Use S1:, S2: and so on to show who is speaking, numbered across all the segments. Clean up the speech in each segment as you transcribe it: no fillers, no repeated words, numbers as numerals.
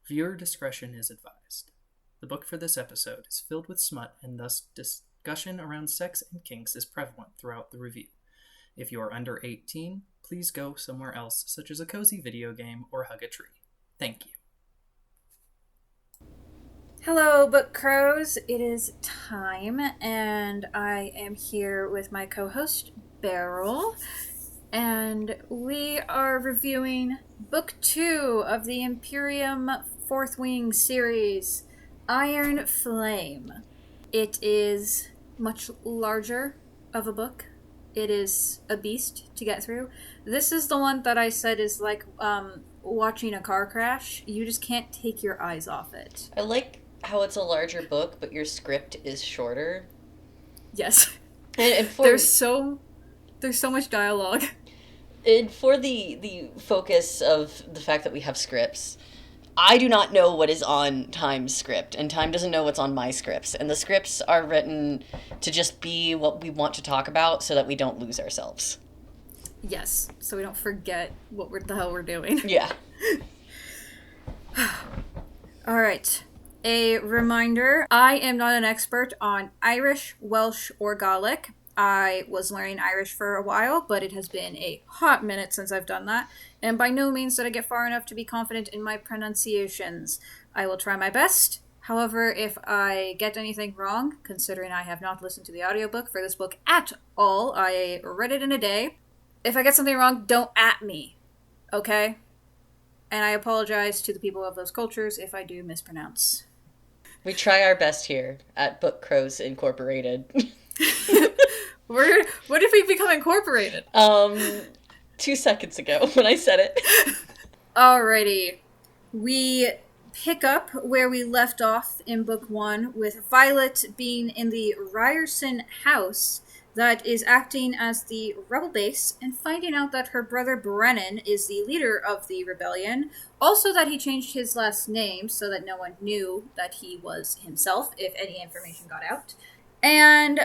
S1: Viewer discretion is advised. The book for this episode is filled with smut, and thus discussion around sex and kinks is prevalent throughout the review. If you are under 18, please go somewhere else, such as a cozy video game or hug a tree. Thank you.
S2: Hello, Book Crows. It is time, and I am here with my co-host, Beryl, and we are reviewing Book 2 of the Imperium Fourth Wing series, Iron Flame. It is much larger of a book. It is a beast to get through. This is the one that I said is like watching a car crash. You just can't take your eyes off it.
S3: I like how it's a larger book, but your script is shorter.
S2: Yes.
S3: And
S2: there's so much dialogue.
S3: And for the focus of the fact that we have scripts, I do not know what is on Thyme's script, and Thyme doesn't know what's on my scripts. And the scripts are written to just be what we want to talk about so that we don't lose ourselves.
S2: Yes, so we don't forget the hell we're doing.
S3: Yeah.
S2: All right. A reminder, I am not an expert on Irish, Welsh, or Gaelic. I was learning Irish for a while, but it has been a hot minute since I've done that, and by no means did I get far enough to be confident in my pronunciations. I will try my best. However, if I get anything wrong, considering I have not listened to the audiobook for this book at all, I read it in a day. If I get something wrong, don't at me, okay? And I apologize to the people of those cultures if I do mispronounce.
S3: We try our best here at Book Crows Incorporated.
S2: What if we become incorporated?
S3: 2 seconds ago when I said it.
S2: Alrighty. We pick up where we left off in book 1 with Violet being in the Ryerson house that is acting as the rebel base and finding out that her brother Brennan is the leader of the rebellion. Also that he changed his last name so that no one knew that he was himself if any information got out. And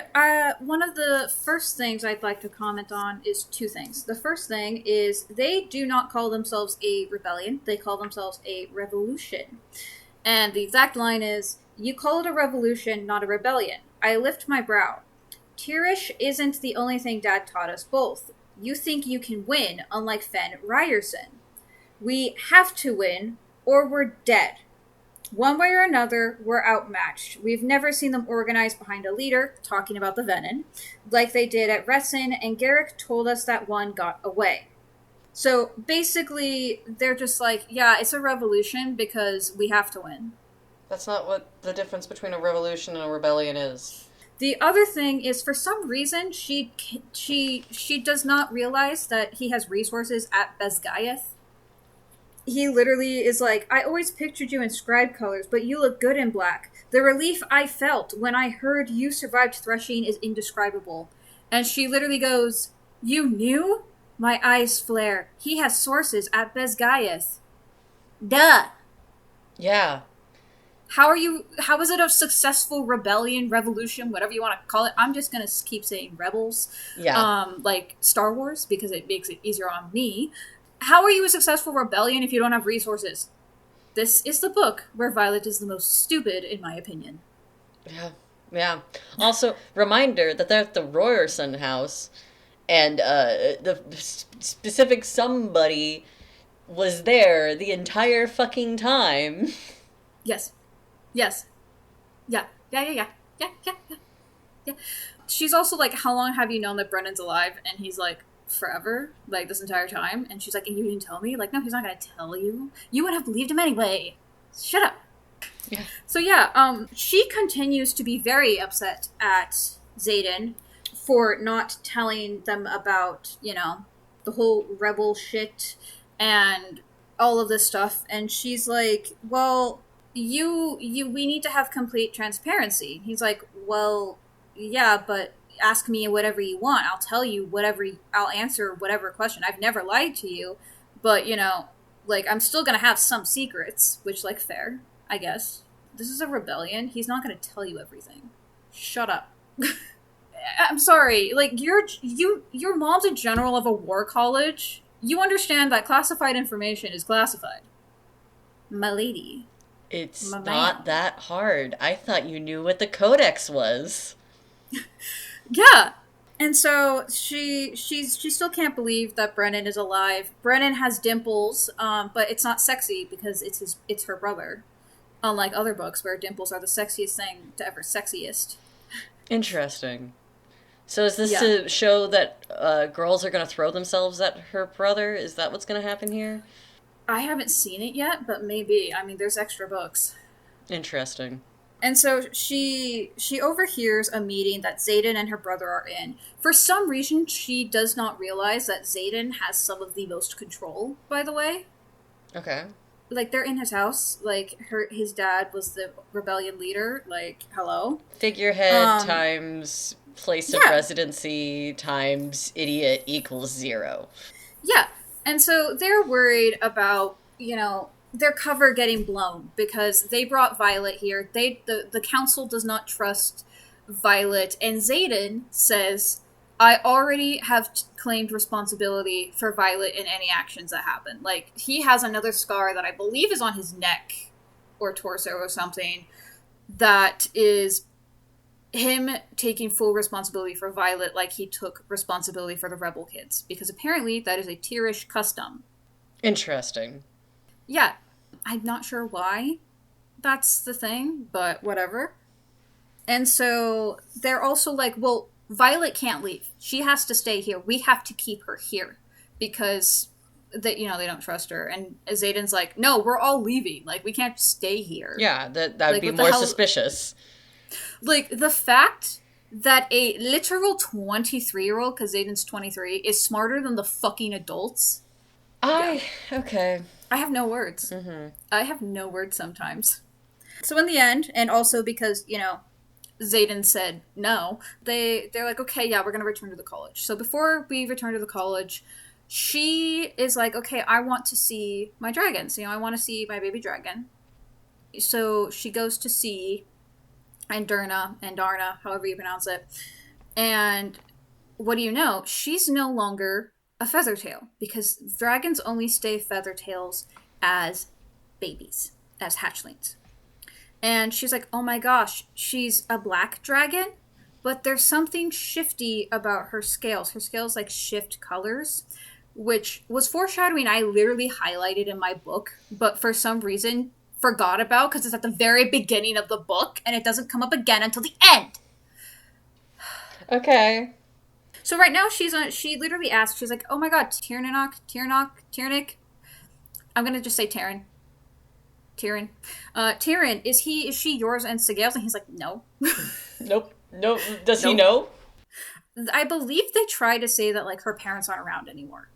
S2: one of the first things I'd like to comment on is 2 things. The first thing is they do not call themselves a rebellion. They call themselves a revolution. And the exact line is, "You call it a revolution, not a rebellion. I lift my brow. Tirish isn't the only thing Dad taught us both. You think you can win, unlike Fen Ryerson. We have to win, or we're dead. One way or another, we're outmatched. We've never seen them organized behind a leader," talking about the Venin, "like they did at Ressin, and Garrick told us that one got away." So basically, they're just like, yeah, it's a revolution because we have to win.
S3: That's not what the difference between a revolution and a rebellion is.
S2: The other thing is, for some reason, she does not realize that he has resources at Bezgaeth. He literally is like, "I always pictured you in scribe colors, but you look good in black. The relief I felt when I heard you survived threshing is indescribable." And she literally goes, "You knew?" My eyes flare. "He has sources at Bezgaeth." Duh.
S3: Yeah.
S2: How is it a successful rebellion, revolution, whatever you want to call it? I'm just going to keep saying rebels.
S3: Yeah.
S2: Like Star Wars, because it makes it easier on me. How are you a successful rebellion if you don't have resources? This is the book where Violet is the most stupid, in my opinion.
S3: Yeah. Also, reminder that they're at the Royerson house, and the specific somebody was there the entire fucking time.
S2: Yes. Yeah. She's also like, "How long have you known that Brennan's alive?" And he's like, "Forever, like this entire time." And she's like, "And you didn't tell me?" Like, no, he's not gonna tell you. You would have believed him anyway. Shut up.
S3: Yeah.
S2: So yeah, she continues to be very upset at Xaden for not telling them about, the whole rebel shit and all of this stuff. And she's like, "Well, we need to have complete transparency." He's like, "Well, yeah, but ask me whatever you want. I'll answer whatever question. I've never lied to you, but, I'm still gonna have some secrets," which, fair, I guess. This is a rebellion. He's not gonna tell you everything. Shut up. I'm sorry, your mom's a general of a war college. You understand that classified information is classified. my lady.
S3: It's
S2: My
S3: not
S2: man.
S3: that hard. I thought you knew what the codex was.
S2: Yeah. And so she still can't believe that Brennan is alive. Brennan has dimples, but it's not sexy because it's her brother. Unlike other books where dimples are the sexiest thing to ever sexiest.
S3: Interesting. So is this
S2: Yeah.
S3: to show that girls are going to throw themselves at her brother? Is that what's going to happen here?
S2: I haven't seen it yet, but maybe. I mean, there's extra books.
S3: Interesting.
S2: And so she overhears a meeting that Xaden and her brother are in. For some reason, she does not realize that Xaden has some of the most control, by the way.
S3: Okay.
S2: Like, they're in his house. Like, his dad was the rebellion leader. Like, hello?
S3: Figurehead times place of
S2: yeah.
S3: residency times idiot equals 0.
S2: Yeah. And so they're worried about, their cover getting blown because they brought Violet here. The council does not trust Violet, and Xaden says, I already have claimed responsibility for Violet in any actions that happen. Like, he has another scar that I believe is on his neck or torso or something that is him taking full responsibility for Violet like he took responsibility for the rebel kids. Because apparently that is a Tyrish custom.
S3: Interesting.
S2: Yeah, I'm not sure why that's the thing, but whatever. And so they're also like, well, Violet can't leave. She has to stay here. We have to keep her here because they don't trust her. And Xaden's like, no, we're all leaving. Like, we can't stay here.
S3: Yeah, that would be more suspicious.
S2: Like, the fact that a literal 23-year-old, because Xaden's 23, is smarter than the fucking adults.
S3: Okay.
S2: I have no words.
S3: Mm-hmm.
S2: I have no words sometimes. So in the end, and also because, Xaden said no, they're like, okay, yeah, we're going to return to the college. So before we return to the college, she is like, okay, I want to see my dragons. I want to see my baby dragon. So she goes to see Darna, however you pronounce it. And what do you know? She's no longer a feathertail because dragons only stay feathertails as babies, as hatchlings. And she's like, oh my gosh, she's a black dragon, but there's something shifty about her scales. Her scales like shift colors, which was foreshadowing I literally highlighted in my book, but for some reason forgot about because it's at the very beginning of the book and it doesn't come up again until the end.
S3: Okay.
S2: So right now she literally asked, she's like, oh my god, Tyrnik. I'm gonna just say Tyrion. Tyrion, is she yours and Sigale's? And he's like, no.
S3: Nope. Does he know?
S2: I believe they try to say that like her parents aren't around anymore.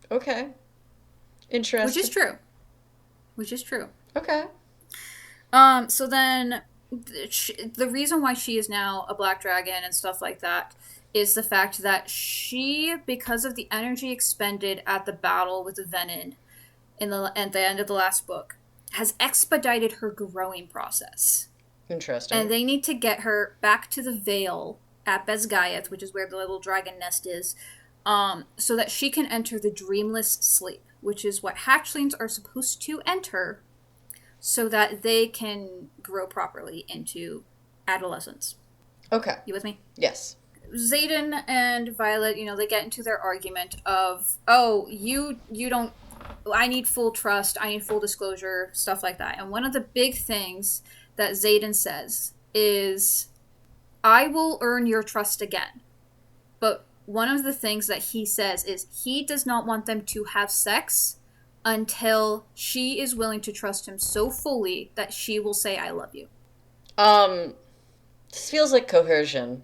S3: Okay. Interesting.
S2: Which is true.
S3: Okay.
S2: So then the reason why she is now a black dragon and stuff like that is the fact that she, because of the energy expended at the battle with the Venin at the end of the last book, has expedited her growing process.
S3: Interesting.
S2: And they need to get her back to the Vale at Bezgayeth, which is where the little dragon nest is, so that she can enter the dreamless sleep, which is what hatchlings are supposed to enter so that they can grow properly into adolescence.
S3: Okay.
S2: You with me?
S3: Yes.
S2: Xaden and Violet, they get into their argument of, oh, you don't, I need full trust, I need full disclosure, stuff like that. And one of the big things that Xaden says is, I will earn your trust again. But one of the things that he says is he does not want them to have sex until she is willing to trust him so fully that she will say, I love you.
S3: This feels like coercion.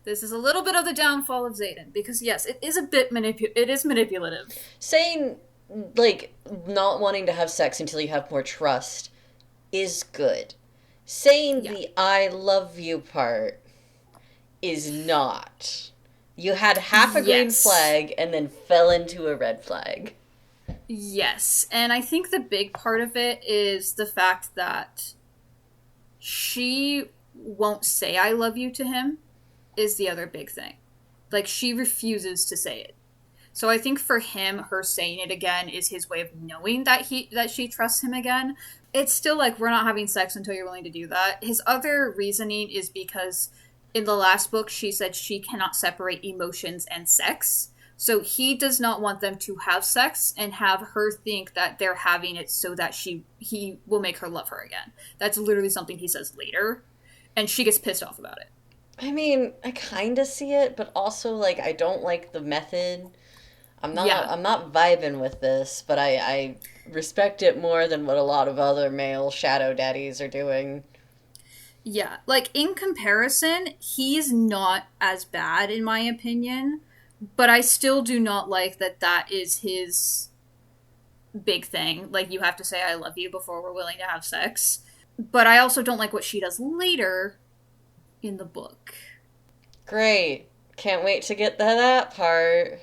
S2: This is a little bit of the downfall of Xaden, because yes, it is a bit manipulative.
S3: Saying, like, not wanting to have sex until you have more trust is good. Saying the I love you part is not. You had half a green flag and then fell into a red flag.
S2: Yes, and I think the big part of it is the fact that she won't say I love you to him is the other big thing. Like, she refuses to say it. So I think for him, her saying it again is his way of knowing that she trusts him again. It's still like, we're not having sex until you're willing to do that. His other reasoning is because in the last book, she said she cannot separate emotions and sex. So he does not want them to have sex and have her think that they're having it so that he will make her love her again. That's literally something he says later. And she gets pissed off about it.
S3: I mean, I kind of see it, but also, like, I don't like the method. I'm not vibing with this, but I respect it more than what a lot of other male shadow daddies are doing.
S2: Yeah, like, in comparison, he's not as bad, in my opinion, but I still do not like that is his big thing. Like, you have to say I love you before we're willing to have sex. But I also don't like what she does later in the book.
S3: Great. Can't wait to get to that part.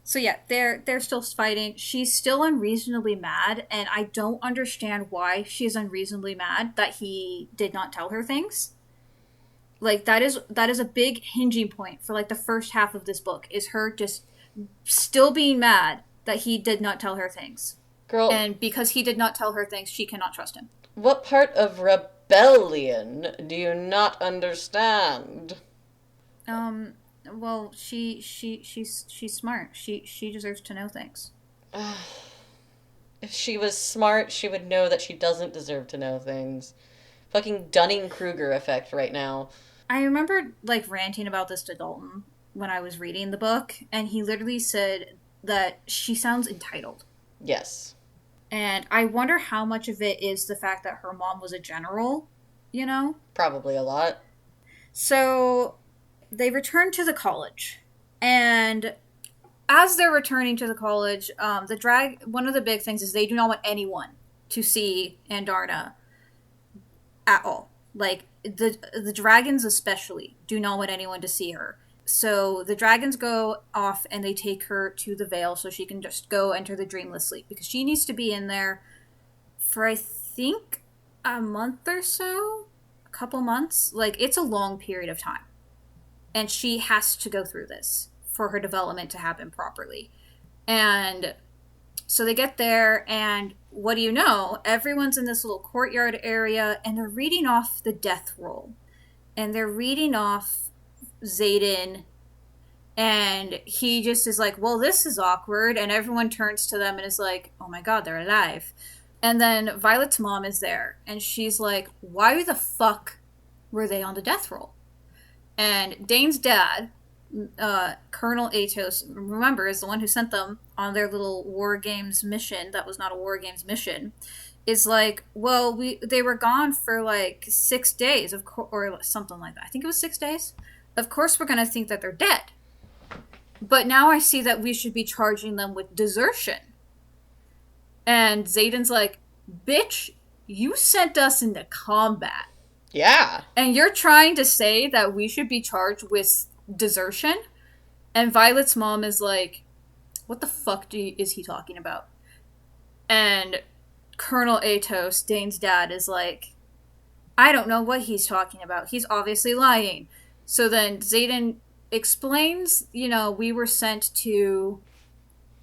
S2: So yeah, they're still fighting. She's still unreasonably mad, and I don't understand why she's unreasonably mad that he did not tell her things. Like, that is a big hinging point for, like, the first half of this book, is her just still being mad that he did not tell her things.
S3: Girl.
S2: And because he did not tell her things, she cannot trust him.
S3: What part of rebellion do you not understand?
S2: Well, she's smart. She deserves to know things.
S3: If she was smart, she would know that she doesn't deserve to know things. Fucking Dunning-Kruger effect right now.
S2: I remember, like, ranting about this to Dalton when I was reading the book, and he literally said that she sounds entitled.
S3: Yes.
S2: And I wonder how much of it is the fact that her mom was a general, you know?
S3: Probably a lot.
S2: So they return to the college, and as they're returning to the college, one of the big things is they do not want anyone to see Andarna at all. Like, the dragons especially do not want anyone to see her. So the dragons go off and they take her to the Vale so she can just go enter the dreamless sleep, because she needs to be in there for, I think, a month or so, a couple months. Like, it's a long period of time. And she has to go through this for her development to happen properly. And so they get there, and what do you know? Everyone's in this little courtyard area, and they're reading off the death roll. And they're reading off Xaden, and he just is like, well, this is awkward. And everyone turns to them and is like, oh my god, they're alive. And then Violet's mom is there, and she's like, why the fuck were they on the death roll? And Dane's dad, Colonel Atos, remember, is the one who sent them on their little War Games mission that was not a War Games mission, is like, well, they were gone for like 6 days, or something like that. I think it was 6 days. Of course we're going to think that they're dead. But now I see that we should be charging them with desertion. And Xaden's like, bitch, you sent us into combat.
S3: Yeah.
S2: And you're trying to say that we should be charged with desertion? And Violet's mom is like, what the fuck is he talking about? And Colonel Atos, Dane's dad, is like, I don't know what he's talking about. He's obviously lying. So then Xaden explains, we were sent to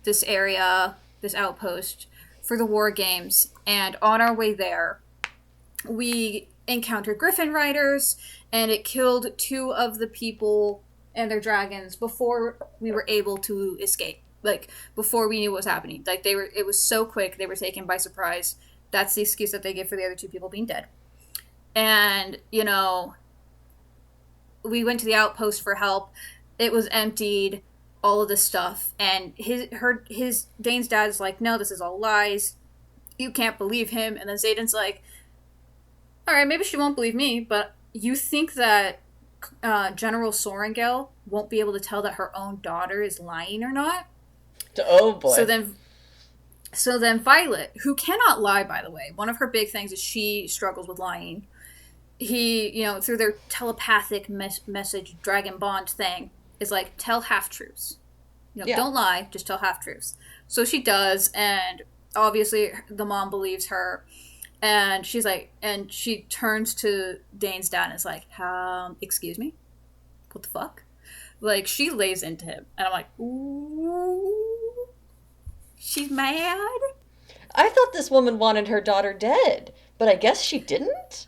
S2: this area, this outpost, for the War Games. And on our way there, we encountered Griffin Riders, and it killed 2 of the people and their dragons before we were able to escape. Like, before we knew what was happening. Like, it was so quick, they were taken by surprise. That's the excuse that they give for the other 2 people being dead. And, we went to the outpost for help. It was emptied, all of this stuff. And his Dane's dad is like, no, this is all lies. You can't believe him. And then Xaden's like, all right, maybe she won't believe me, but you think that General Sorengale won't be able to tell that her own daughter is lying or not?
S3: Oh, boy.
S2: So then Violet, who cannot lie, by the way, one of her big things is she struggles with lying. He, through their telepathic message dragon bond thing, is like, tell half-truths. Don't lie, just tell half-truths. So she does, and obviously the mom believes her. And she's like, and she turns to Dane's dad and is like, excuse me? What the fuck? Like, she lays into him. And I'm like, ooh, she's mad?
S3: I thought this woman wanted her daughter dead, but I guess she didn't?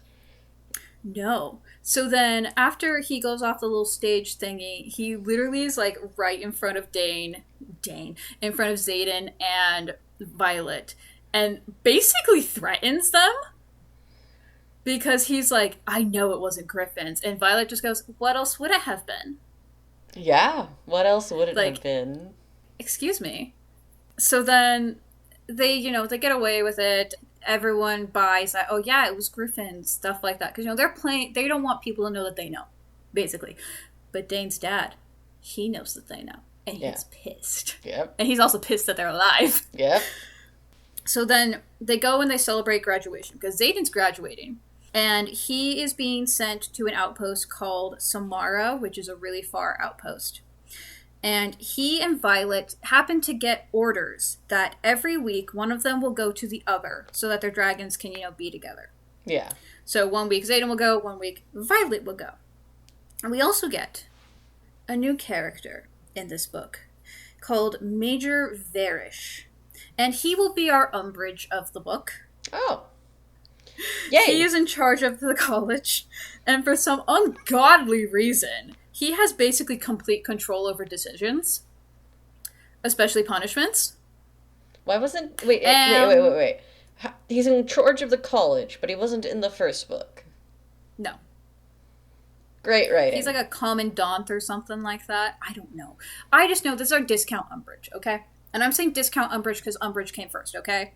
S2: No. So then, after he goes off the little stage thingy, he literally is, like, right in front of in front of Xaden and Violet, and basically threatens them. Because he's like, I know it wasn't Griffins. And Violet just goes, what else would it have been?
S3: Yeah, what else would it have been?
S2: Excuse me. So then they get away with it. Everyone buys that, oh yeah, it was Griffins, stuff like that. Because, they don't want people to know that they know, basically. But Dane's dad, he knows that they know. And he's pissed.
S3: Yep.
S2: And he's also pissed that they're alive.
S3: Yep.
S2: So then they go and they celebrate graduation, because Xaden's graduating. And he is being sent to an outpost called Samara, which is a really far outpost. And he and Violet happen to get orders that every week one of them will go to the other so that their dragons can, be together.
S3: Yeah.
S2: So 1 week Xaden will go, 1 week Violet will go. And we also get a new character in this book called Major Varish. And he will be our Umbridge of the book.
S3: Oh. Yay.
S2: He is in charge of the college, and for some ungodly reason, he has basically complete control over decisions, especially punishments.
S3: Why wasn't... Wait. He's in charge of the college, but he wasn't in the first book.
S2: No.
S3: Great writing.
S2: He's like a commandant or something like that. I don't know. I just know this is our discount Umbridge, okay? And I'm saying discount Umbridge because Umbridge came first, okay?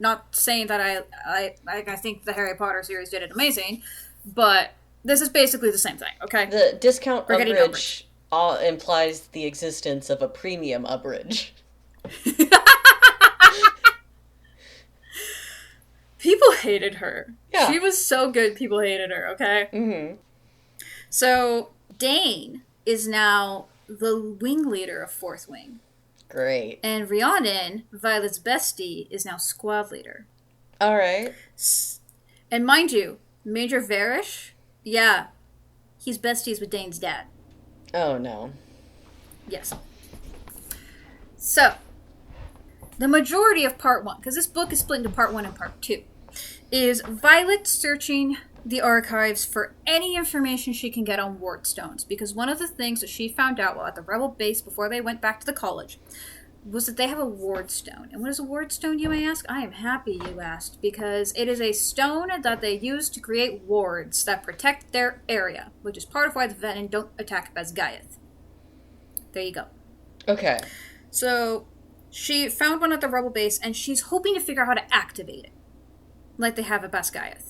S2: Not saying that I think the Harry Potter series did it amazing, but this is basically the same thing, okay?
S3: The discount Umbridge implies the existence of a premium Umbridge.
S2: People hated her.
S3: Yeah.
S2: She was so good, people hated her, okay?
S3: Mm-hmm.
S2: So, Dane is now the wing leader of Fourth Wing.
S3: Great.
S2: And Rhiannon, Violet's bestie, is now squad leader.
S3: All right.
S2: And mind you, Major Varish, yeah, he's besties with Dane's dad.
S3: Oh, no.
S2: Yes. So, the majority of part 1, because this book is split into part 1 and part 2, is Violet searching the archives for any information she can get on wardstones, because one of the things that she found out while at the rebel base before they went back to the college was that they have a wardstone. And what is a wardstone, you may ask? I am happy you asked, because it is a stone that they use to create wards that protect their area, which is part of why the Venom don't attack Basgiath. There you go.
S3: Okay.
S2: So she found one at the rebel base, and she's hoping to figure out how to activate it, like they have at Basgiath.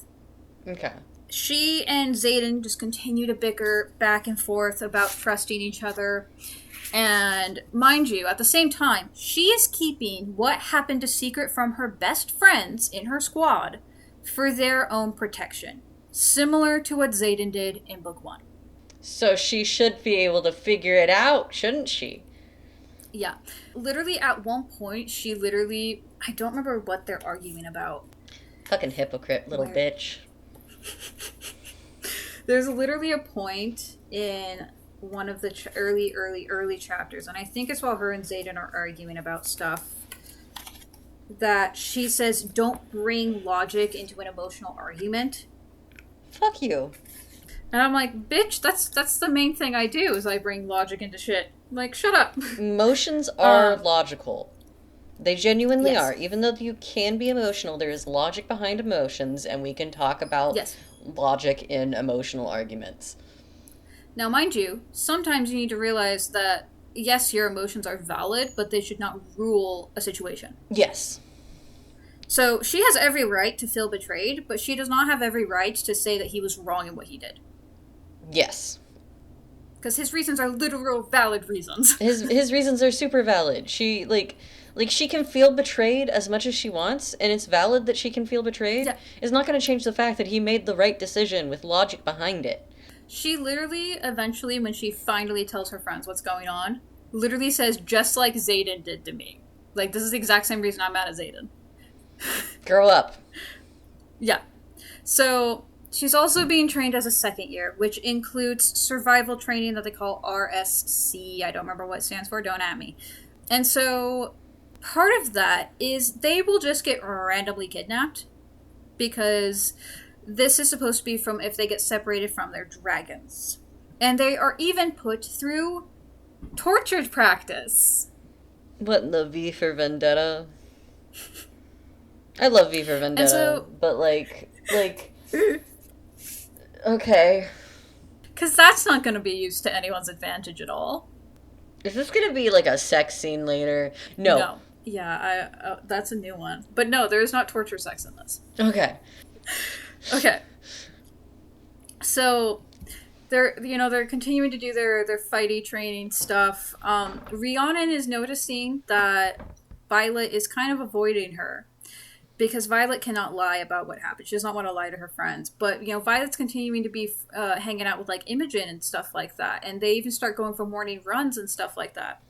S3: Okay.
S2: She and Xaden just continue to bicker back and forth about trusting each other. And mind you, at the same time, she is keeping what happened to secret from her best friends in her squad for their own protection. Similar to what Xaden did in book 1.
S3: So she should be able to figure it out, shouldn't she?
S2: Yeah. Literally at one point, I don't remember what they're arguing about.
S3: Fucking hypocrite, little bitch.
S2: There's literally a point in one of the early chapters, and I think it's while her and Xaden are arguing about stuff, that she says, don't bring logic into an emotional argument.
S3: Fuck you.
S2: And I'm like, bitch, that's the main thing I do, is I bring logic into shit. Like, shut up.
S3: Emotions are logical. They genuinely
S2: yes.
S3: are. Even though you can be emotional, there is logic behind emotions, and we can talk about logic in emotional arguments.
S2: Now, mind you, sometimes you need to realize that, yes, your emotions are valid, but they should not rule a situation.
S3: Yes.
S2: So she has every right to feel betrayed, but she does not have every right to say that he was wrong in what he did.
S3: Yes.
S2: Because his reasons are literal valid reasons.
S3: His reasons are super valid. She, she can feel betrayed as much as she wants, and it's valid that she can feel betrayed.
S2: Yeah.
S3: It's not going to change the fact that he made the right decision with logic behind it.
S2: She literally, eventually, when she finally tells her friends what's going on, literally says, just like Xaden did to me. Like, this is the exact same reason I'm mad at Xaden.
S3: Grow up.
S2: Yeah. So, She's also being trained as a second year, which includes survival training that they call RSC. I don't remember what it stands for, don't at me. And so part of that is they will just get randomly kidnapped because this is supposed to be from if they get separated from their dragons. And they are even put through torture practice.
S3: What, the V for Vendetta? I love V for Vendetta,
S2: so,
S3: but like, okay.
S2: Because that's not going to be used to anyone's advantage at all.
S3: Is this going to be like a sex scene later? No.
S2: Yeah, that's a new one. But no, there is not torture sex in this.
S3: Okay.
S2: Okay. So they're continuing to do their fighty training stuff. Rhiannon is noticing that Violet is kind of avoiding her because Violet cannot lie about what happened. She does not want to lie to her friends. But Violet's continuing to be hanging out with like Imogen and stuff like that, and they even start going for morning runs and stuff like that.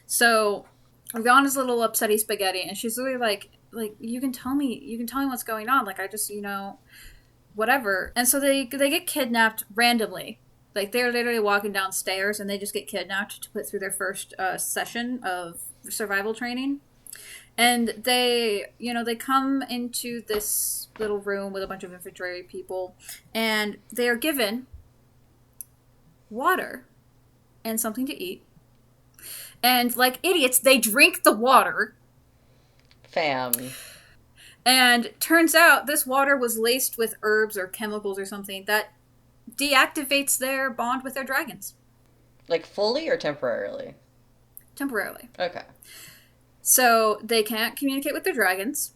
S2: So Rhiannon's a little upsetty spaghetti, and she's really like you can tell me what's going on. Like I just whatever. And so they get kidnapped randomly. Like they're literally walking downstairs and they just get kidnapped to put through their first session of survival training. And they come into this little room with a bunch of infantry people, and they are given water and something to eat. And like idiots, they drink the water.
S3: Fam.
S2: And turns out this water was laced with herbs or chemicals or something that deactivates their bond with their dragons.
S3: Like fully or temporarily?
S2: Temporarily.
S3: Okay.
S2: So they can't communicate with their dragons,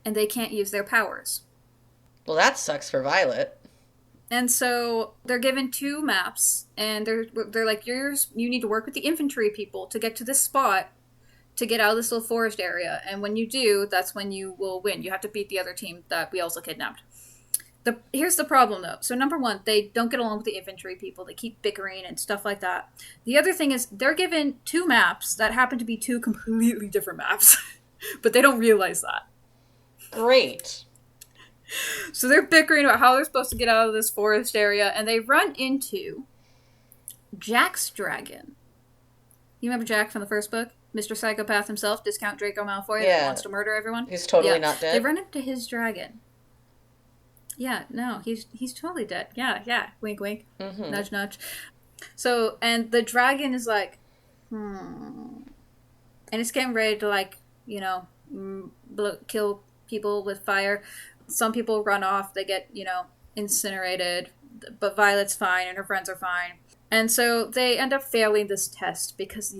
S2: and they can't use their powers.
S3: Well, that sucks for Violet.
S2: And so they're given 2 maps, and they're like, you need to work with the infantry people to get to this spot to get out of this little forest area. And when you do, that's when you will win. You have to beat the other team that we also kidnapped. Here's the problem, though. So, number 1, they don't get along with the infantry people. They keep bickering and stuff like that. The other thing is they're given 2 maps that happen to be 2 completely different maps. But they don't realize that.
S3: Great.
S2: So they're bickering about how they're supposed to get out of this forest area, and they run into Jack's dragon. You remember Jack from the first book? Mr. Psychopath himself, Discount Draco Malfoy, that wants to murder everyone?
S3: He's totally not dead.
S2: They run into his dragon. Yeah, no, he's totally dead. Yeah. Wink, wink. Mm-hmm. Nudge, nudge. So, and the dragon is like, And it's getting ready to, like, kill people with fire. Some people run off. They get, incinerated. But Violet's fine, and her friends are fine. And so they end up failing this test because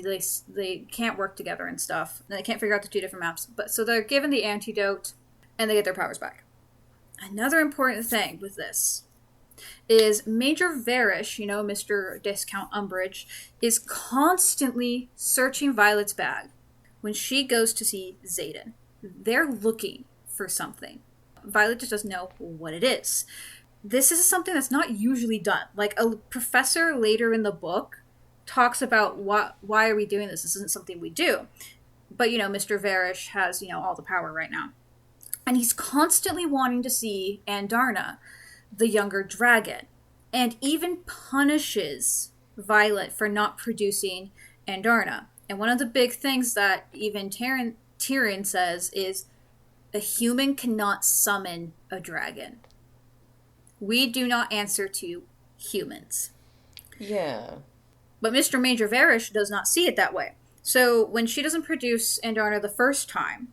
S2: they can't work together and stuff. And they can't figure out the 2 different maps. But so they're given the antidote, and they get their powers back. Another important thing with this is Major Varish, Mr. Discount Umbridge, is constantly searching Violet's bag when she goes to see Xaden. They're looking for something. Violet just doesn't know what it is. This is something that's not usually done. Like, a professor later in the book talks about why are we doing this? This isn't something we do. But, Mr. Varish has, all the power right now. And he's constantly wanting to see Andarna, the younger dragon, and even punishes Violet for not producing Andarna. And one of the big things that even Tyrion says is, a human cannot summon a dragon. We do not answer to humans.
S3: Yeah.
S2: But Mr. Major Varish does not see it that way. So when she doesn't produce Andarna the first time,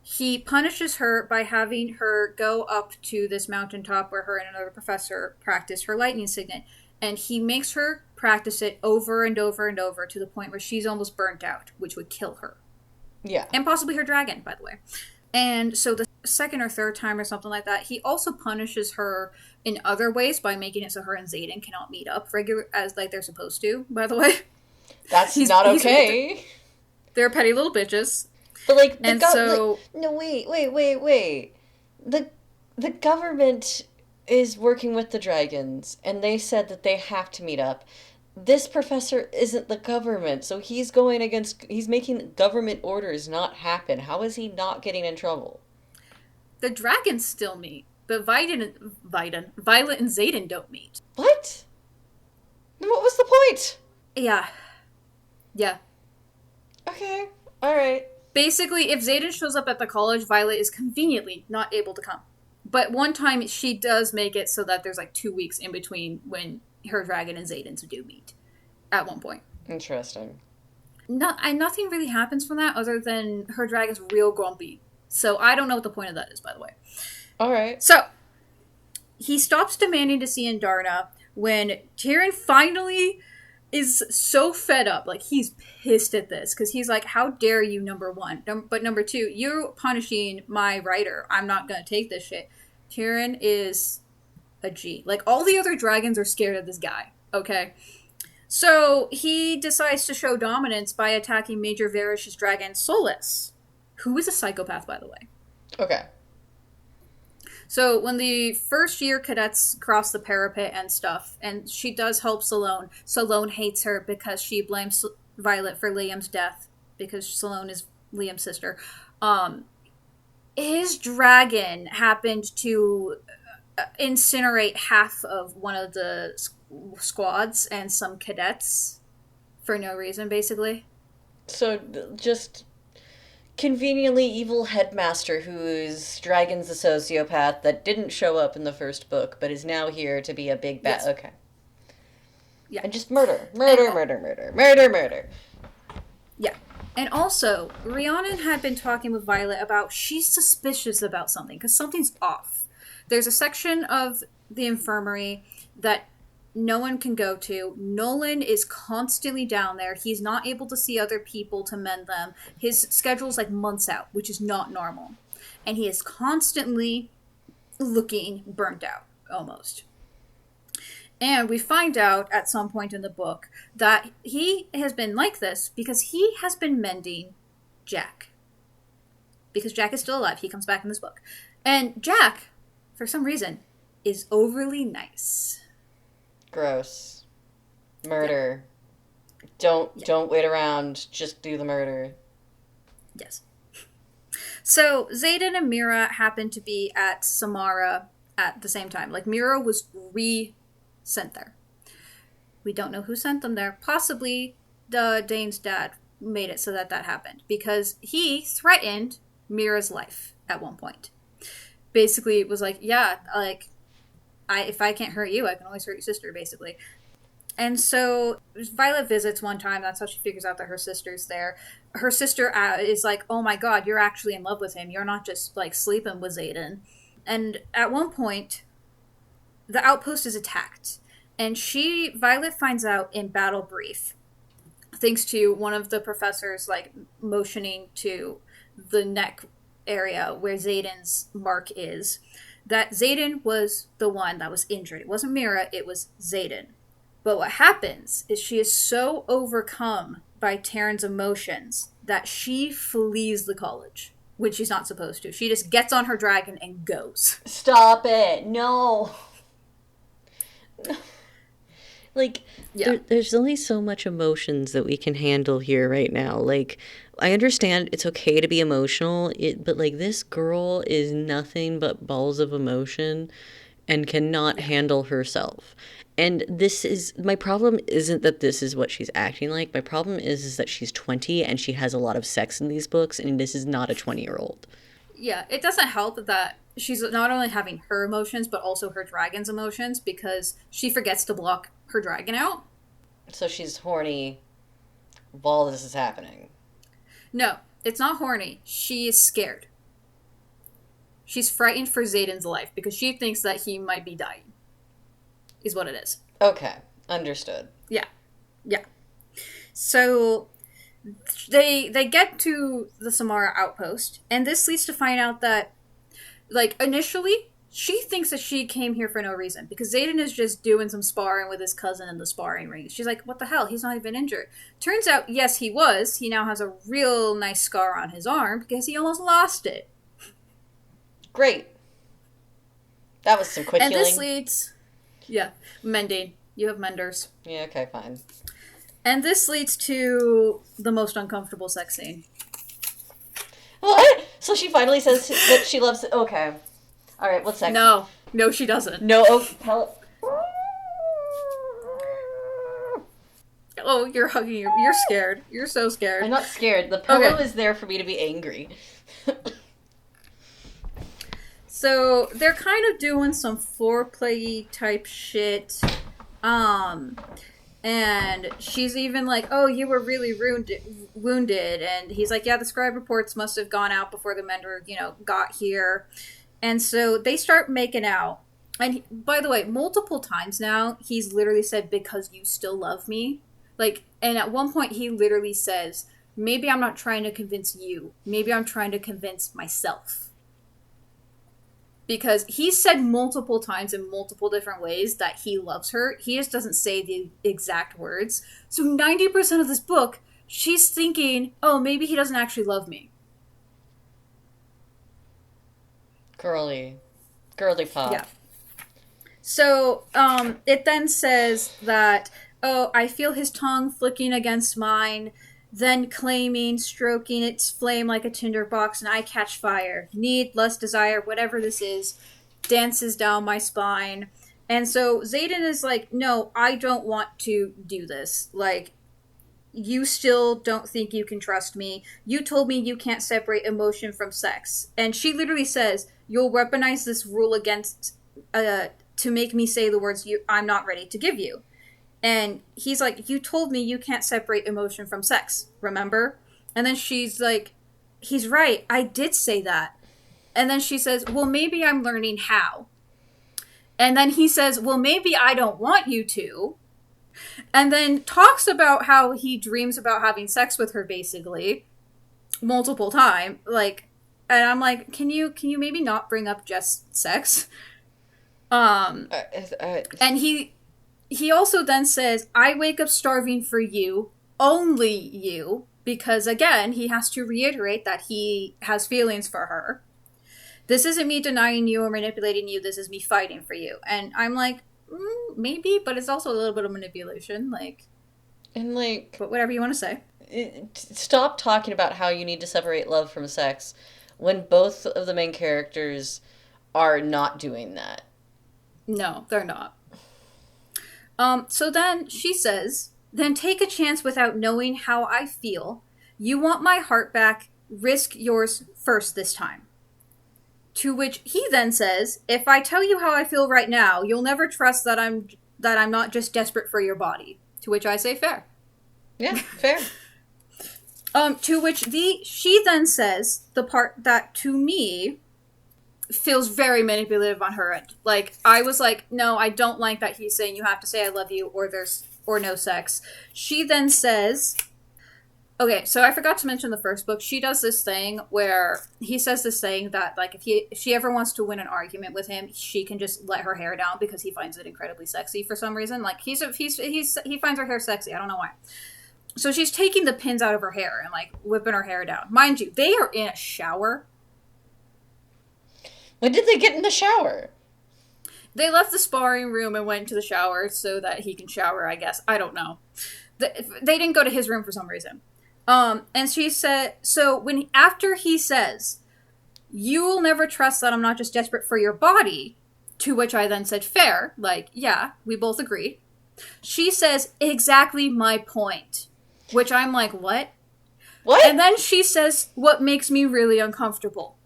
S2: he punishes her by having her go up to this mountaintop where her and another professor practice her lightning signet. And he makes her practice it over and over and over to the point where she's almost burnt out, which would kill her.
S3: Yeah.
S2: And possibly her dragon, by the way. And so the second or third time or something like that, he also punishes her in other ways by making it so her and Xaden cannot meet up as like they're supposed to, by the way.
S3: That's not okay.
S2: They're petty little bitches.
S3: But like,
S2: no,
S3: wait. The government is working with the dragons, and they said that they have to meet up. This professor isn't the government, so he's making government orders not happen. How is he not getting in trouble?
S2: The dragons still meet. But Violet and Xaden don't meet.
S3: What? What was the point?
S2: Yeah. Yeah.
S3: Okay. Alright.
S2: Basically, if Xaden shows up at the college, Violet is conveniently not able to come. But one time she does make it so that there's like 2 weeks in between when her dragon and Xaden's do meet at one point.
S3: Interesting.
S2: Nothing really happens from that other than her dragon's real grumpy. So I don't know what the point of that is, by the way.
S3: Alright.
S2: So, he stops demanding to see Indarna when Tyrion finally is so fed up. Like, he's pissed at this. Because he's like, how dare you, number one. But number two, you're punishing my writer. I'm not going to take this shit. Tyrion is a G. Like, all the other dragons are scared of this guy. Okay? So, he decides to show dominance by attacking Major Varish's dragon, Solus. Who is a psychopath, by the way.
S3: Okay.
S2: So when the first year cadets cross the parapet and stuff, and she does help Salone, Salone hates her because she blames Violet for Liam's death, because Salone is Liam's sister. His dragon happened to incinerate half of one of the squads and some cadets for no reason, basically.
S3: So, just conveniently evil headmaster whose dragon's a sociopath that didn't show up in the first book, but is now here to be a big bad... Yes. Okay.
S2: Yeah.
S3: And just murder.
S2: Yeah. And also, Rhiannon had been talking with Violet about she's suspicious about something, because something's off. There's a section of the infirmary that no one can go to. Nolan is constantly down there. He's not able to see other people to mend them. His schedule's like months out, which is not normal. And he is constantly looking burnt out, almost. And we find out at some point in the book that he has been like this because he has been mending Jack. Because Jack is still alive. He comes back in this book. And Jack, for some reason, is overly nice.
S3: Gross. Murder. Don't wait around. Just do the murder.
S2: Yes. So Xaden and Mira happened to be at Samara at the same time. Like, Mira was sent there. We don't know who sent them there. Possibly the Dane's dad made it so that happened, because he threatened Mira's life at one point. Basically, it was like, yeah, like, if I can't hurt you, I can always hurt your sister, basically. And so Violet visits one time. That's how she figures out that her sister's there. Her sister is like, oh my god, you're actually in love with him. You're not just, like, sleeping with Xaden. And at one point, the outpost is attacked. And Violet finds out in battle brief, thanks to one of the professors, like, motioning to the neck area where Xaden's mark is, that Xaden was the one that was injured. It wasn't Mira, it was Xaden. But what happens is she is so overcome by Taryn's emotions that she flees the college, when she's not supposed to. She just gets on her dragon and goes.
S3: Stop it. No. Like,
S2: yeah.
S4: There's only so much emotions that we can handle here right now. Like, I understand it's okay to be emotional, but, like, this girl is nothing but balls of emotion and cannot handle herself. And my problem isn't that this is what she's acting like. My problem is that she's 20 and she has a lot of sex in these books, and this is not a 20-year-old.
S2: Yeah, it doesn't help that she's not only having her emotions, but also her dragon's emotions, because she forgets to block her dragon out.
S3: So she's horny while this is happening.
S2: No, it's not horny. She is scared. She's frightened for Xaden's life because she thinks that he might be dying. Is what it is.
S3: Okay, understood.
S2: Yeah. So they get to the Samara outpost, and this leads to find out that, like, initially she thinks that she came here for no reason, because Xaden is just doing some sparring with his cousin in the sparring ring. She's like, what the hell? He's not even injured. Turns out, yes, he was. He now has a real nice scar on his arm because he almost lost it.
S3: Great. That was some quick healing.
S2: And this leads... Yeah, mending. You have menders.
S3: Yeah, okay, fine.
S2: And this leads to the most uncomfortable sex scene.
S3: What? So she finally says that she loves... Okay. All right, what's sexy?
S2: No, she doesn't.
S3: No, oh, tell
S2: Oh, you're hugging you. You're scared. You're so scared.
S3: I'm not scared. The pillow is there for me to be angry.
S2: So they're kind of doing some foreplay type shit. And she's even like, oh, you were really wounded. And he's like, yeah, the scribe reports must have gone out before the mender, got here. And so they start making out. And by the way, multiple times now, he's literally said, because you still love me. Like, and at one point he literally says, maybe I'm not trying to convince you. Maybe I'm trying to convince myself. Because he said multiple times in multiple different ways that he loves her. He just doesn't say the exact words. So 90% of this book, she's thinking, oh, maybe he doesn't actually love me.
S3: Girly pop.
S2: Yeah. So it then says that, oh, I feel his tongue flicking against mine, then claiming, stroking its flame like a tinderbox, and I catch fire. Need, lust, desire, whatever this is, dances down my spine. And so Xaden is like, no, I don't want to do this. Like, you still don't think you can trust me. You told me you can't separate emotion from sex. And she literally says, you'll weaponize this rule against, to make me say the words I'm not ready to give you. And he's like, you told me you can't separate emotion from sex, remember? And then she's like, he's right, I did say that. And then she says, well, maybe I'm learning how. And then he says, well, maybe I don't want you to. And then talks about how he dreams about having sex with her, basically, multiple times. Like, and I'm like, can you maybe not bring up just sex? And he also then says, I wake up starving for you, only you, because again, he has to reiterate that he has feelings for her. This isn't me denying you or manipulating you, this is me fighting for you. And I'm like, maybe, but it's also a little bit of manipulation, but whatever you want to say.
S3: Stop talking about how you need to separate love from sex when both of the main characters are not doing that.
S2: No, they're not. So then she says, then take a chance without knowing how I feel. You want my heart back, risk yours first this time. To which he then says, if I tell you how I feel right now, you'll never trust that I'm not just desperate for your body. To which I say, fair.
S3: Yeah, fair.
S2: To which she then says the part that to me feels very manipulative on her end. Like, I was like, no, I don't like that he's saying you have to say I love you or no sex. She then says, okay, so I forgot to mention the first book. She does this thing where he says this thing that, like, if she ever wants to win an argument with him, she can just let her hair down because he finds it incredibly sexy for some reason. Like, he finds her hair sexy. I don't know why. So she's taking the pins out of her hair and, like, whipping her hair down. Mind you, they are in a shower.
S3: When did they get in the shower?
S2: They left the sparring room and went to the shower so that he can shower, I guess. I don't know. They didn't go to his room for some reason. And she said, so after he says, you'll never trust that I'm not just desperate for your body, to which I then said, fair, like, yeah, we both agree. She says, exactly my point, which I'm like, what?
S3: What?
S2: And then she says, what makes me really uncomfortable.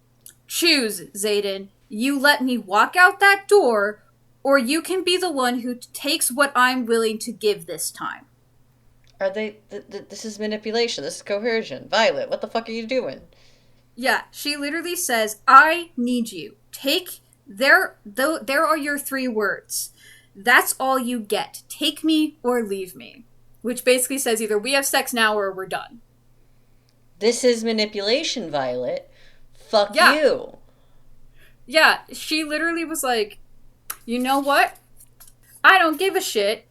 S2: Choose, Xaden. You let me walk out that door, or you can be the one who takes what I'm willing to give this time.
S3: Are they... this is manipulation. This is coercion. Violet, what the fuck are you doing?
S2: Yeah, she literally says, I need you. There are your 3 words. That's all you get. Take me or leave me. Which basically says either we have sex now or we're done.
S3: This is manipulation, Violet. Fuck you.
S2: Yeah, she literally was like, you know what? I don't give a shit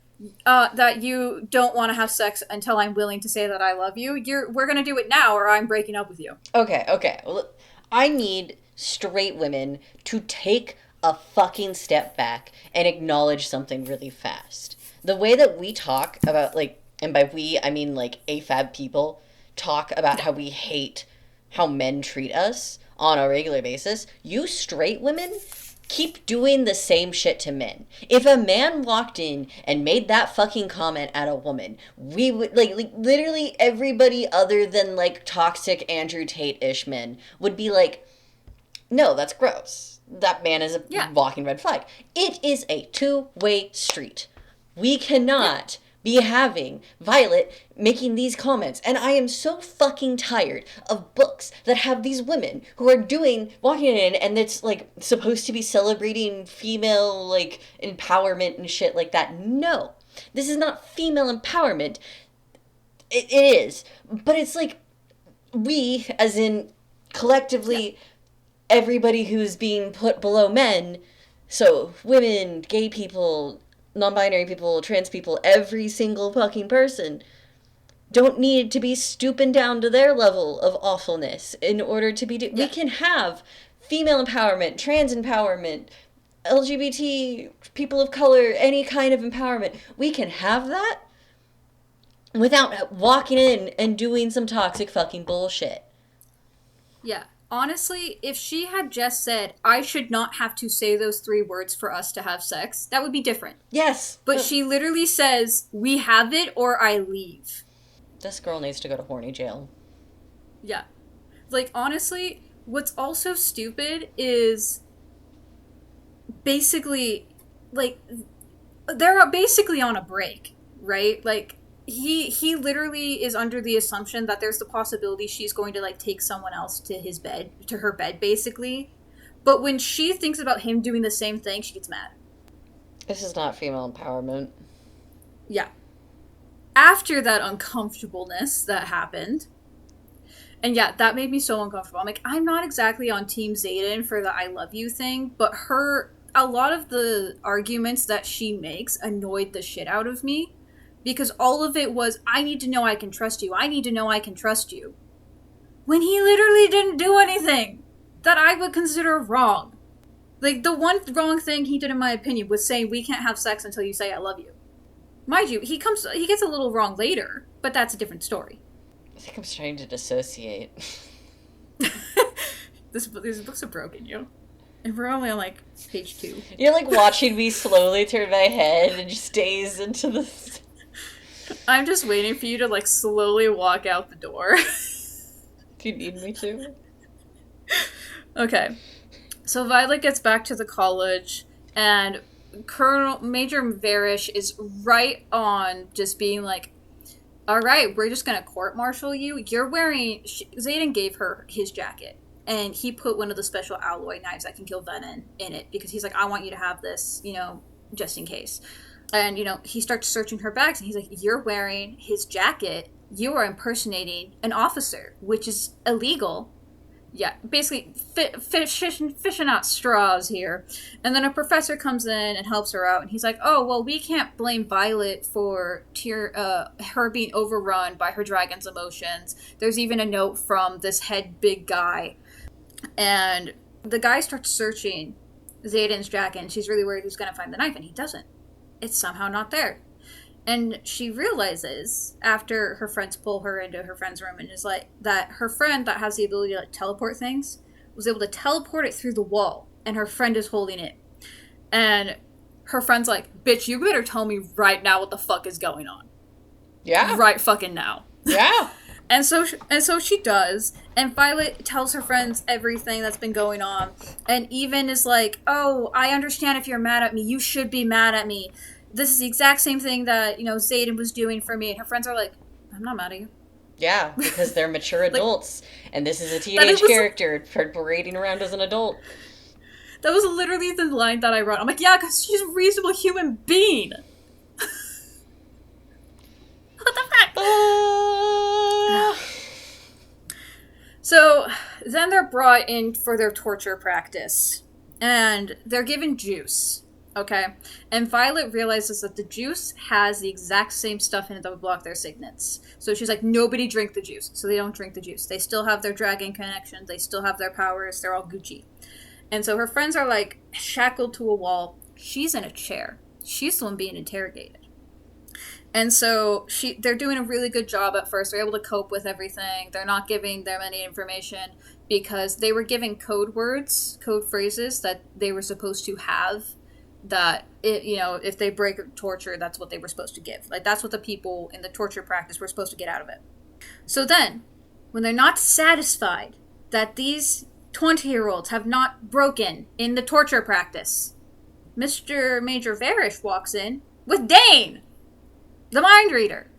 S2: that you don't want to have sex until I'm willing to say that I love you. We're going to do it now or I'm breaking up with you.
S3: Okay. Well, I need straight women to take a fucking step back and acknowledge something really fast. The way that we talk about, like, and by we, I mean, like, AFAB people talk about how we hate how men treat us on a regular basis, you straight women keep doing the same shit to men. If a man walked in and made that fucking comment at a woman, we would, like literally everybody other than, like, toxic Andrew Tate-ish men would be like, no, that's gross. That man is a walking red flag. It is a two-way street. We cannot be having Violet making these comments. And I am so fucking tired of books that have these women who are walking in, and it's, like, supposed to be celebrating female, like, empowerment and shit like that. No. This is not female empowerment. It is. But it's like, we, as in collectively, everybody who's being put below men, so women, gay people, non-binary people, trans people, every single fucking person, don't need to be stooping down to their level of awfulness in order to be... We can have female empowerment, trans empowerment, LGBT, people of color, any kind of empowerment. We can have that without walking in and doing some toxic fucking bullshit.
S2: Yeah. Honestly, if she had just said, I should not have to say those 3 words for us to have sex, that would be different.
S3: Yes.
S2: But she literally says, we have it or I leave.
S3: This girl needs to go to horny jail.
S2: Yeah. Like, honestly, what's also stupid is basically, like, they're basically on a break, right? Like, he literally is under the assumption that there's the possibility she's going to, like, take someone else to her bed, basically. But when she thinks about him doing the same thing, she gets mad.
S3: This is not female empowerment.
S2: Yeah. After that uncomfortableness that happened, and yeah, that made me so uncomfortable. I'm like, I'm not exactly on Team Xaden for the I love you thing, but a lot of the arguments that she makes annoyed the shit out of me. Because all of it was, I need to know I can trust you. I need to know I can trust you. When he literally didn't do anything that I would consider wrong. Like, the one wrong thing he did, in my opinion, was saying we can't have sex until you say I love you. Mind you, he gets a little wrong later, but that's a different story.
S3: I think I'm starting to dissociate.
S2: These books are broken, yo. And we're only on, like, page 2.
S3: You're, like, watching me slowly turn my head and just gaze into the...
S2: I'm just waiting for you to, like, slowly walk out the door.
S3: Do you need me to?
S2: Okay. So Violet gets back to the college, and Major Varish is right on just being like, all right, we're just going to court-martial you. You're wearing... Xaden gave her his jacket, and he put one of the special alloy knives that can kill venom in it, because he's like, I want you to have this, just in case. And, he starts searching her bags, and he's like, you're wearing his jacket. You are impersonating an officer, which is illegal. Yeah, basically fishing out straws here. And then a professor comes in and helps her out, and he's like, oh, well, we can't blame Violet for her being overrun by her dragon's emotions. There's even a note from this head big guy. And the guy starts searching Xaden's jacket, and she's really worried he's going to find the knife, and he doesn't. It's somehow not there. And she realizes, after her friends pull her into her friend's room, and is like, that her friend that has the ability to, like, teleport things was able to teleport it through the wall, and her friend is holding it. And her friend's like, bitch, you better tell me right now what the fuck is going on.
S3: Yeah.
S2: Right fucking now.
S3: Yeah.
S2: And so she does, and Violet tells her friends everything that's been going on, and even is like, oh, I understand if you're mad at me, you should be mad at me. This is the exact same thing that, Xaden was doing for me. And her friends are like, I'm not mad at you.
S3: Yeah, because they're mature adults, and this is a teenage character parading around as an adult.
S2: That was literally the line that I wrote. I'm like, yeah, because she's a reasonable human being. What the fuck? So then they're brought in for their torture practice, and they're given juice. Okay, and Violet realizes that the juice has the exact same stuff in it that would block their signets. So she's like, nobody drink the juice. So they don't drink the juice. They still have their dragon connections. They still have their powers. They're all Gucci. And so her friends are, like, shackled to a wall. She's in a chair. She's the one being interrogated. And so they're doing a really good job at first. They're able to cope with everything. They're not giving them any information. because they were given code words, code phrases that they were supposed to have, that if they break torture, that's what they were supposed to give. Like, that's what the people in the torture practice were supposed to get out of it. So then, when they're not satisfied that these 20-year-olds have not broken in the torture practice, Mr. Major Varish walks in with Dane, the mind reader.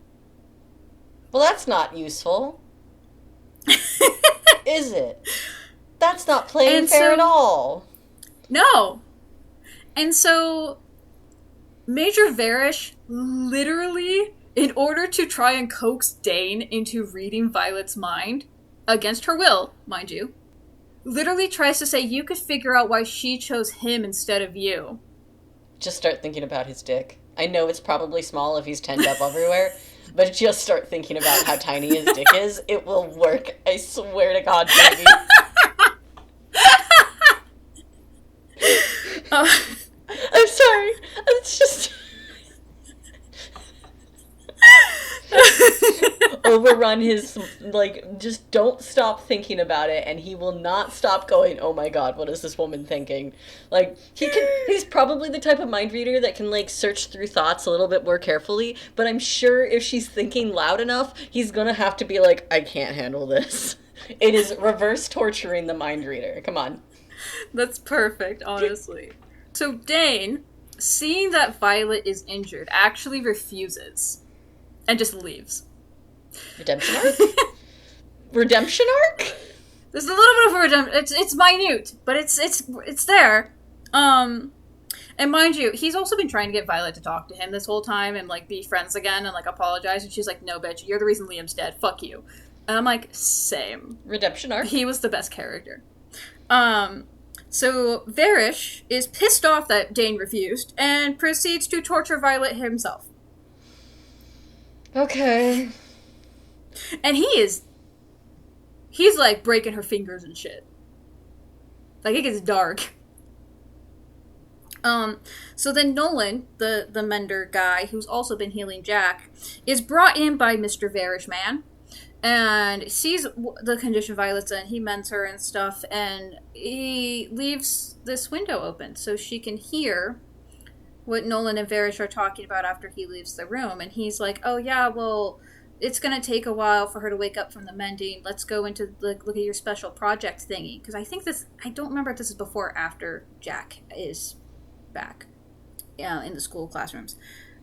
S3: Well, that's not useful. Is it? That's not playing fair at all.
S2: No. And so Major Varish literally, in order to try and coax Dane into reading Violet's mind, against her will, mind you, literally tries to say, you could figure out why she chose him instead of you.
S3: Just start thinking about his dick. I know it's probably small if he's tenned up everywhere, but just start thinking about how tiny his dick is. It will work. I swear to God, baby. I'm sorry. It's just... overrun his, just don't stop thinking about it, and he will not stop going, oh my God, what is this woman thinking? He's probably the type of mind reader that can, search through thoughts a little bit more carefully, but I'm sure if she's thinking loud enough, he's gonna have to be like, I can't handle this. It is reverse torturing the mind reader. Come on.
S2: That's perfect, honestly. So Dane, seeing that Violet is injured, actually refuses and just leaves.
S3: Redemption arc? Redemption arc?
S2: There's a little bit of a redemption. It's minute, but it's there. And mind you, he's also been trying to get Violet to talk to him this whole time and be friends again and apologize. And she's like, "No, bitch, you're the reason Liam's dead. Fuck you." And I'm like, same.
S3: Redemption arc.
S2: He was the best character. So Varish is pissed off that Dane refused and proceeds to torture Violet himself.
S3: Okay.
S2: And he's breaking her fingers and shit. It gets dark. So then Nolan, the mender guy, who's also been healing Jack, is brought in by Mr. Varish Man, and sees the condition Violet's in. He mends her and stuff, and he leaves this window open so she can hear what Nolan and Varish are talking about after he leaves the room. And he's like, oh yeah, well, it's going to take a while for her to wake up from the mending. Let's go into, look at your special project thingy. Because I don't remember if this is before or after Jack is back in the school classrooms.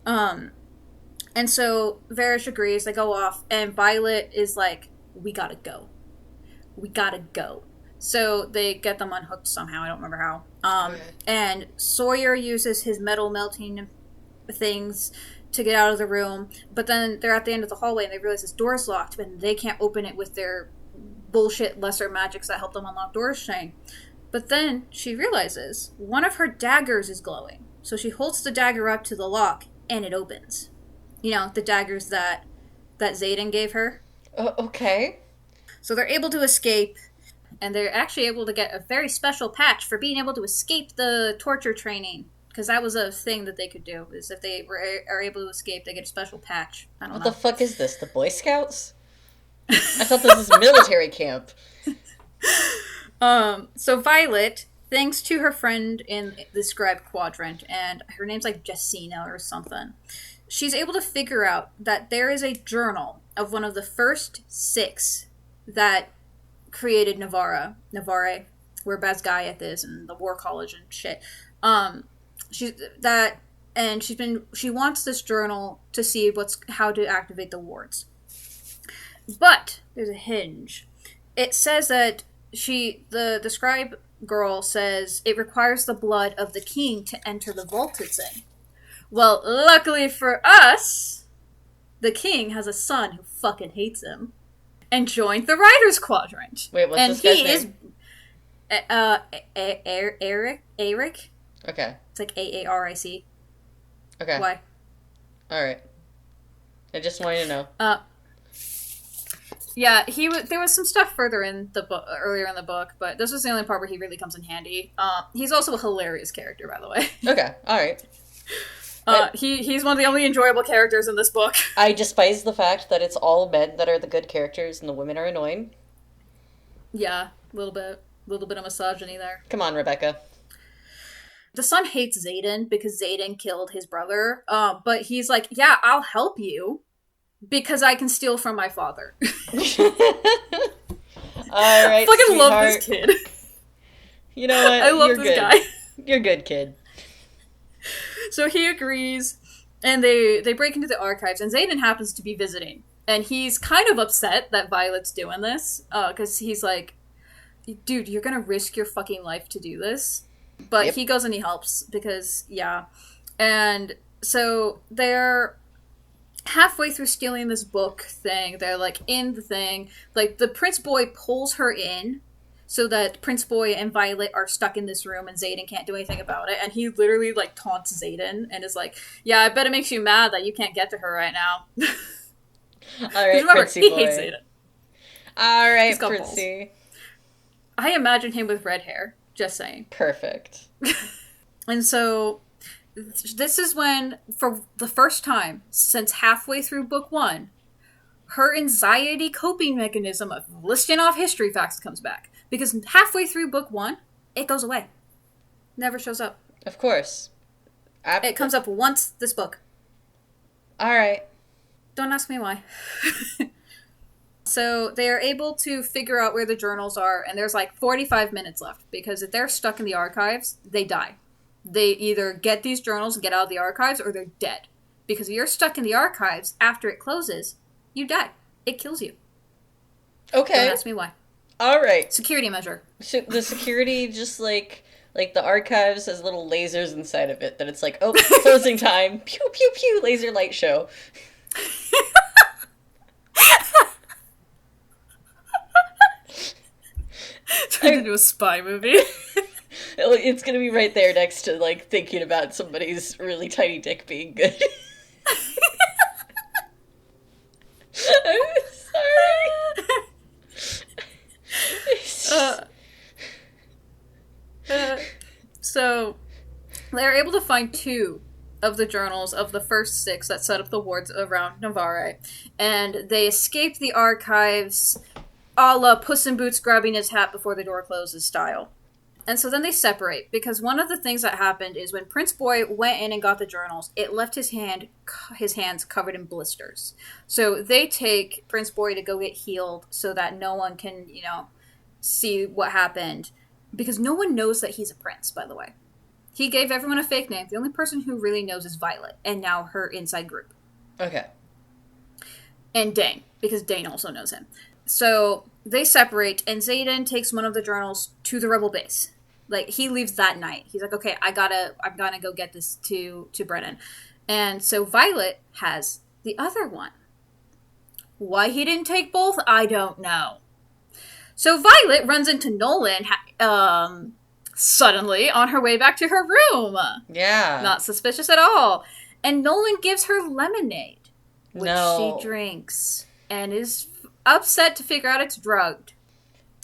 S2: And so Varish agrees, they go off, and Violet is like, we gotta go. We gotta go. So they get them unhooked somehow, I don't remember how. And Sawyer uses his metal melting things to get out of the room, but then they're at the end of the hallway and they realize this door's locked, but they can't open it with their bullshit lesser magics that help them unlock doors chain. But then she realizes one of her daggers is glowing. So she holds the dagger up to the lock, and it opens. You know, the daggers that Xaden gave her.
S3: Okay.
S2: So they're able to escape, and they're actually able to get a very special patch for being able to escape the torture training. Because that was a thing that they could do, is if they are able to escape, they get a special patch. I don't know.
S3: What the fuck is this, the Boy Scouts? I thought this was military camp.
S2: So Violet, thanks to her friend in the Scribe Quadrant, and her name's like Jessina or something, she's able to figure out that there is a journal of one of the first 6 that created Navarre, where Basgayeth is, and the War College and shit. She wants this journal to see how to activate the wards. But there's a hinge. It says that the scribe girl says it requires the blood of the king to enter the vault it's in. Well, luckily for us, the king has a son who fucking hates him and joined the Riders Quadrant.
S3: Wait, what's this guy's name?
S2: Eric.
S3: Okay.
S2: It's like Aaric.
S3: Okay.
S2: Why?
S3: All right. I just wanted to know.
S2: Yeah, there was some stuff further in the book, earlier in the book, but this was the only part where he really comes in handy. He's also a hilarious character, by the way.
S3: Okay, all right.
S2: He's one of the only enjoyable characters in this book.
S3: I despise the fact that it's all men that are the good characters and the women are annoying.
S2: Yeah, little bit of misogyny there.
S3: Come on, Rebecca.
S2: The son hates Xaden because Xaden killed his brother, but he's like, yeah, I'll help you because I can steal from my father.
S3: All right,
S2: fucking
S3: sweetheart.
S2: love this kid.
S3: You know what?
S2: I love
S3: You're
S2: this
S3: good.
S2: guy.
S3: You're good, kid.
S2: So he agrees, and they break into the archives, and Xaden happens to be visiting. And he's kind of upset that Violet's doing this, because he's like, dude, you're gonna risk your fucking life to do this? But he goes and he helps, because, yeah. And so they're halfway through stealing this book thing. They're, like, in the thing. Like, the Prince Boy pulls her in, so that Prince Boy and Violet are stuck in this room and Xaden can't do anything about it. And he literally, like, taunts Xaden and is like, yeah, I bet it makes you mad that you can't get to her right now.
S3: All right,
S2: remember,
S3: Princey
S2: he
S3: boy.
S2: hates Xaden.
S3: All right,
S2: He's got
S3: Princey.
S2: I imagine him with red hair, just saying.
S3: Perfect.
S2: And so, this is when, for the first time since halfway through book 1, her anxiety coping mechanism of listing off history facts comes back. Because halfway through book 1, it goes away. Never shows up.
S3: Of course.
S2: It comes up once this book.
S3: All right.
S2: Don't ask me why. So they are able to figure out where the journals are, and there's like 45 minutes left, because if they're stuck in the archives, they die. They either get these journals and get out of the archives, or they're dead. Because if you're stuck in the archives after it closes, you die. It kills you.
S3: Okay.
S2: Don't ask me why.
S3: All right.
S2: Security measure.
S3: So the security just like the archives has little lasers inside of it that it's like, oh, closing time. Pew, pew, pew, laser light show.
S2: Turned into a spy movie.
S3: It's gonna be right there next to like thinking about somebody's really tiny dick being good. I'm sorry.
S2: So they're able to find 2 of the journals of the first 6 that set up the wards around Navarre, and they escape the archives a la Puss in Boots grabbing his hat before the door closes style. And so then they separate, because one of the things that happened is when Prince Boy went in and got the journals, it left his hands covered in blisters. So they take Prince Boy to go get healed so that no one can, see what happened. Because no one knows that he's a prince, by the way. He gave everyone a fake name. The only person who really knows is Violet, and now her inside group.
S3: Okay.
S2: And Dane, because Dane also knows him. So they separate, and Xaden takes one of the journals to the rebel base. Like, he leaves that night. He's like, okay, I'm gonna go get this to Brennan. And so Violet has the other one. Why he didn't take both, I don't know. So Violet runs into Nolan, suddenly on her way back to her room.
S3: Yeah.
S2: Not suspicious at all. And Nolan gives her lemonade, which she drinks, and is upset to figure out it's drugged.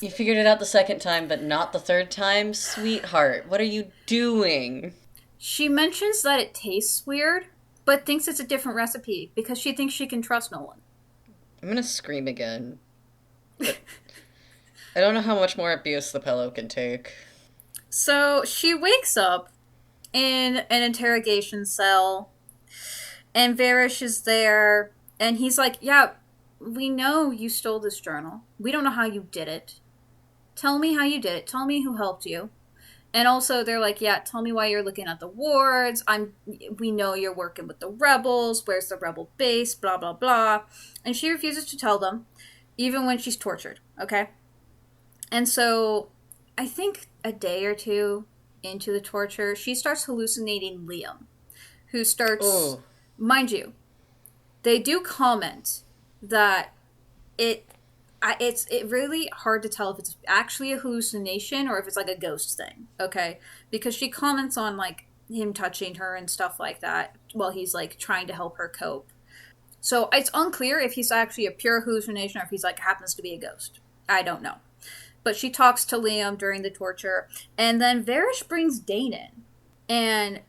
S3: You figured it out the second time, but not the third time? Sweetheart, what are you doing?
S2: She mentions that it tastes weird, but thinks it's a different recipe because she thinks she can trust Nolan.
S3: I'm gonna scream again. But I don't know how much more abuse the pillow can take.
S2: So she wakes up in an interrogation cell, and Varish is there, and he's like, yeah, we know you stole this journal. We don't know how you did it. Tell me how you did it. Tell me who helped you. And also, they're like, yeah, tell me why you're looking at the wards. We know you're working with the rebels. Where's the rebel base? Blah, blah, blah. And she refuses to tell them, even when she's tortured, okay? And so, I think a day or 2 into the torture, she starts hallucinating Liam, who starts, mind you, they do comment that it's really hard to tell if it's actually a hallucination or if it's like a ghost thing, okay? Because she comments on like him touching her and stuff like that while he's like trying to help her cope. So it's unclear if he's actually a pure hallucination or if he's like happens to be a ghost. I don't know. But she talks to Liam during the torture, and then Varish brings Dane in. And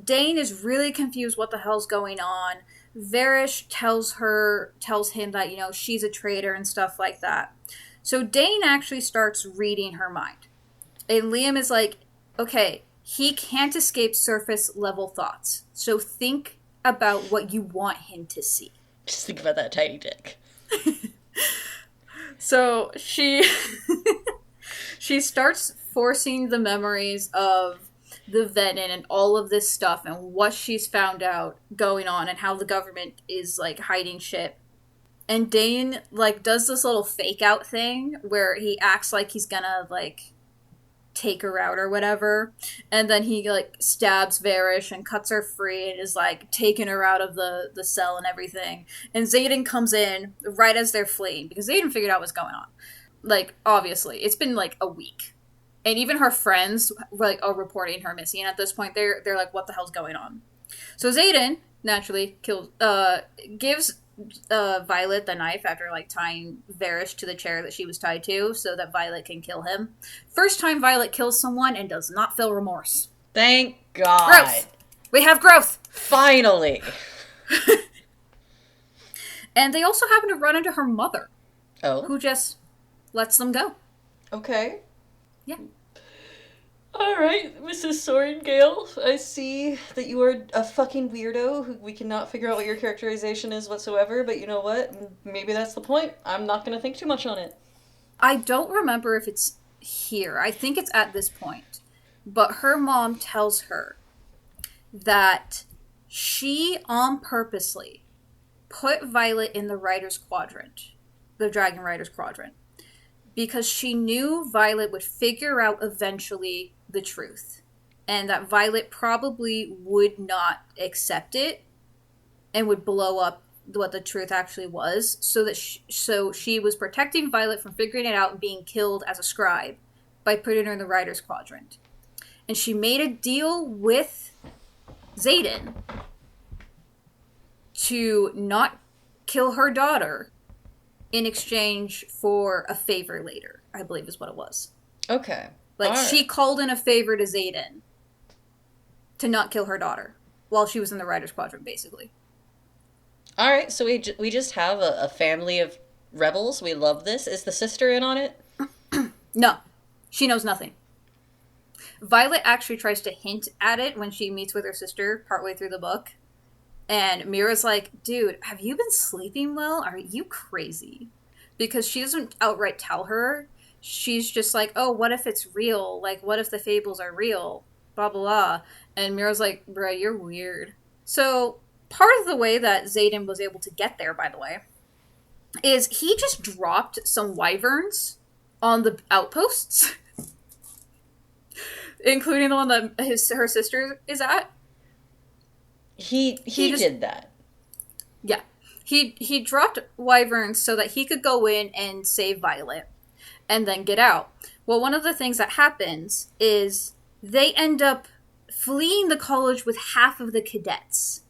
S2: Dane is really confused what the hell's going on. Varish tells him that, she's a traitor and stuff like that. So Dane actually starts reading her mind. And Liam is like, okay, he can't escape surface level thoughts. So think about what you want him to see.
S3: Just think about that tiny dick.
S2: So she she starts forcing the memories of the Venom and all of this stuff and what she's found out going on and how the government is like hiding shit. And Dane like does this little fake out thing where he acts like he's gonna like take her out or whatever, and then he like stabs Varish and cuts her free and is like taking her out of the cell and everything. And Xaden comes in right as they're fleeing because Xaden figured out what's going on. Like, obviously it's been like a week, and even her friends like are reporting her missing at this point. They're like, what the hell's going on? So Xaden naturally gives Violet the knife after like tying Varish to the chair that she was tied to so that Violet can kill him. First time Violet kills someone and does not feel remorse.
S3: Thank God.
S2: Growth! We have growth!
S3: Finally.
S2: And they also happen to run into her mother.
S3: Oh.
S2: Who just lets them go.
S3: Okay.
S2: Yeah.
S3: Alright, Mrs. Sorengale, I see that you are a fucking weirdo who we cannot figure out what your characterization is whatsoever, but you know what? Maybe that's the point. I'm not gonna think too much on it.
S2: I don't remember if it's here. I think it's at this point. But her mom tells her that she on purposely put Violet in the Rider's Quadrant, the Dragon Rider's Quadrant, because she knew Violet would figure out eventually the truth, and that Violet probably would not accept it and would blow up what the truth actually was, so she was protecting Violet from figuring it out and being killed as a scribe by putting her in the Rider's Quadrant. And she made a deal with Xaden to not kill her daughter in exchange for a favor later, I believe is what it was.
S3: Okay.
S2: Like,
S3: right.
S2: She called in a favor to Xaden to not kill her daughter while she was in the Rider's Quadrant, basically.
S3: Alright, so we just have a family of rebels. We love this. Is the sister in on it?
S2: No. She knows nothing. Violet actually tries to hint at it when she meets with her sister partway through the book. And Mira's like, dude, have you been sleeping well? Are you crazy? Because she doesn't outright tell her. She's just like, oh, what if it's real? Like, what if the fables are real? Blah, blah, blah. And Mira's like, bruh, you're weird. So, part of the way that Xaden was able to get there, by the way, is he just dropped some wyverns on the outposts, including the one that her sister is at.
S3: He just did that.
S2: Yeah. He dropped wyverns so that he could go in and save Violet and then get out. Well, one of the things that happens is they end up fleeing the college with half of the cadets.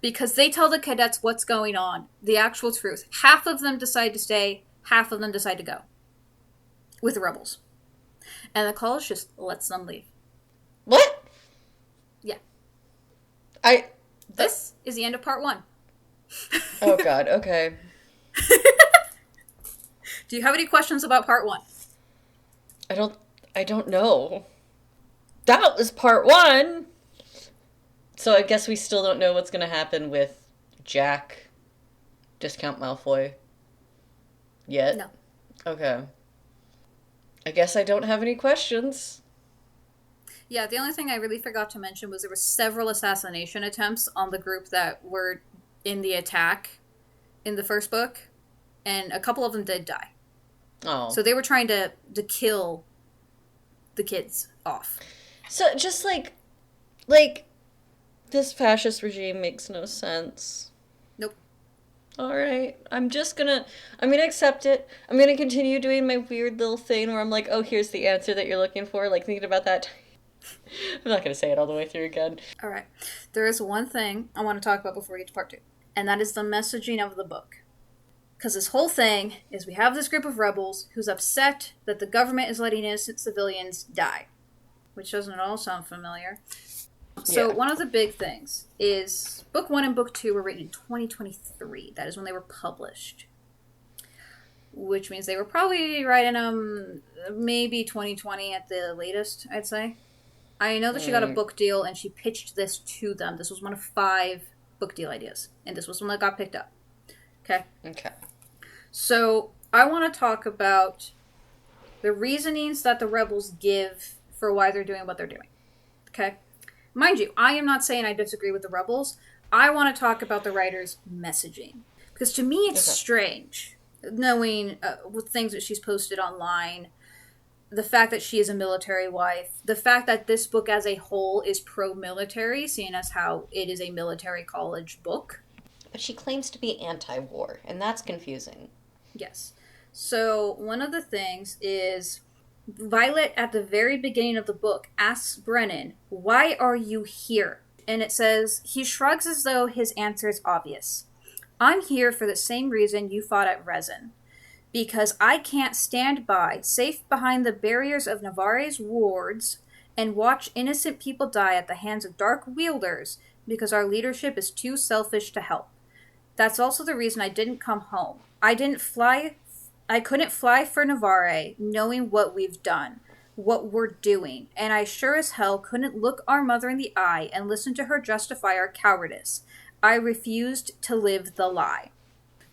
S2: Because they tell the cadets what's going on, the actual truth. Half of them decide to stay, half of them decide to go. With the rebels. And the college just lets them leave.
S3: What?
S2: Yeah.
S3: I
S2: This is the end of part 1.
S3: Oh god, okay.
S2: Do you have any questions about part 1?
S3: I don't know. That was part 1. So I guess we still don't know what's gonna happen with Jack, Discount Malfoy, yet?
S2: No.
S3: Okay. I guess I don't have any questions.
S2: Yeah, the only thing I really forgot to mention was there were several assassination attempts on the group that were in the attack in the first book, and a couple of them did die.
S3: Oh.
S2: So they were trying to kill the kids off.
S3: So just like this fascist regime makes no sense.
S2: Nope.
S3: Alright, I'm gonna accept it. I'm gonna continue doing my weird little thing where I'm like, oh, here's the answer that you're looking for, like thinking about that. I'm not gonna say it all the way through again.
S2: Alright. There is one thing I want to talk about before we get to part 2, and that is the messaging of the book. Because this whole thing is we have this group of rebels who's upset that the government is letting innocent civilians die. Which doesn't at all sound familiar. So one of the big things is book 1 and book 2 were written in 2023. That is when they were published. which means they were probably writing them maybe 2020 at the latest, I'd say. I know that she got a book deal and she pitched this to them. This was one of 5 book deal ideas, and this was one that got picked up. Okay?
S3: Okay.
S2: So I want to talk about the reasonings that the rebels give for why they're doing what they're doing. Okay? Mind you, I am not saying I disagree with the rebels. I want to talk about the writer's messaging. Because to me it's strange, knowing with things that she's posted online, the fact that she is a military wife, the fact that this book as a whole is pro-military, seeing as how it is a military college book.
S3: But she claims to be anti-war, and that's confusing.
S2: Yes. So one of the things is Violet, at the very beginning of the book, asks Brennan, "Why are you here?" And it says, he shrugs as though his answer is obvious. "I'm here for the same reason you fought at Resin. Because I can't stand by, safe behind the barriers of Navarre's wards, and watch innocent people die at the hands of dark wielders because our leadership is too selfish to help. That's also the reason I didn't come home. I couldn't fly for Navarre, knowing what we've done, what we're doing, and I sure as hell couldn't look our mother in the eye and listen to her justify our cowardice. I refused to live the lie."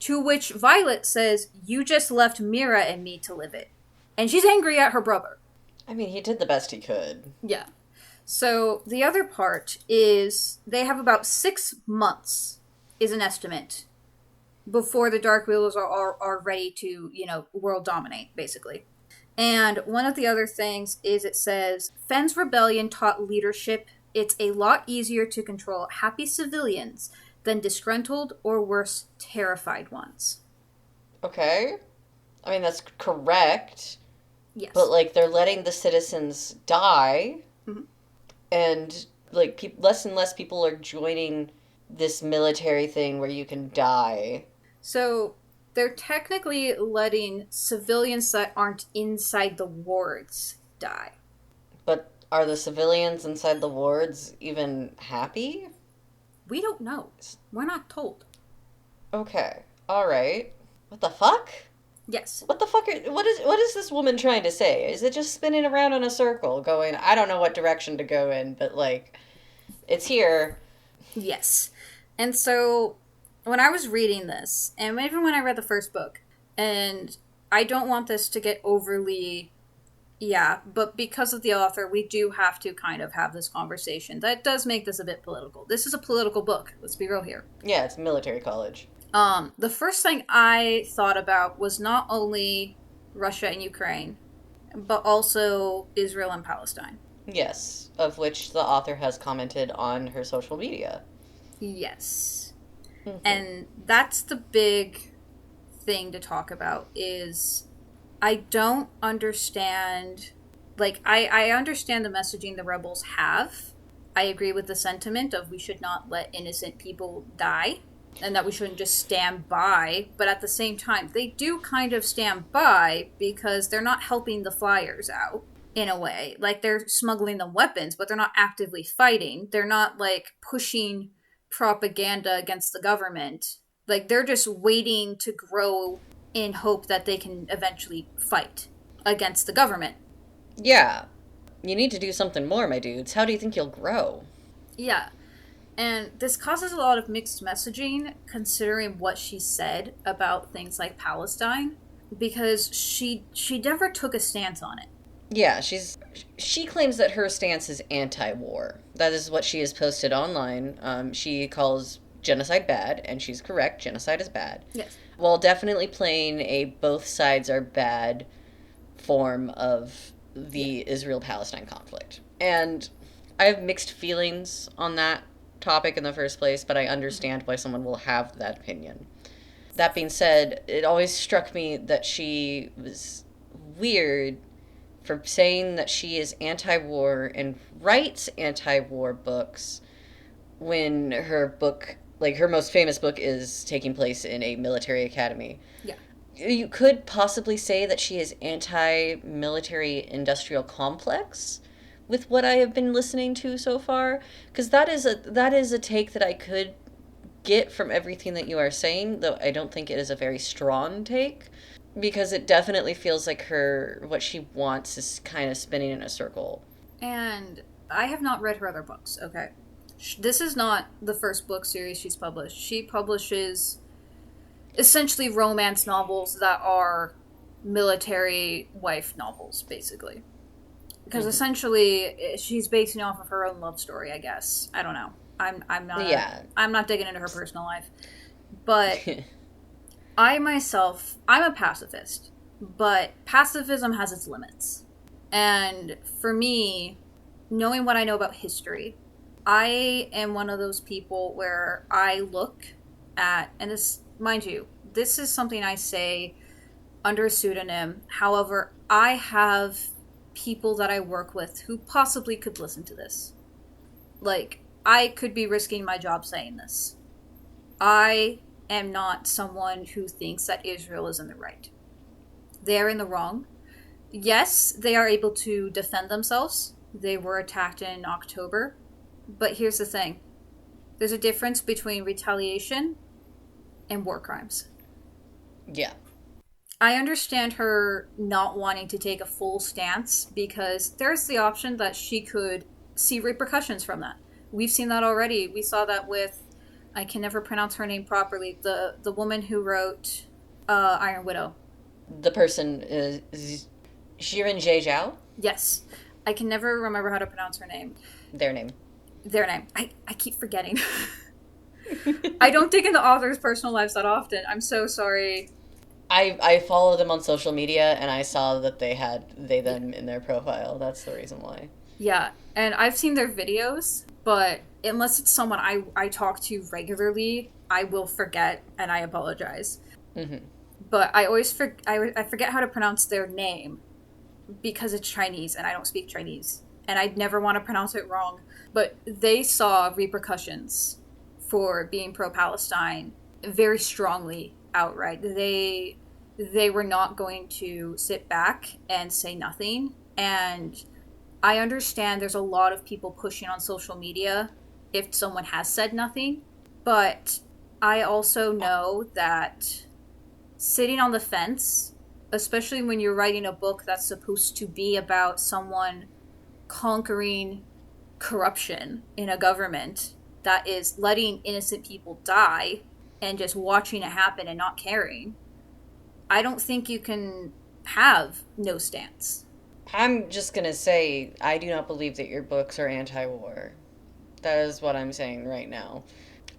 S2: To which Violet says, "You just left Mira and me to live it." And she's angry at her brother.
S3: I mean, he did the best he could.
S2: Yeah. So the other part is they have about 6 months, is an estimate, before the Dark Wheelers are ready to, world dominate, basically. And one of the other things is it says, Fenn's rebellion taught leadership it's a lot easier to control happy civilians than disgruntled or worse, terrified ones.
S3: Okay. I mean, that's correct.
S2: Yes.
S3: But, they're letting the citizens die, and, less and less people are joining this military thing where you can die.
S2: So, they're technically letting civilians that aren't inside the wards die.
S3: But are the civilians inside the wards even happy?
S2: We don't know. We're not told.
S3: Okay. Alright. What the fuck?
S2: Yes.
S3: What the fuck what is this woman trying to say? Is it just spinning around in a circle, going, I don't know what direction to go in, but, it's here.
S2: Yes. And so, when I was reading this, and even when I read the first book, and I don't want this to get overly... Yeah, but because of the author, we do have to kind of have this conversation. That does make this a bit political. This is a political book. Let's be real here.
S3: Yeah, it's military college.
S2: The first thing I thought about was not only Russia and Ukraine, but also Israel and Palestine.
S3: Yes, of which the author has commented on her social media.
S2: Yes. Mm-hmm. And that's the big thing to talk about is... I don't understand, I understand the messaging the rebels have. I agree with the sentiment of we should not let innocent people die and that we shouldn't just stand by. But at the same time, they do kind of stand by because they're not helping the flyers out in a way. They're smuggling them weapons, but they're not actively fighting. They're not, pushing propaganda against the government. They're just waiting to grow in hope that they can eventually fight against the government.
S3: Yeah. You need to do something more, my dudes. How do you think you'll grow?
S2: Yeah. And this causes a lot of mixed messaging, considering what she said about things like Palestine, because she never took a stance on it.
S3: Yeah, she claims that her stance is anti-war. That is what she has posted online. She calls genocide bad, and she's correct. Genocide is bad.
S2: Yes.
S3: While definitely playing a both sides are bad form of the Israel-Palestine conflict. And I have mixed feelings on that topic in the first place, but I understand why someone will have that opinion. That being said, it always struck me that she was weird for saying that she is anti-war and writes anti-war books when her book, her most famous book, is taking place in a military academy.
S2: Yeah.
S3: You could possibly say that she is anti-military industrial complex with what I have been listening to so far, because that is a take that I could get from everything that you are saying, though I don't think it is a very strong take. Because it definitely feels like what she wants is kind of spinning in a circle.
S2: And I have not read her other books, okay? This is not the first book series she's published. She publishes essentially romance novels that are military wife novels, basically. Because essentially, she's basing off of her own love story, I guess. I don't know. I'm not digging into her personal life. But I'm a pacifist. But pacifism has its limits. And for me, knowing what I know about history, I am one of those people where I look at, and this, mind you, this is something I say under a pseudonym. However, I have people that I work with who possibly could listen to this. Like, I could be risking my job saying this. I am not someone who thinks that Israel is in the right. They are in the wrong. Yes, they are able to defend themselves. They were attacked in October. But here's the thing. There's a difference between retaliation and war crimes.
S3: Yeah.
S2: I understand her not wanting to take a full stance because there's the option that she could see repercussions from that. We've seen that already. We saw that with, I can never pronounce her name properly, the woman who wrote Iron Widow.
S3: The person is Xiran Jie Zhao?
S2: Yes. I can never remember how to pronounce her name.
S3: Their name.
S2: I keep forgetting. I don't dig into authors' personal lives that often. I'm so sorry.
S3: I follow them on social media, and I saw that they had them in their profile. That's the reason why.
S2: Yeah, and I've seen their videos, but unless it's someone I talk to regularly, I will forget, and I apologize. Mm-hmm. But I always I forget how to pronounce their name because it's Chinese, and I don't speak Chinese. And I'd never want to pronounce it wrong. But they saw repercussions for being pro-Palestine very strongly outright. They were not going to sit back and say nothing. And I understand there's a lot of people pushing on social media if someone has said nothing. But I also know that sitting on the fence, especially when you're writing a book that's supposed to be about someone conquering corruption in a government that is letting innocent people die and just watching it happen and not caring, I don't think you can have no stance.
S3: I'm just going to say, I do not believe that your books are anti-war. That is what I'm saying right now.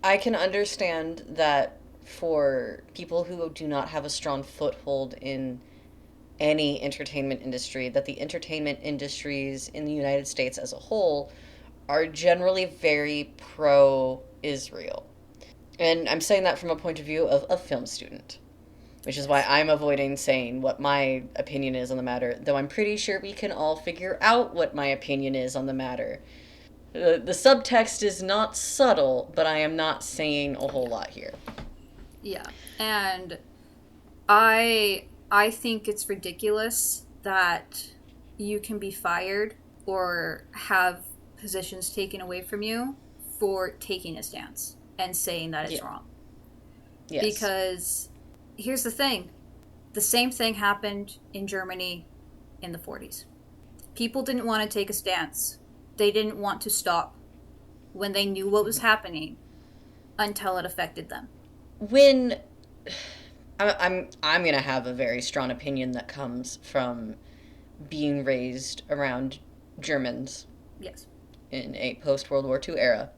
S3: I can understand that for people who do not have a strong foothold in any entertainment industry, that the entertainment industries in the United States as a whole are generally very pro-Israel. And I'm saying that from a point of view of a film student, which is why I'm avoiding saying what my opinion is on the matter, though I'm pretty sure we can all figure out what my opinion is on the matter. The subtext is not subtle, but I am not saying a whole lot here.
S2: Yeah, and I think it's ridiculous that you can be fired or have positions taken away from you for taking a stance and saying that it's wrong. Yes. Because here's the thing. The same thing happened in Germany in the 40s. People didn't want to take a stance. They didn't want to stop when they knew what was happening until it affected them.
S3: When I'm going to have a very strong opinion that comes from being raised around Germans.
S2: Yes.
S3: In a post-World War II era,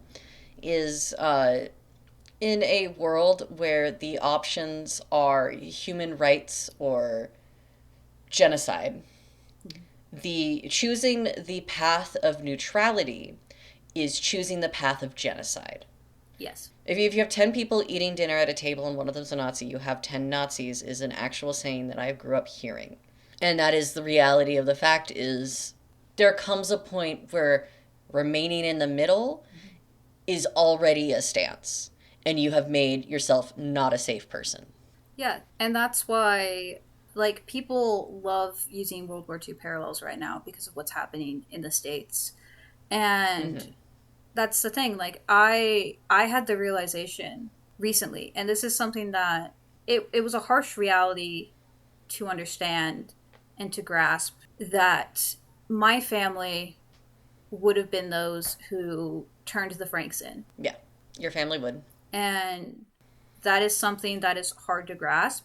S3: is in a world where the options are human rights or genocide. Mm-hmm. Choosing the path of neutrality is choosing the path of genocide.
S2: Yes.
S3: If you have 10 people eating dinner at a table and one of them's a Nazi, you have 10 Nazis is an actual saying that I grew up hearing. And that is the reality of the fact is there comes a point where remaining in the middle is already a stance, and you have made yourself not a safe person.
S2: Yeah, and that's why, like, people love using World War II parallels right now because of what's happening in the States. And that's the thing. Like, I had the realization recently, and this is something that it was a harsh reality to understand and to grasp that my family would have been those who turned the Franks in.
S3: Yeah, your family would.
S2: And that is something that is hard to grasp.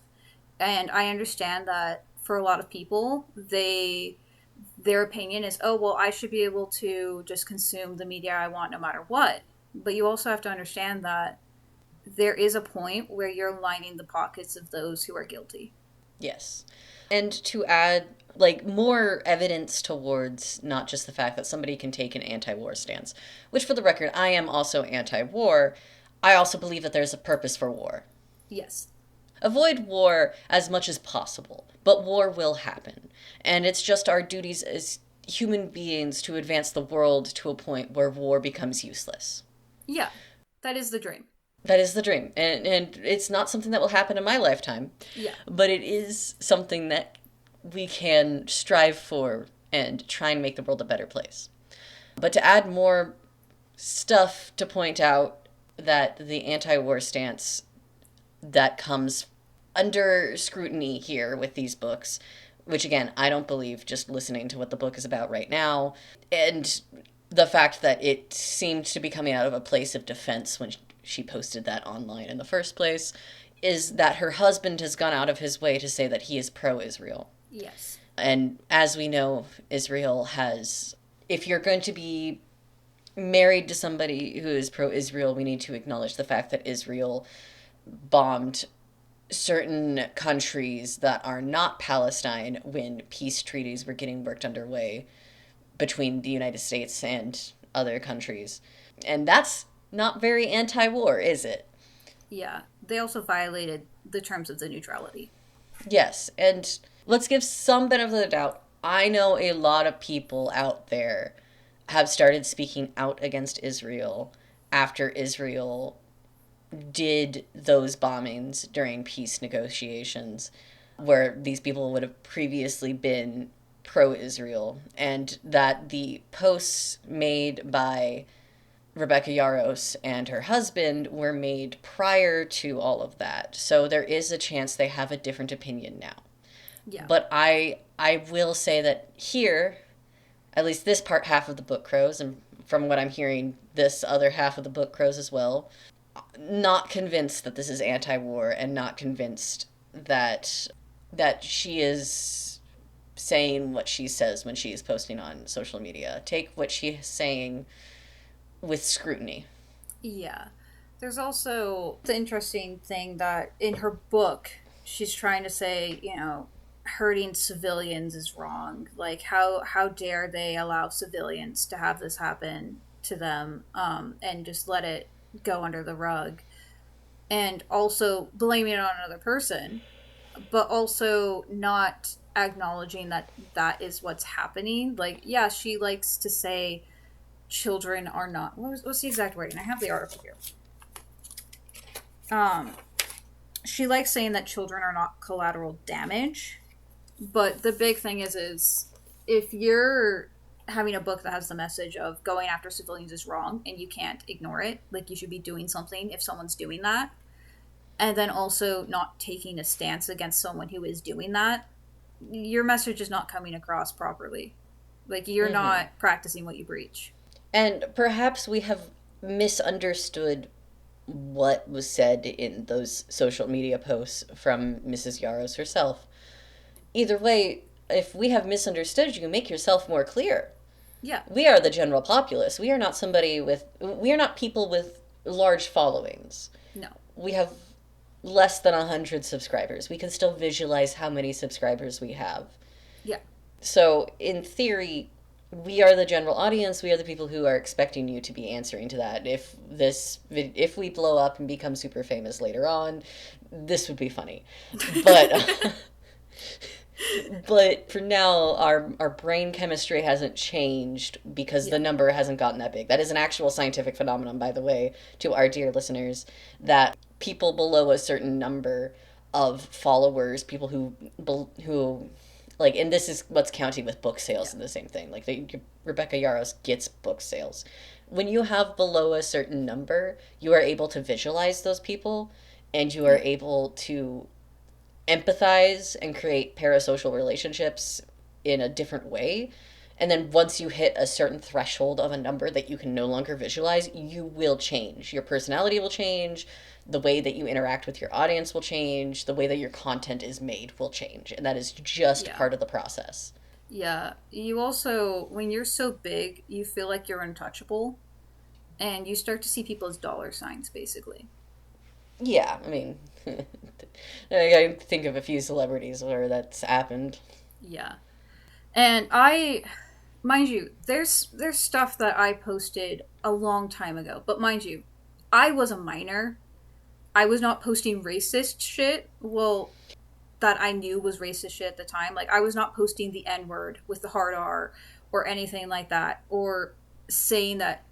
S2: And I understand that for a lot of people, their opinion is, oh, well, I should be able to just consume the media I want no matter what. But you also have to understand that there is a point where you're lining the pockets of those who are guilty.
S3: Yes. And to add, like, more evidence towards not just the fact that somebody can take an anti-war stance, which, for the record, I am also anti-war, I also believe that there's a purpose for war.
S2: Yes.
S3: Avoid war as much as possible, but war will happen. And it's just our duties as human beings to advance the world to a point where war becomes useless.
S2: Yeah, that is the dream.
S3: That is the dream. And it's not something that will happen in my lifetime.
S2: Yeah.
S3: But it is something that we can strive for and try and make the world a better place. But to add more stuff to point out that the anti-war stance that comes under scrutiny here with these books, which again, I don't believe just listening to what the book is about right now, and the fact that it seemed to be coming out of a place of defense when she posted that online in the first place, is that her husband has gone out of his way to say that he is pro-Israel.
S2: Yes.
S3: And as we know, Israel has, if you're going to be married to somebody who is pro-Israel, we need to acknowledge the fact that Israel bombed certain countries that are not Palestine when peace treaties were getting worked underway between the United States and other countries. And that's not very anti-war, is it?
S2: Yeah. They also violated the terms of the neutrality.
S3: Yes, and let's give some benefit of the doubt. I know a lot of people out there have started speaking out against Israel after Israel did those bombings during peace negotiations, where these people would have previously been pro-Israel, and that the posts made by Rebrecca Yarros and her husband were made prior to all of that. So there is a chance they have a different opinion now.
S2: Yeah.
S3: But I will say that here, at least this half of the book crows, and from what I'm hearing, this other half of the book crows as well, not convinced that this is anti-war, and not convinced that she is saying what she says when she is posting on social media. Take what she is saying with scrutiny.
S2: Yeah. There's also the interesting thing that in her book, she's trying to say, hurting civilians is wrong. Like, how dare they allow civilians to have this happen to them, and just let it go under the rug. And also blaming it on another person, but also not acknowledging that that is what's happening. Like, yeah, she likes to say children are not... What's the exact wording? I have the article here. She likes saying that children are not collateral damage, but the big thing is if you're having a book that has the message of going after civilians is wrong and you can't ignore it, like, you should be doing something if someone's doing that, and then also not taking a stance against someone who is doing that, your message is not coming across properly. Like, you're not practicing what you preach.
S3: And perhaps we have misunderstood what was said in those social media posts from Mrs. Yarros herself. Either way, if we have misunderstood you, make yourself more clear.
S2: Yeah.
S3: We are the general populace. We are not people with large followings.
S2: No.
S3: We have less than 100 subscribers. We can still visualize how many subscribers we have.
S2: Yeah.
S3: So, in theory, we are the general audience. We are the people who are expecting you to be answering to that. If we blow up and become super famous later on, this would be funny. But but for now, our brain chemistry hasn't changed because the number hasn't gotten that big. That is an actual scientific phenomenon, by the way, to our dear listeners, that people below a certain number of followers, people who like, and this is what's counting with book sales and the same thing. Like, Rebrecca Yarros gets book sales. When you have below a certain number, you are able to visualize those people, and you are able to empathize and create parasocial relationships in a different way. And then once you hit a certain threshold of a number that you can no longer visualize, you will change. Your personality will change. The way that you interact with your audience will change. The way that your content is made will change. And that is just part of the process.
S2: Yeah. You also, when you're so big, you feel like you're untouchable. And you start to see people as dollar signs, basically.
S3: Yeah, I mean, I think of a few celebrities where that's happened.
S2: Yeah. And mind you, there's stuff that I posted a long time ago. But mind you, I was a minor. I was not posting racist shit. Well, that I knew was racist shit at the time. Like, I was not posting the N-word with the hard R or anything like that. Or saying that,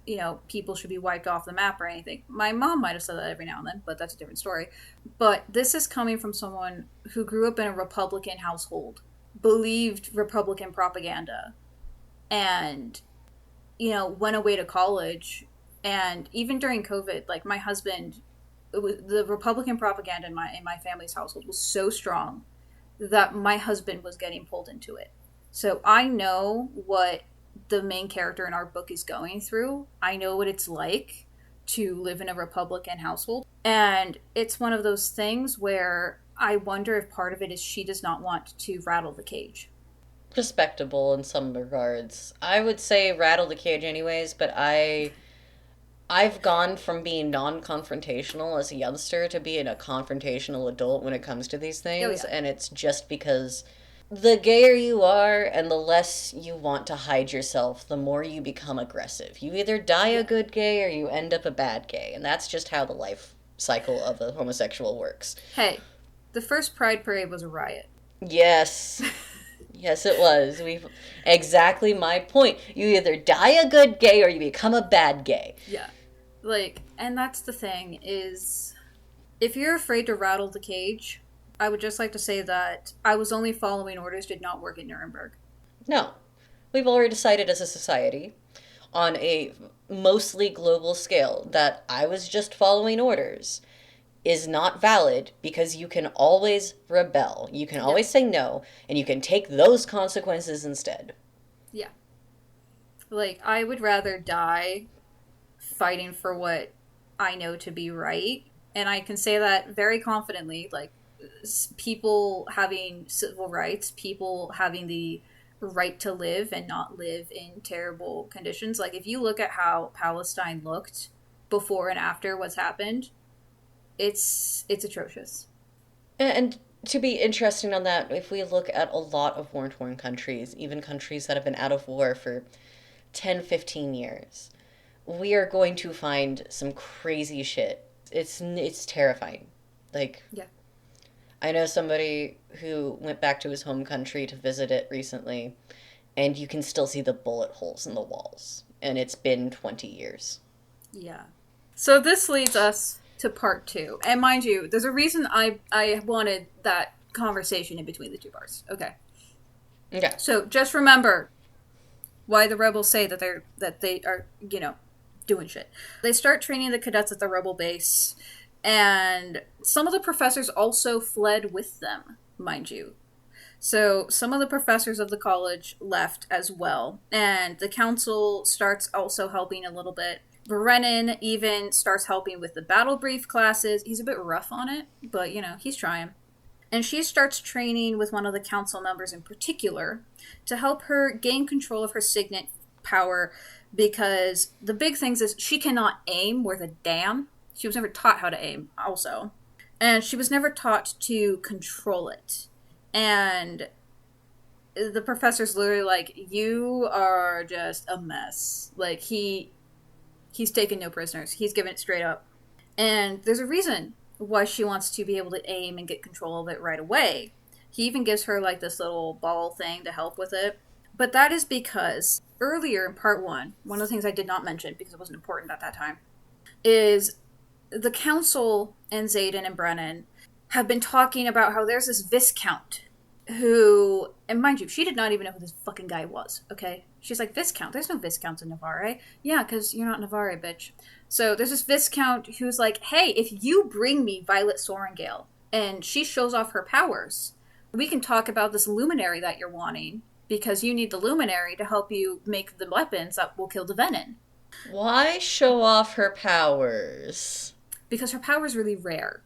S2: people should be wiped off the map or anything. My mom might have said that every now and then, but that's a different story. But this is coming from someone who grew up in a Republican household, believed Republican propaganda, and went away to college. And even during COVID, like, my husband, the Republican propaganda in my family's household was so strong that my husband was getting pulled into it. So I know what the main character in our book is going through. I know what it's like to live in a Republican household. And it's one of those things where I wonder if part of it is she does not want to rattle the cage.
S3: Respectable in some regards. I would say rattle the cage anyways, but I've gone from being non-confrontational as a youngster to being a confrontational adult when it comes to these things. And it's just because the gayer you are and the less you want to hide yourself, the more you become aggressive. You either die a good gay or you end up a bad gay. And that's just how the life cycle of a homosexual works.
S2: Hey, the first Pride Parade was a riot.
S3: Yes. Yes, it was. Exactly my point. You either die a good gay or you become a bad gay.
S2: Yeah. And that's the thing, is if you're afraid to rattle the cage, I would just like to say that I was only following orders did not work in Nuremberg.
S3: No. We've already decided as a society, on a mostly global scale, that I was just following orders is not valid, because you can always rebel. You can always say no, and you can take those consequences instead.
S2: Yeah. I would rather die fighting for what I know to be right. And I can say that very confidently, people having civil rights, people having the right to live and not live in terrible conditions. If you look at how Palestine looked before and after what's happened, it's atrocious.
S3: And to be interesting on that, if we look at a lot of war-torn countries, even countries that have been out of war for 10, 15 years, we are going to find some crazy shit. It's terrifying.
S2: Yeah.
S3: I know somebody who went back to his home country to visit it recently, and you can still see the bullet holes in the walls. And it's been 20 years.
S2: Yeah. So this leads us to part 2. And mind you, there's a reason I wanted that conversation in between the two parts. Okay. So just remember why the rebels say that they are, doing shit. They start training the cadets at the rebel base, and some of the professors also fled with them, mind you. So some of the professors of the college left as well, and the council starts also helping a little bit. Brennan even starts helping with the battle brief classes. He's a bit rough on it, but, he's trying. And she starts training with one of the council members in particular to help her gain control of her signet power, because the big things is she cannot aim worth a damn. She was never taught how to aim also. And she was never taught to control it. And the professor's literally you are just a mess. He's taken no prisoners. He's given it straight up. And there's a reason why she wants to be able to aim and get control of it right away. He even gives her this little ball thing to help with it. But that is because earlier in part 1, one of the things I did not mention because it wasn't important at that time, is the council and Xaden and Brennan have been talking about how there's this Viscount who, and mind you, she did not even know who this fucking guy was, okay? She's like, Viscount? There's no Viscounts in Navarre. Yeah, because you're not Navarre, bitch. So there's this Viscount who's like, hey, if you bring me Violet Sorrengail, and she shows off her powers. We can talk about this luminary that you're wanting, because you need the luminary to help you make the weapons that will kill the venom.
S3: Why show off her powers?
S2: Because her power is really rare.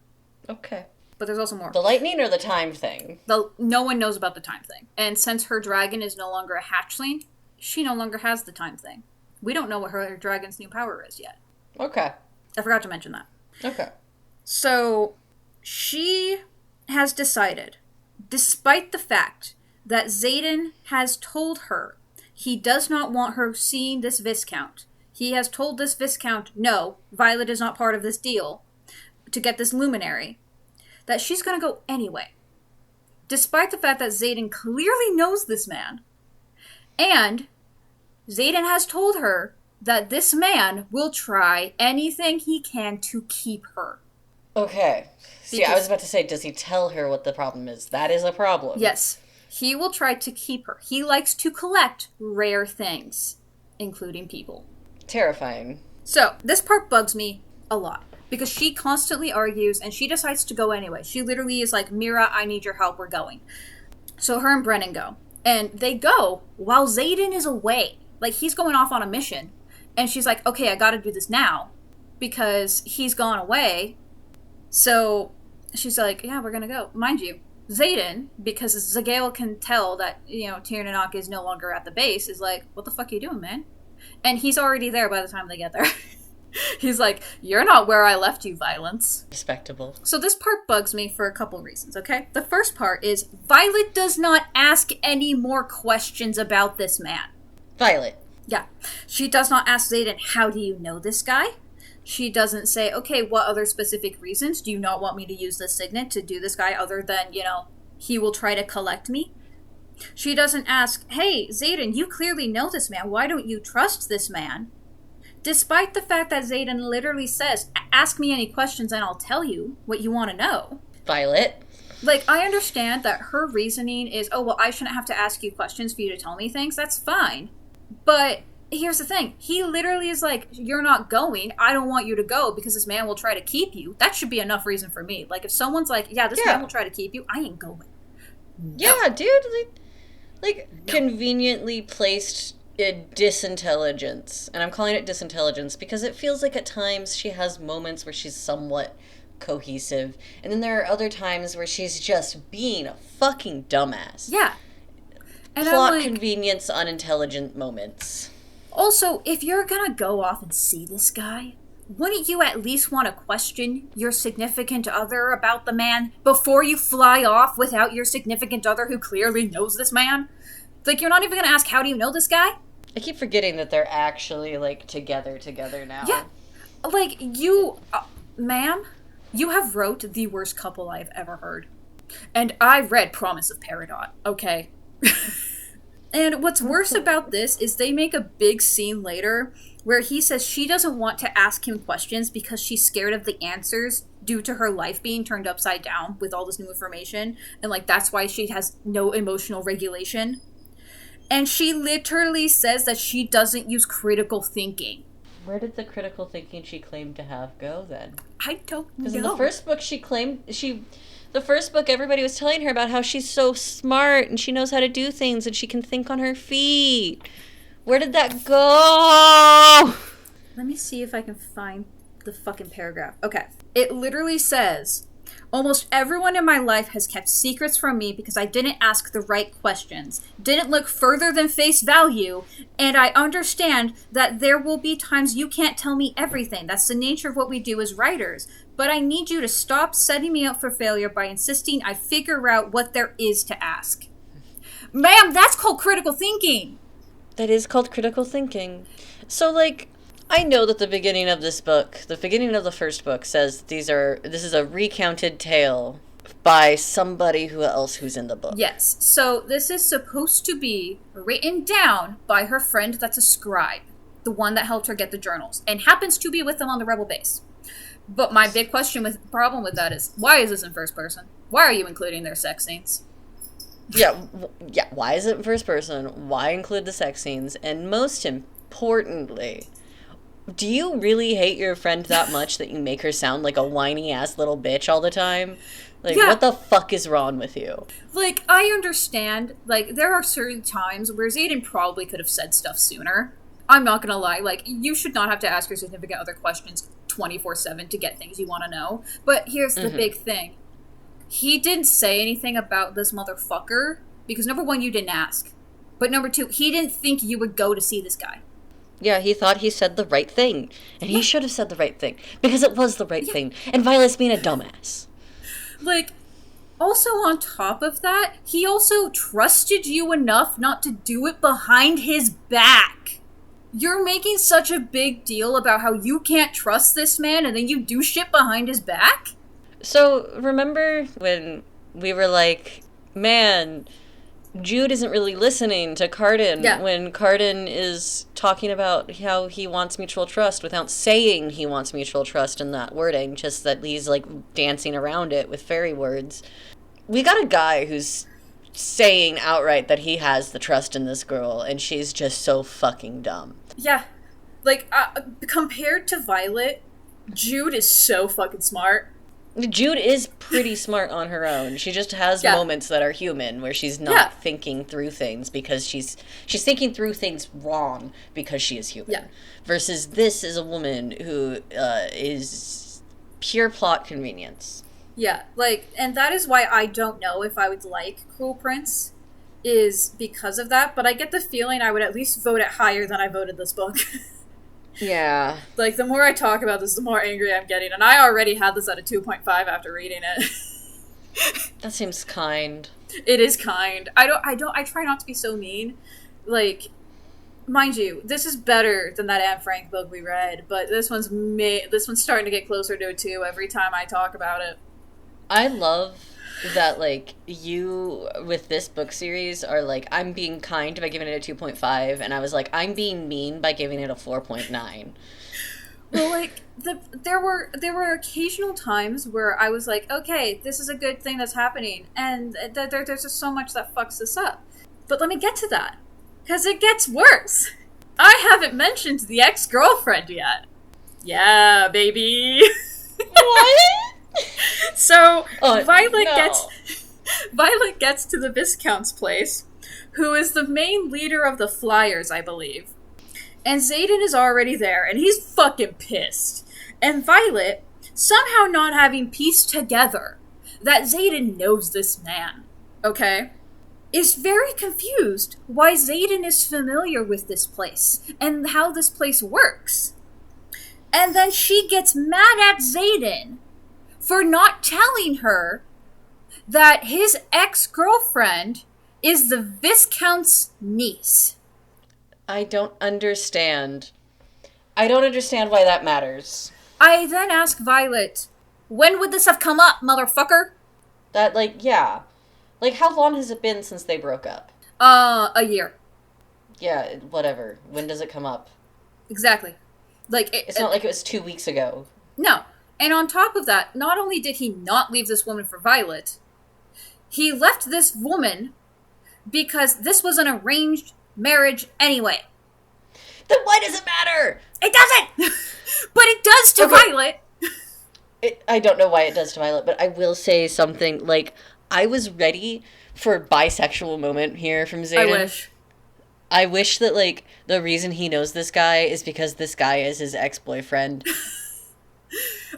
S3: Okay.
S2: But there's also more.
S3: The lightning or the time thing?
S2: No one knows about the time thing. And since her dragon is no longer a hatchling, she no longer has the time thing. We don't know what her dragon's new power is yet.
S3: Okay.
S2: I forgot to mention that.
S3: Okay.
S2: So, she has decided, despite the fact that Xaden has told her he does not want her seeing this Viscount. He has told this Viscount, no, Violet is not part of this deal, to get this luminary, that she's going to go anyway. Despite the fact that Xaden clearly knows this man. And Xaden has told her that this man will try anything he can to keep her.
S3: Okay. See, I was about to say, does he tell her what the problem is? That is a problem.
S2: Yes. He will try to keep her. He likes to collect rare things, including people.
S3: Terrifying.
S2: So, this part bugs me a lot. Because she constantly argues, and she decides to go anyway. She literally is like, Mira, I need your help, we're going. So her and Brennan go. And they go while Xaden is away. Like, he's going off on a mission. And she's like, okay, I gotta do this now. Because he's gone away. So she's like, yeah, we're gonna go. Mind you, Xaden, because Zagael can tell that, Tiernanak is no longer at the base, is like, what the fuck are you doing, man? And he's already there by the time they get there. He's like, you're not where I left you, Violence.
S3: Respectable.
S2: So this part bugs me for a couple reasons, okay? The first part is, Violet does not ask any more questions about this man.
S3: Violet.
S2: Yeah. She does not ask Xaden, how do you know this guy? She doesn't say, okay, what other specific reasons do you not want me to use this signet to do this guy other than, he will try to collect me? She doesn't ask, hey, Xaden, you clearly know this man. Why don't you trust this man? Despite the fact that Xaden literally says, ask me any questions and I'll tell you what you want to know.
S3: Violet.
S2: Like, I understand that her reasoning is, oh, well, I shouldn't have to ask you questions for you to tell me things. That's fine. But here's the thing. He literally is like, you're not going. I don't want you to go because this man will try to keep you. That should be enough reason for me. Like, if someone's like, yeah, this man will try to keep you, I ain't going. No.
S3: Yeah, dude. Like no. Conveniently placed disintelligence. And I'm calling it disintelligence because it feels like at times she has moments where she's somewhat cohesive. And then there are other times where she's just being a fucking dumbass.
S2: Yeah. And
S3: plot convenience, unintelligent moments.
S2: Also, if you're gonna go off and see this guy, wouldn't you at least want to question your significant other about the man before you fly off without your significant other who clearly knows this man? Like, you're not even gonna ask, how do you know this guy?
S3: I keep forgetting that they're actually, like, together now.
S2: Yeah. Like, you, ma'am, you have wrote the worst couple I've ever heard. And I read Promise of Peridot, okay? And what's worse about this is they make a big scene later where he says she doesn't want to ask him questions because she's scared of the answers due to her life being turned upside down with all this new information. And, like, that's why she has no emotional regulation. And she literally says that she doesn't use critical thinking.
S3: Where did the critical thinking she claimed to have go, then?
S2: I don't know.
S3: Because in the first book the first book, everybody was telling her about how she's so smart and she knows how to do things and she can think on her feet. Where did that go?
S2: Let me see if I can find the fucking paragraph. Okay. It literally says, almost everyone in my life has kept secrets from me because I didn't ask the right questions, didn't look further than face value, and I understand that there will be times you can't tell me everything. That's the nature of what we do as writers. But I need you to stop setting me up for failure by insisting I figure out what there is to ask. Ma'am, that's called critical thinking.
S3: That is called critical thinking. So, like, I know that the beginning of this book, the beginning of the first book, says this is a recounted tale by somebody who's in the book.
S2: Yes. So this is supposed to be written down by her friend that's a scribe, the one that helped her get the journals, and happens to be with them on the rebel base. But my big problem with that is, why is this in first person? Why are you including their sex scenes?
S3: Yeah, why is it in first person? Why include the sex scenes? And most importantly, Do you really hate your friend that much that you make her sound like a whiny-ass little bitch all the time? Like,
S2: Yeah.
S3: what the fuck is wrong with you?
S2: Like, I understand, like, there are certain times where Xaden probably could have said stuff sooner. I'm not gonna lie, like, you should not have to ask your significant other questions 24/7 to get things you want to know. But here's the big thing. He didn't say anything about this motherfucker because, number one, you didn't ask. But number two, he didn't think you would go to see this guy.
S3: Yeah, he thought he said the right thing. And he should have said the right thing. Because it was the right thing. And Violet's being a dumbass.
S2: Like, also on top of that, he also trusted you enough not to do it behind his back. You're making such a big deal about how you can't trust this man and then you do shit behind his back?
S3: So, remember when we were like, man, Jude isn't really listening to Carden when Carden is talking about how he wants mutual trust without saying he wants mutual trust in that wording, just that he's like dancing around it with fairy words. We got a guy who's saying outright that he has the trust in this girl and she's just so fucking dumb.
S2: Yeah. Like, compared to Violet, Jude is so fucking smart.
S3: Jude is pretty smart on her own. She just has moments that are human where she's not thinking through things because she's thinking through things wrong because she is human.
S2: Yeah.
S3: Versus this is a woman who is pure plot convenience.
S2: Yeah, like, and that is why I don't know if I would like Cruel Prince, is because of that, but I get the feeling I would at least vote it higher than I voted this book.
S3: Yeah.
S2: Like, the more I talk about this, the more angry I'm getting, and I already had this at a 2.5 after reading it.
S3: That seems kind.
S2: It is kind. I try not to be so mean. Like, mind you, this is better than that Anne Frank book we read, but this one's starting to get closer to a 2 every time I talk about it.
S3: I love that, like, you, with this book series, are like, I'm being kind by giving it a 2.5, and I was like, I'm being mean by giving it a 4.9.
S2: Well, like, there were occasional times where I was like, okay, this is a good thing that's happening, and there's just so much that fucks this up. But let me get to that, because it gets worse. I haven't mentioned the ex-girlfriend yet. Yeah, baby.
S3: What?
S2: So, Violet
S3: no.
S2: gets to the Viscount's place, who is the main leader of the Flyers, I believe. And Xaden is already there, and he's fucking pissed. And Violet, somehow not having pieced together that Xaden knows this man, okay, is very confused why Xaden is familiar with this place and how this place works. And then she gets mad at Xaden for not telling her that his ex-girlfriend is the Viscount's niece.
S3: I don't understand. I don't understand why that matters.
S2: I then ask Violet, when would this have come up, motherfucker?
S3: That, like, yeah. Like, how long has it been since they broke up?
S2: A year.
S3: Yeah, whatever. When does it come up?
S2: Exactly. Like,
S3: It's not like it was 2 weeks ago.
S2: No. And on top of that, not only did he not leave this woman for Violet, he left this woman because this was an arranged marriage anyway.
S3: Then why does it matter?
S2: It doesn't! But it does to Violet!
S3: I don't know why it does to Violet, but I will say something, like, I was ready for a bisexual moment here from Xaden. I wish that, like, the reason he knows this guy is because this guy is his ex-boyfriend.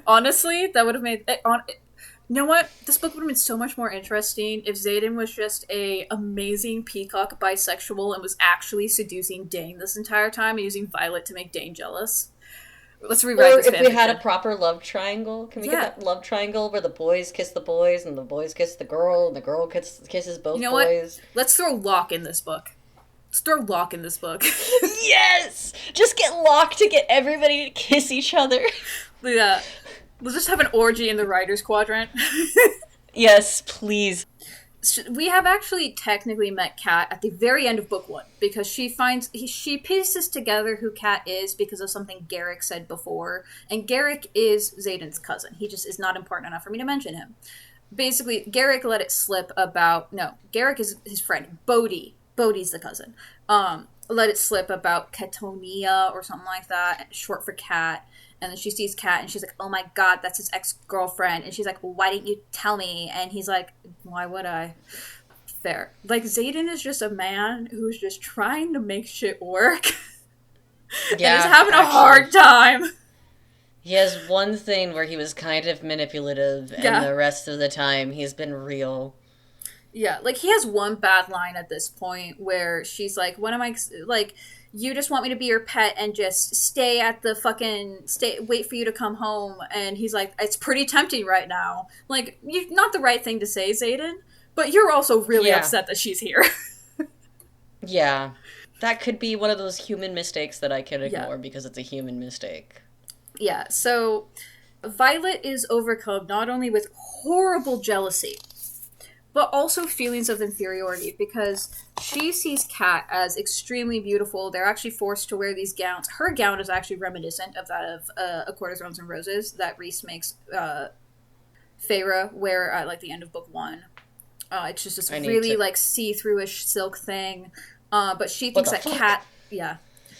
S2: Honestly, that would have made it you know what? This book would have been so much more interesting if Xaden was just a amazing peacock bisexual and was actually seducing Dane this entire time and using Violet to make Dane jealous. Let's rewrite this
S3: Or if we had a
S2: fanfiction.
S3: proper love triangle. Can we get that love triangle where the boys kiss the boys and the boys kiss the girl and the girl kisses both boys?
S2: You know what? Let's throw Locke in this book. Let's throw Locke in this book.
S3: Yes! Just get Locke to get everybody to kiss each other.
S2: Yeah. Let's just have an orgy in the writer's quadrant.
S3: Yes, please.
S2: We have actually technically met Kat at the very end of book 1 because she pieces together who Kat is because of something Garrick said before, and Garrick is Xaden's cousin. He just is not important enough for me to mention him. Basically, Garrick let it slip about... No, Garrick is his friend. Bodhi's the cousin. let it slip about Catonia or something like that, short for cat. And then she sees Cat, and she's like, oh my god, that's his ex-girlfriend. And she's like, well, why didn't you tell me? And he's like, why would I? Fair. Like, Xaden is just a man who's just trying to make shit work.
S3: Yeah,
S2: and is having a hard time.
S3: He has one thing where he was kind of manipulative, and the rest of the time he's been real.
S2: Yeah, like, he has one bad line at this point where she's like, when am I, like, you just want me to be your pet and just stay at the fucking, wait for you to come home. And he's like, it's pretty tempting right now. Like, not the right thing to say, Xaden, but you're also really upset that she's here.
S3: Yeah. That could be one of those human mistakes that I can ignore because it's a human mistake.
S2: Yeah, so Violet is overcome not only with horrible jealousy, but also feelings of inferiority, because she sees Kat as extremely beautiful. They're actually forced to wear these gowns. Her gown is actually reminiscent of that of A Court of Thorns and Roses that Rhys makes Feyre wear at, like, the end of book 1. It's just this really, like, see-through-ish silk thing. But she thinks that Kat... Yeah.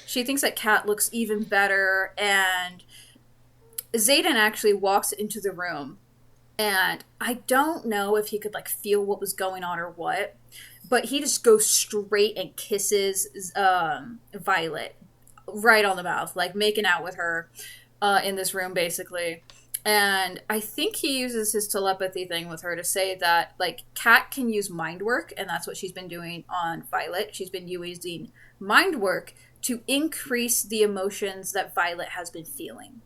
S2: She thinks that Kat looks even better, and Xaden actually walks into the room. And I don't know if he could, like, feel what was going on or what, but he just goes straight and kisses Violet right on the mouth, like, making out with her in this room, basically. And I think he uses his telepathy thing with her to say that, like, Kat can use mind work, and that's what she's been doing on Violet. She's been using mind work to increase the emotions that Violet has been feeling,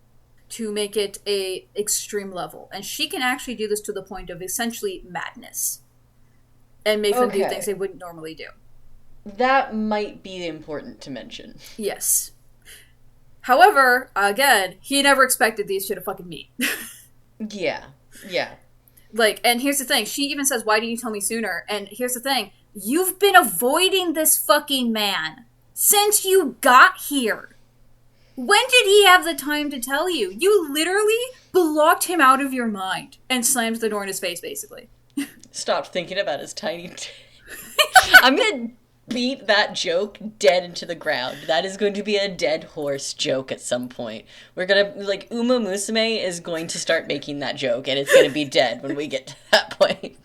S2: to make it a extreme level. And she can actually do this to the point of essentially madness and make them do things they wouldn't normally do.
S3: That might be important to mention.
S2: Yes. However, again, he never expected these two to fucking meet.
S3: Yeah.
S2: Like, and here's the thing. She even says, why didn't you tell me sooner? And here's the thing. You've been avoiding this fucking man since you got here. When did he have the time to tell you? You literally blocked him out of your mind and slammed the door in his face, basically.
S3: Stop thinking about his tiny I'm gonna beat that joke dead into the ground. That is going to be a dead horse joke at some point. We're gonna, like, Uma Musume is going to start making that joke, and it's gonna be dead when we get to that point.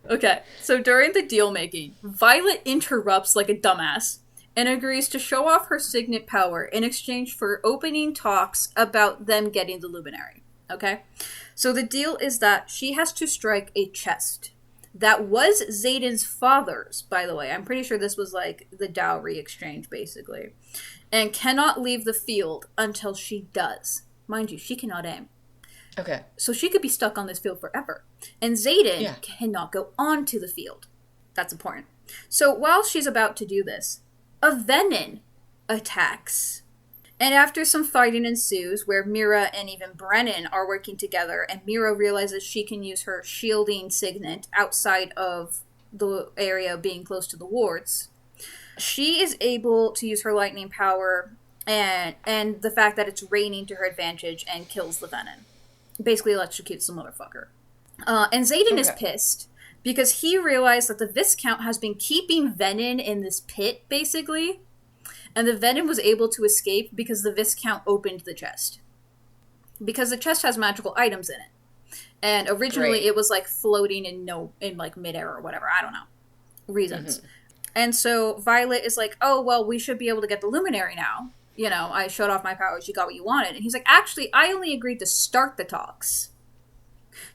S2: Okay, so during the deal making, Violet interrupts like a dumbass and agrees to show off her signet power in exchange for opening talks about them getting the luminary. Okay? So the deal is that she has to strike a chest. That was Xaden's father's, by the way. I'm pretty sure this was like the dowry exchange, basically. And cannot leave the field until she does. Mind you, she cannot aim.
S3: Okay.
S2: So she could be stuck on this field forever. And Xaden cannot go onto the field. That's important. So while she's about to do this, a Venin attacks. And after some fighting ensues, where Mira and even Brennan are working together, and Mira realizes she can use her shielding signet outside of the area being close to the wards, she is able to use her lightning power and the fact that it's raining to her advantage and kills the Venin. Basically electrocutes the motherfucker. And Xaden is pissed because he realized that the Viscount has been keeping Venin in this pit, basically. And the Venin was able to escape because the Viscount opened the chest. Because the chest has magical items in it. And originally it was like floating in like midair or whatever. I don't know. Reasons. Mm-hmm. And so Violet is like, oh, well, we should be able to get the luminary now. You know, I showed off my powers. You got what you wanted. And he's like, actually, I only agreed to start the talks.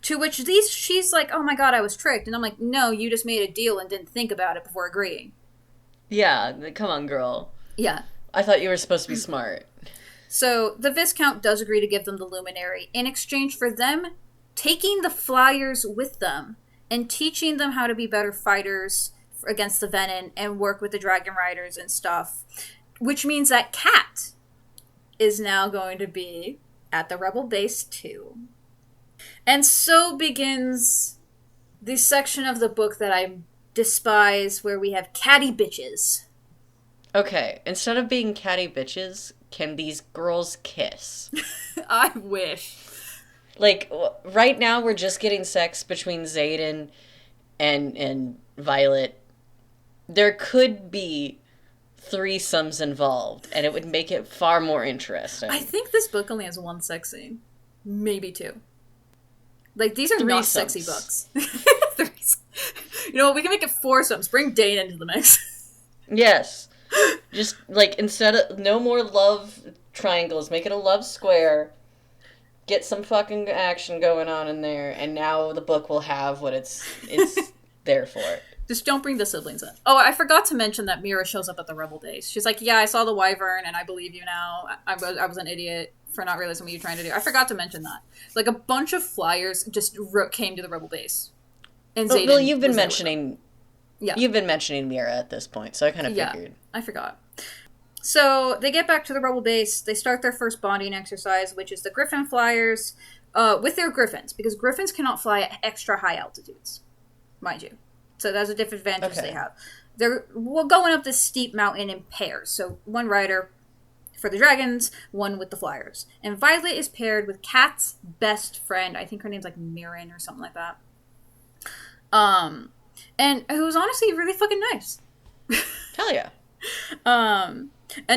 S2: To which she's like, oh my god, I was tricked. And I'm like, no, you just made a deal and didn't think about it before agreeing.
S3: Yeah, come on, girl.
S2: Yeah.
S3: I thought you were supposed to be smart.
S2: So the Viscount does agree to give them the luminary in exchange for them taking the flyers with them and teaching them how to be better fighters against the Venin and work with the Dragon Riders and stuff. Which means that Kat is now going to be at the Rebel base too. And so begins the section of the book that I despise, where we have catty bitches.
S3: Okay, instead of being catty bitches, can these girls kiss?
S2: I wish.
S3: Like, right now we're just getting sex between Xaden and Violet. There could be threesomes involved, and it would make it far more interesting.
S2: I think this book only has one sex scene. Maybe two. Like, these are not sexy books. You know what? We can make it foursomes. Bring Dane into the mix.
S3: Yes. Just, like, instead of... No more love triangles. Make it a love square. Get some fucking action going on in there, and now the book will have what it's there for.
S2: Just don't bring the siblings in. Oh, I forgot to mention that Mira shows up at the rebel base. She's like, yeah, I saw the wyvern, and I believe you now. I was an idiot for not realizing what you're trying to do. I forgot to mention that. Like, a bunch of flyers just came to the rebel base. And Xaden
S3: well, you've been mentioning Mira at this point, so I kind of figured.
S2: I forgot. So they get back to the rebel base. They start their first bonding exercise, which is the Griffin flyers with their Griffins, because Griffins cannot fly at extra high altitudes, mind you. So that's a disadvantage they have. They're going up this steep mountain in pairs. So one rider for the dragons, one with the flyers. And Violet is paired with Kat's best friend. I think her name's like Mirren or something like that. And who's honestly really fucking nice.
S3: Hell yeah.
S2: And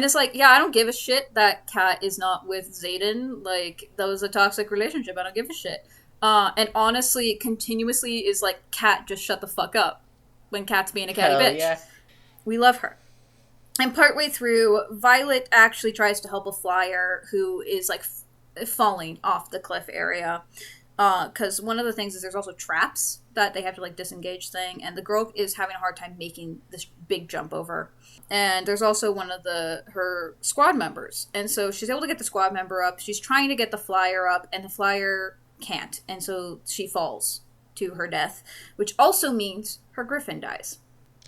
S2: it's like, yeah, I don't give a shit that Kat is not with Xaden. Like, that was a toxic relationship. I don't give a shit. And honestly, continuously is like, Kat, just shut the fuck up. When Kat's being a catty bitch. Yeah. We love her. And partway through, Violet actually tries to help a flyer who is like falling off the cliff area. Because one of the things is there's also traps that they have to like disengage thing. And the girl is having a hard time making this big jump over. And there's also one of her squad members. And so she's able to get the squad member up. She's trying to get the flyer up, and the flyer can't. And so she falls to her death, which also means her griffin dies.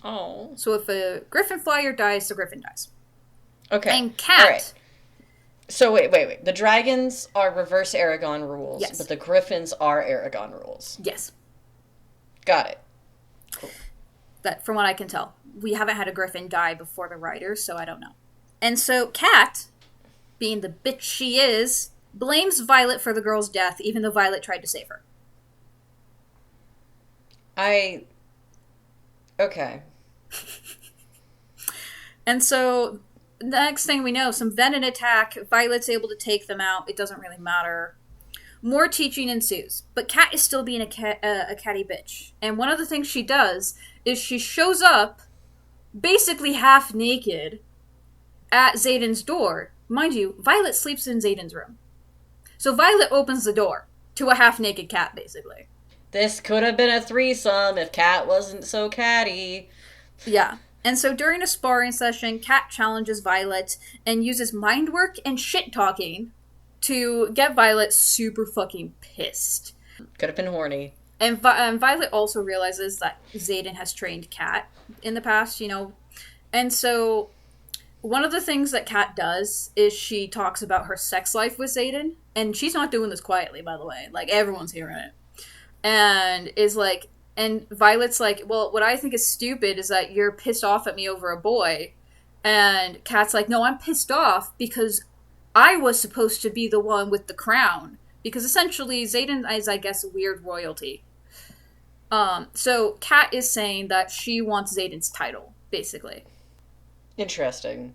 S3: Oh.
S2: So if a griffin flyer dies, the griffin dies.
S3: Okay.
S2: And Kat...
S3: Right. So wait. The dragons are reverse Aragon rules,
S2: yes.
S3: But the griffins are Aragon rules.
S2: Yes.
S3: Got it.
S2: Cool. That, from what I can tell. We haven't had a griffin die before the riders, so I don't know. And so Kat, being the bitch she is, blames Violet for the girl's death, even though Violet tried to save her.
S3: Okay.
S2: And so, the next thing we know, some venom attack, Violet's able to take them out, it doesn't really matter. More teaching ensues, but Kat is still being a catty bitch. And one of the things she does is she shows up, basically half naked, at Xaden's door. Mind you, Violet sleeps in Xaden's room. So Violet opens the door to a half-naked Kat, basically.
S3: This could have been a threesome if Kat wasn't so catty.
S2: Yeah. And so during a sparring session, Kat challenges Violet and uses mind work and shit-talking to get Violet super fucking pissed.
S3: Could have been horny.
S2: And Violet also realizes that Xaden has trained Kat in the past, you know. And so one of the things that Kat does is she talks about her sex life with Xaden. And she's not doing this quietly, by the way. Like, everyone's hearing it. And is like... And Violet's like, well, what I think is stupid is that you're pissed off at me over a boy. And Kat's like, no, I'm pissed off because I was supposed to be the one with the crown. Because essentially, Xaden is, I guess, weird royalty. So Kat is saying that she wants Xaden's title, basically.
S3: Interesting.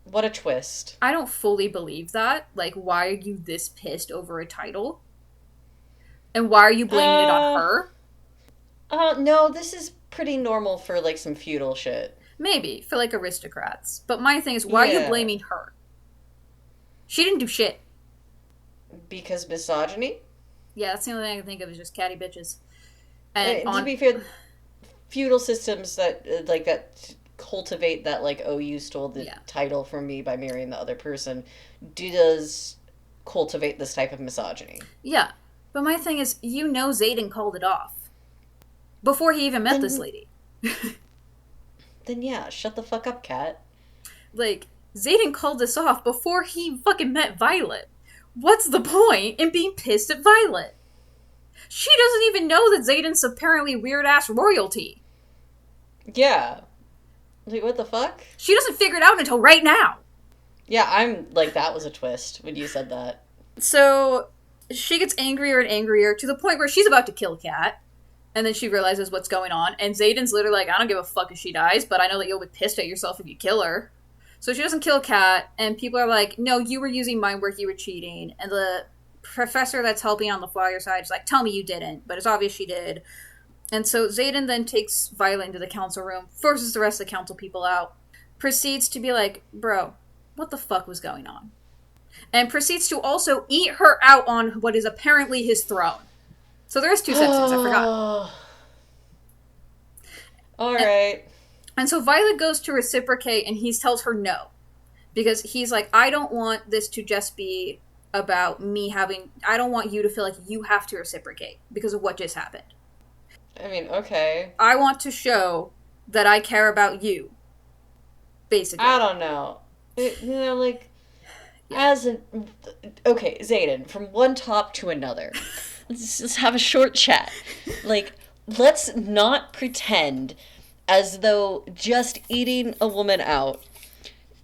S3: What a twist.
S2: I don't fully believe that. Like, why are you this pissed over a title? And why are you blaming it on her?
S3: No, this is pretty normal for, like, some feudal shit.
S2: Maybe, for, like, aristocrats. But my thing is, why are you blaming her? She didn't do shit.
S3: Because misogyny?
S2: Yeah, that's the only thing I can think of is just catty bitches.
S3: And to be fair, feudal systems that, that cultivate that, like, oh, you stole the title from me by marrying the other person, does cultivate this type of misogyny.
S2: Yeah. But my thing is, you know Xaden called it off. Before he even met this lady.
S3: Then yeah, shut the fuck up, Kat.
S2: Like, Xaden called this off before he fucking met Violet. What's the point in being pissed at Violet? She doesn't even know that Xaden's apparently weird-ass royalty.
S3: Yeah. Like, what the fuck?
S2: She doesn't figure it out until right now.
S3: Yeah, I'm like, that was a twist when you said that.
S2: So, she gets angrier and angrier to the point where she's about to kill Kat. And then she realizes what's going on. And Xaden's literally like, I don't give a fuck if she dies, but I know that you'll be pissed at yourself if you kill her. So she doesn't kill Kat, and people are like, no, you were using mind work, you were cheating. And the professor that's helping on the flyer side is like, tell me you didn't, but it's obvious she did. And so Xaden then takes Violet into the council room, forces the rest of the council people out, proceeds to be like, bro, what the fuck was going on? And proceeds to also eat her out on what is apparently his throne. So there's two sections, I forgot.
S3: All right.
S2: And so Violet goes to reciprocate, and he tells her no. Because he's like, I don't want this to just be about me having... I don't want you to feel like you have to reciprocate because of what just happened.
S3: I mean, okay.
S2: I want to show that I care about you. Basically.
S3: I don't know. Like... As an... Okay, Xaden, from one top to another. Let's just have a short chat. Like, let's not pretend as though just eating a woman out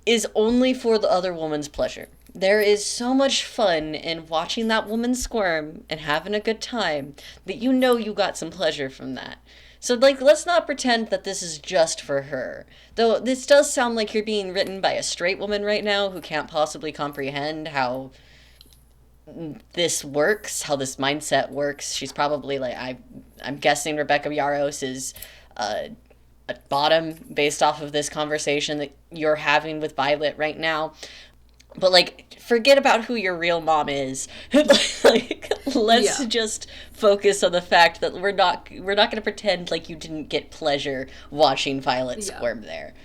S3: is only for the other woman's pleasure. There is so much fun in watching that woman squirm and having a good time that you know you got some pleasure from that. So, like, let's not pretend that this is just for her. Though this does sound like you're being written by a straight woman right now who can't possibly comprehend how this works, how this mindset works. She's probably, like, I'm guessing Rebrecca Yarros is at bottom based off of this conversation that you're having with Violet right now. But, like, forget about who your real mom is. Like, let's just focus on the fact that we're not going to pretend like you didn't get pleasure watching Violet squirm there.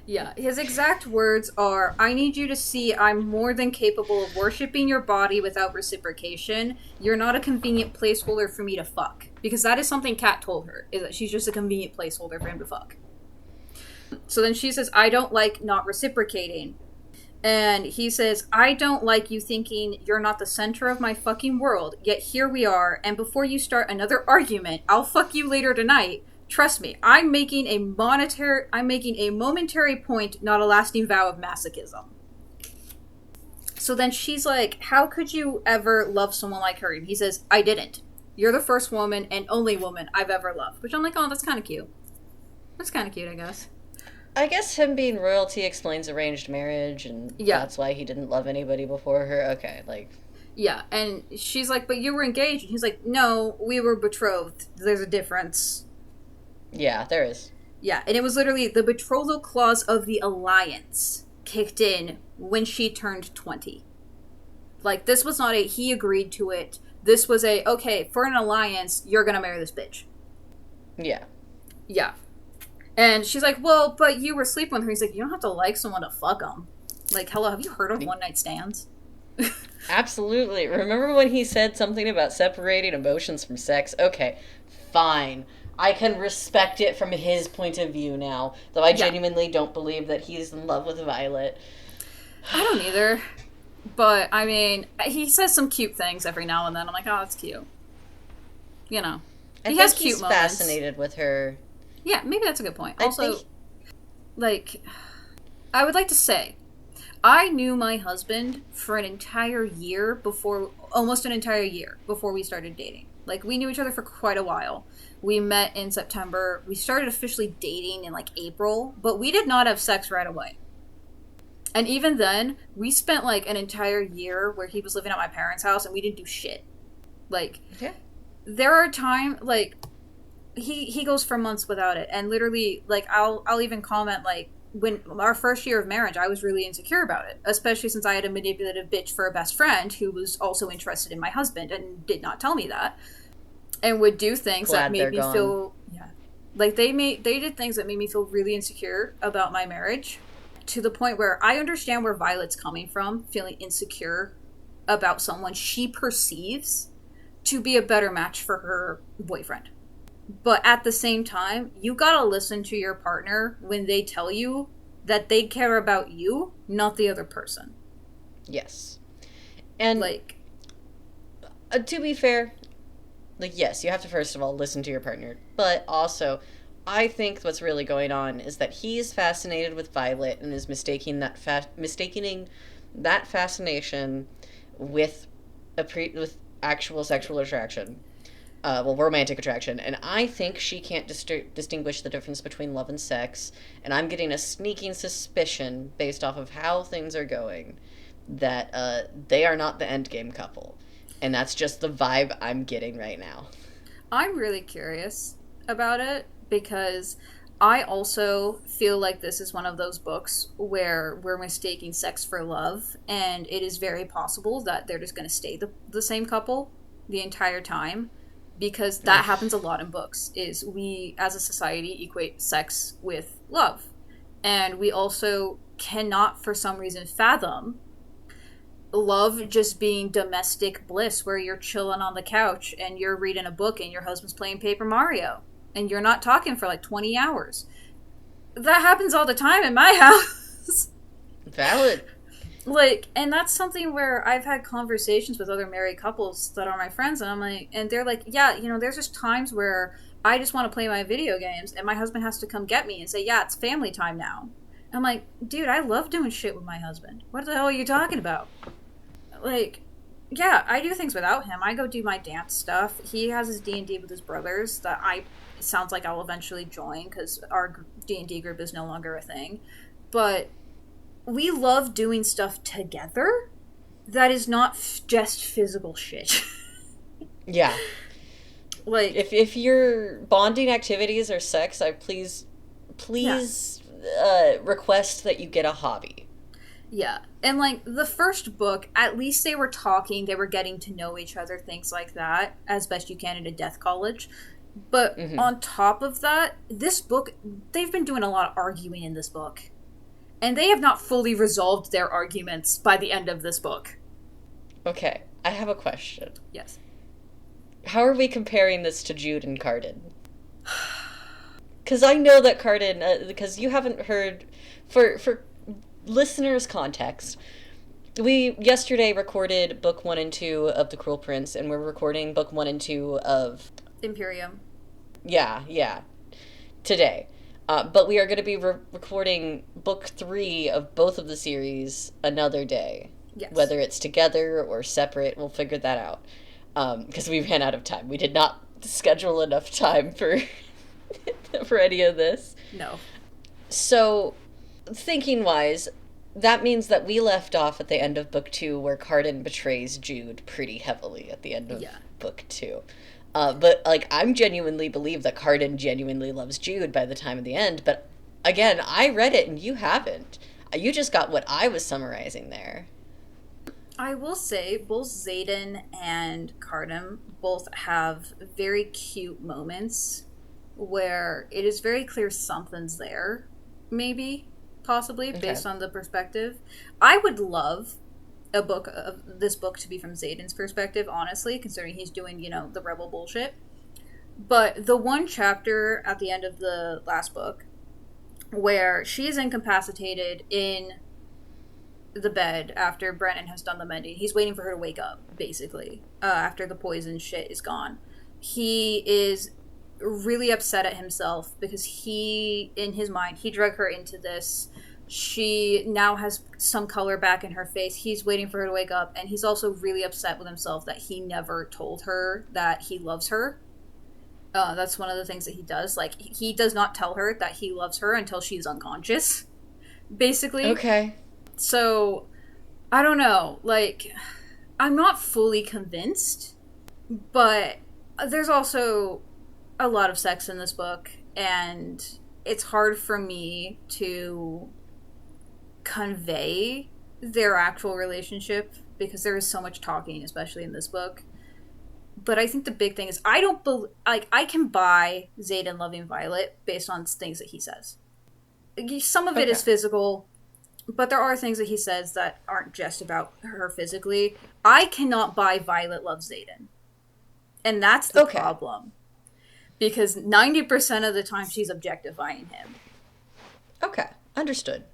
S2: Yeah, his exact words are, I need you to see I'm more than capable of worshipping your body without reciprocation. You're not a convenient placeholder for me to fuck. Because that is something Kat told her, is that she's just a convenient placeholder for him to fuck. So then she says, I don't like not reciprocating. And he says, I don't like you thinking you're not the center of my fucking world, yet here we are, and before you start another argument, I'll fuck you later tonight. Trust me, I'm making a momentary point, not a lasting vow of masochism. So then she's like, how could you ever love someone like her? And he says, I didn't. You're the first woman and only woman I've ever loved. Which I'm like, oh, that's kind of cute. That's kind of cute, I guess.
S3: I guess him being royalty explains arranged marriage, and that's why he didn't love anybody before her. Okay, like...
S2: Yeah, and she's like, but you were engaged. And he's like, no, we were betrothed. There's a difference.
S3: Yeah, there is.
S2: Yeah, and it was literally the betrothal clause of the alliance kicked in when she turned 20. Like, this was not a, he agreed to it. This was a, okay, for an alliance, you're gonna marry this bitch.
S3: Yeah.
S2: Yeah. And she's like, well, but you were sleeping with her. He's like, you don't have to like someone to fuck them. Like, hello, have you heard of one-night stands?
S3: Absolutely. Remember when he said something about separating emotions from sex? Okay, fine. I can respect it from his point of view now, though I genuinely don't believe that he's in love with Violet.
S2: I don't either. But, I mean, he says some cute things every now and then. I'm like, oh, that's cute. You know. He has cute moments.
S3: He's fascinated with her.
S2: Yeah, maybe that's a good point. Also, like, I would like to say, I knew my husband for an entire year before, almost an entire year before we started dating. Like, we knew each other for quite a while. We met in September. We started officially dating in, like, April, but we did not have sex right away. And even then, we spent, like, an entire year where he was living at my parents' house and we didn't do shit. Like, there are times, like... He goes for months without it, and literally, like, I'll even comment, like, when our first year of marriage, I was really insecure about it, especially since I had a manipulative bitch for a best friend who was also interested in my husband and did not tell me that, and would do things that made me feel, like, they did things that made me feel really insecure about my marriage, to the point where I understand where Violet's coming from, feeling insecure about someone she perceives to be a better match for her boyfriend. But at the same time, you gotta listen to your partner when they tell you that they care about you, not the other person.
S3: Yes. And,
S2: like...
S3: to be fair, like, yes, you have to first of all listen to your partner. But also, I think what's really going on is that he is fascinated with Violet and is mistaking that fascination with with actual sexual attraction. romantic attraction, and I think she can't distinguish the difference between love and sex, and I'm getting a sneaking suspicion, based off of how things are going, that they are not the endgame couple, and that's just the vibe I'm getting right now.
S2: I'm really curious about it, because I also feel like this is one of those books where we're mistaking sex for love, and it is very possible that they're just going to stay the same couple the entire time, because that happens a lot in books, is we as a society equate sex with love, and we also cannot for some reason fathom love just being domestic bliss where you're chilling on the couch and you're reading a book and your husband's playing Paper Mario and you're not talking for like 20 hours. That happens all the time in my house.
S3: Valid.
S2: Like, and that's something where I've had conversations with other married couples that are my friends, and I'm like, and they're like, yeah, you know, there's just times where I just want to play my video games, and my husband has to come get me and say, yeah, it's family time now. I'm like, dude, I love doing shit with my husband. What the hell are you talking about? Like, yeah, I do things without him. I go do my dance stuff. He has his D&D with his brothers that it sounds like I'll eventually join, because our D&D group is no longer a thing. But we love doing stuff together that is not just physical shit.
S3: Yeah.
S2: Like,
S3: if your bonding activities are sex, I please request that you get a hobby.
S2: Yeah. And like the first book, at least they were talking, they were getting to know each other, things like that, as best you can in a death college. But on top of that, this book, they've been doing a lot of arguing in this book. And they have not fully resolved their arguments by the end of this book. Okay,
S3: I have a question.
S2: Yes.
S3: How are we comparing this to Jude and Carden? Because I know that Carden, because you haven't heard, for listeners' context, we yesterday recorded book 1 and 2 of The Cruel Prince, and we're recording book 1 and 2 of
S2: Imperium.
S3: Yeah, today. But we are going to be recording book 3 of both of the series another day.
S2: Yes. Whether
S3: it's together or separate, we'll figure that out. Because we ran out of time. We did not schedule enough time for for any of this.
S2: No.
S3: So, thinking-wise, that means that we left off at the end of book 2 where Carden betrays Jude pretty heavily at the end of book 2. But, like, I'm genuinely believe that Carden genuinely loves Jude by the time of the end. But, again, I read it and you haven't. You just got what I was summarizing there.
S2: I will say, both Xaden and Carden both have very cute moments where it is very clear something's there, maybe, possibly, based on the perspective. I would love this book to be from Xaden's perspective, honestly, considering he's doing, the rebel bullshit. But the one chapter at the end of the last book where she is incapacitated in the bed after Brennan has done the mending, he's waiting for her to wake up, basically, after the poison shit is gone. He is really upset at himself because in his mind, he drug her into this. She now has some color back in her face. He's waiting for her to wake up, and he's also really upset with himself that he never told her that he loves her. That's one of the things that he does. Like, he does not tell her that he loves her until she's unconscious, basically.
S3: Okay.
S2: So, I don't know. Like, I'm not fully convinced, but there's also a lot of sex in this book, and it's hard for me to convey their actual relationship because there is so much talking, especially in this book. But I think the big thing is I can buy Xaden loving Violet based on things that he says. Some of it is physical, but there are things that he says that aren't just about her physically. I cannot buy Violet loves Xaden. And that's the problem. Because 90% of the time she's objectifying him.
S3: Okay, understood.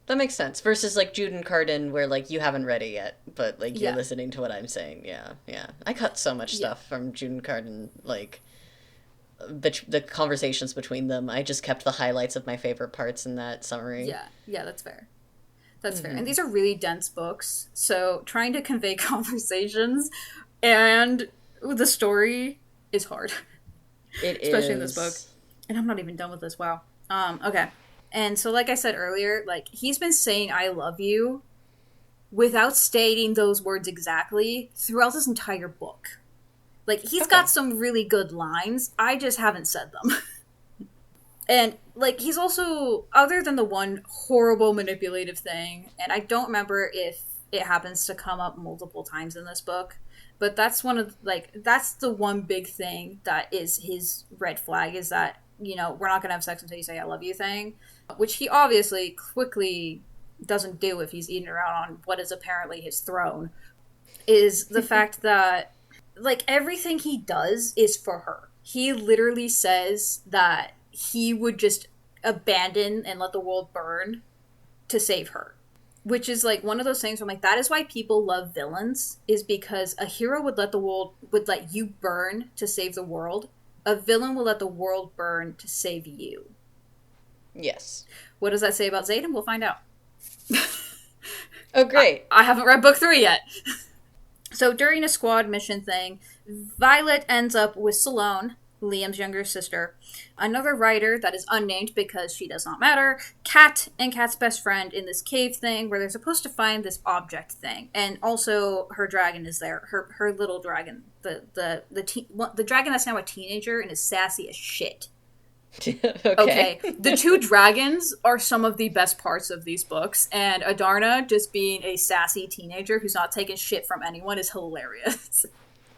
S3: That makes sense. Versus, like, Jude and Carden, where, like, you haven't read it yet, but, like, you're listening to what I'm saying. Yeah. I cut so much stuff from Jude and Carden, like, the conversations between them. I just kept the highlights of my favorite parts in that summary.
S2: Yeah, that's fair. That's fair. And these are really dense books, so trying to convey conversations and The story is hard. Especially in this book.
S3: is.
S2: And I'm not even done with this. Wow. Okay. And so, like I said earlier, like, he's been saying I love you without stating those words exactly throughout this entire book. Like, he's got some really good lines. I just haven't said them. And, like, he's also, other than the one horrible manipulative thing, and I don't remember if it happens to come up multiple times in this book, but that's one of, like, that's the one big thing that is his red flag, is that, you know, we're not going to have sex until you say I love you thing, which he obviously quickly doesn't do if he's eating around on what is apparently his throne, is the fact that, like, everything he does is for her. He literally says that he would just abandon and let the world burn to save her. Which is, like, one of those things where I'm like, that is why people love villains, is because a hero would let you burn to save the world. A villain will let the world burn to save you.
S3: Yes.
S2: What does that say about Xaden? We'll find out.
S3: Oh, great.
S2: I haven't read book 3 yet. So during a squad mission thing, Violet ends up with Salone, Liam's younger sister, another writer that is unnamed because she does not matter, Kat, and Kat's best friend in this cave thing where they're supposed to find this object thing. And also her dragon is there, her little dragon, the dragon that's now a teenager and is sassy as shit. Okay. The two dragons are some of the best parts of these books, and Adarna just being a sassy teenager who's not taking shit from anyone is hilarious.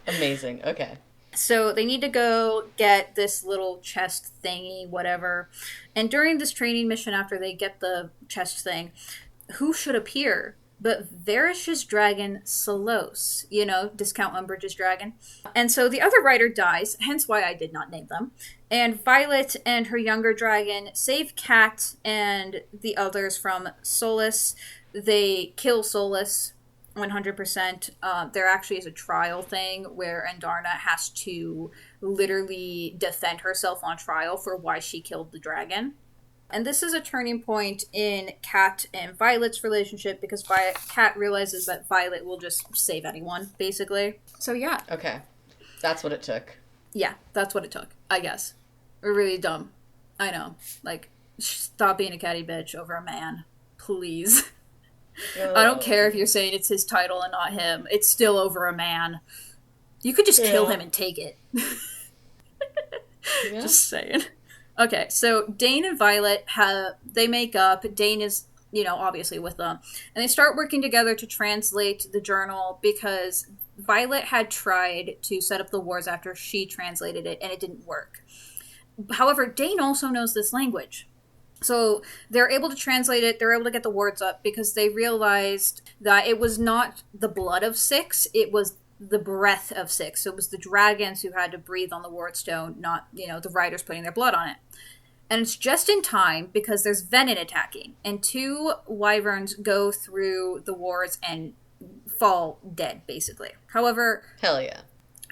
S3: Amazing. Okay.
S2: So they need to go get this little chest thingy, whatever. And during this training mission, after they get the chest thing, who should appear but Varish's dragon, Solos. You know, Discount Umbridge's dragon. And so the other writer dies, hence why I did not name them. And Violet and her younger dragon save Kat and the others from Solus. They kill Solus 100%. There actually is a trial thing where Andarna has to literally defend herself on trial for why she killed the dragon. And this is a turning point in Kat and Violet's relationship because Kat realizes that Violet will just save anyone, basically. So yeah.
S3: Okay. That's what it took.
S2: Yeah, that's what it took, I guess. We're really dumb. I know. Like, stop being a catty bitch over a man. Please. Oh. I don't care if you're saying it's his title and not him. It's still over a man. You could just kill him and take it. Yeah. Just saying. Okay, so Dane and Violet, they make up. Dane is, obviously with them. And they start working together to translate the journal because Violet had tried to set up the wars after she translated it, and it didn't work. However, Dane also knows this language. So they're able to translate it, they're able to get the words up because they realized that it was not the blood of six, it was the breath of six. So it was the dragons who had to breathe on the ward stone, not, the riders putting their blood on it. And it's just in time because there's venom attacking, and two wyverns go through the wards and fall dead, basically. However,
S3: hell yeah.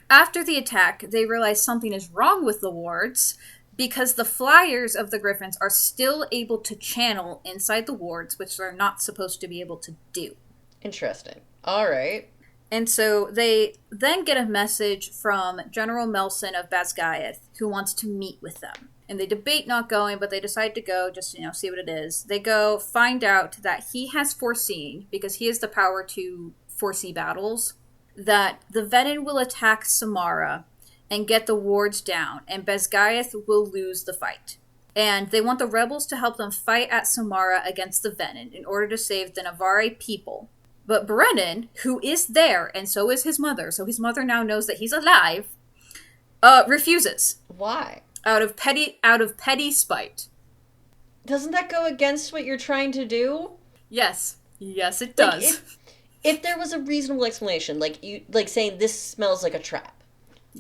S2: After the attack, they realize something is wrong with the wards because the flyers of the griffins are still able to channel inside the wards, which they're not supposed to be able to do.
S3: Interesting. All right.
S2: And so they then get a message from General Melson of Basgiath, who wants to meet with them. And they debate not going, but they decide to go just, see what it is. They go find out that he has foreseen, because he has the power to foresee battles, that the venom will attack Samara and get the wards down, and Basgiath will lose the fight. And they want the rebels to help them fight at Samara against the venom in order to save the Navarre people. But Brennan, who is there, and so is his mother, so his mother now knows that he's alive, refuses.
S3: Why?
S2: Out of petty spite.
S3: Doesn't that go against what you're trying to do?
S2: Yes. Yes, it does.
S3: Like if there was a reasonable explanation, like saying this smells like a trap,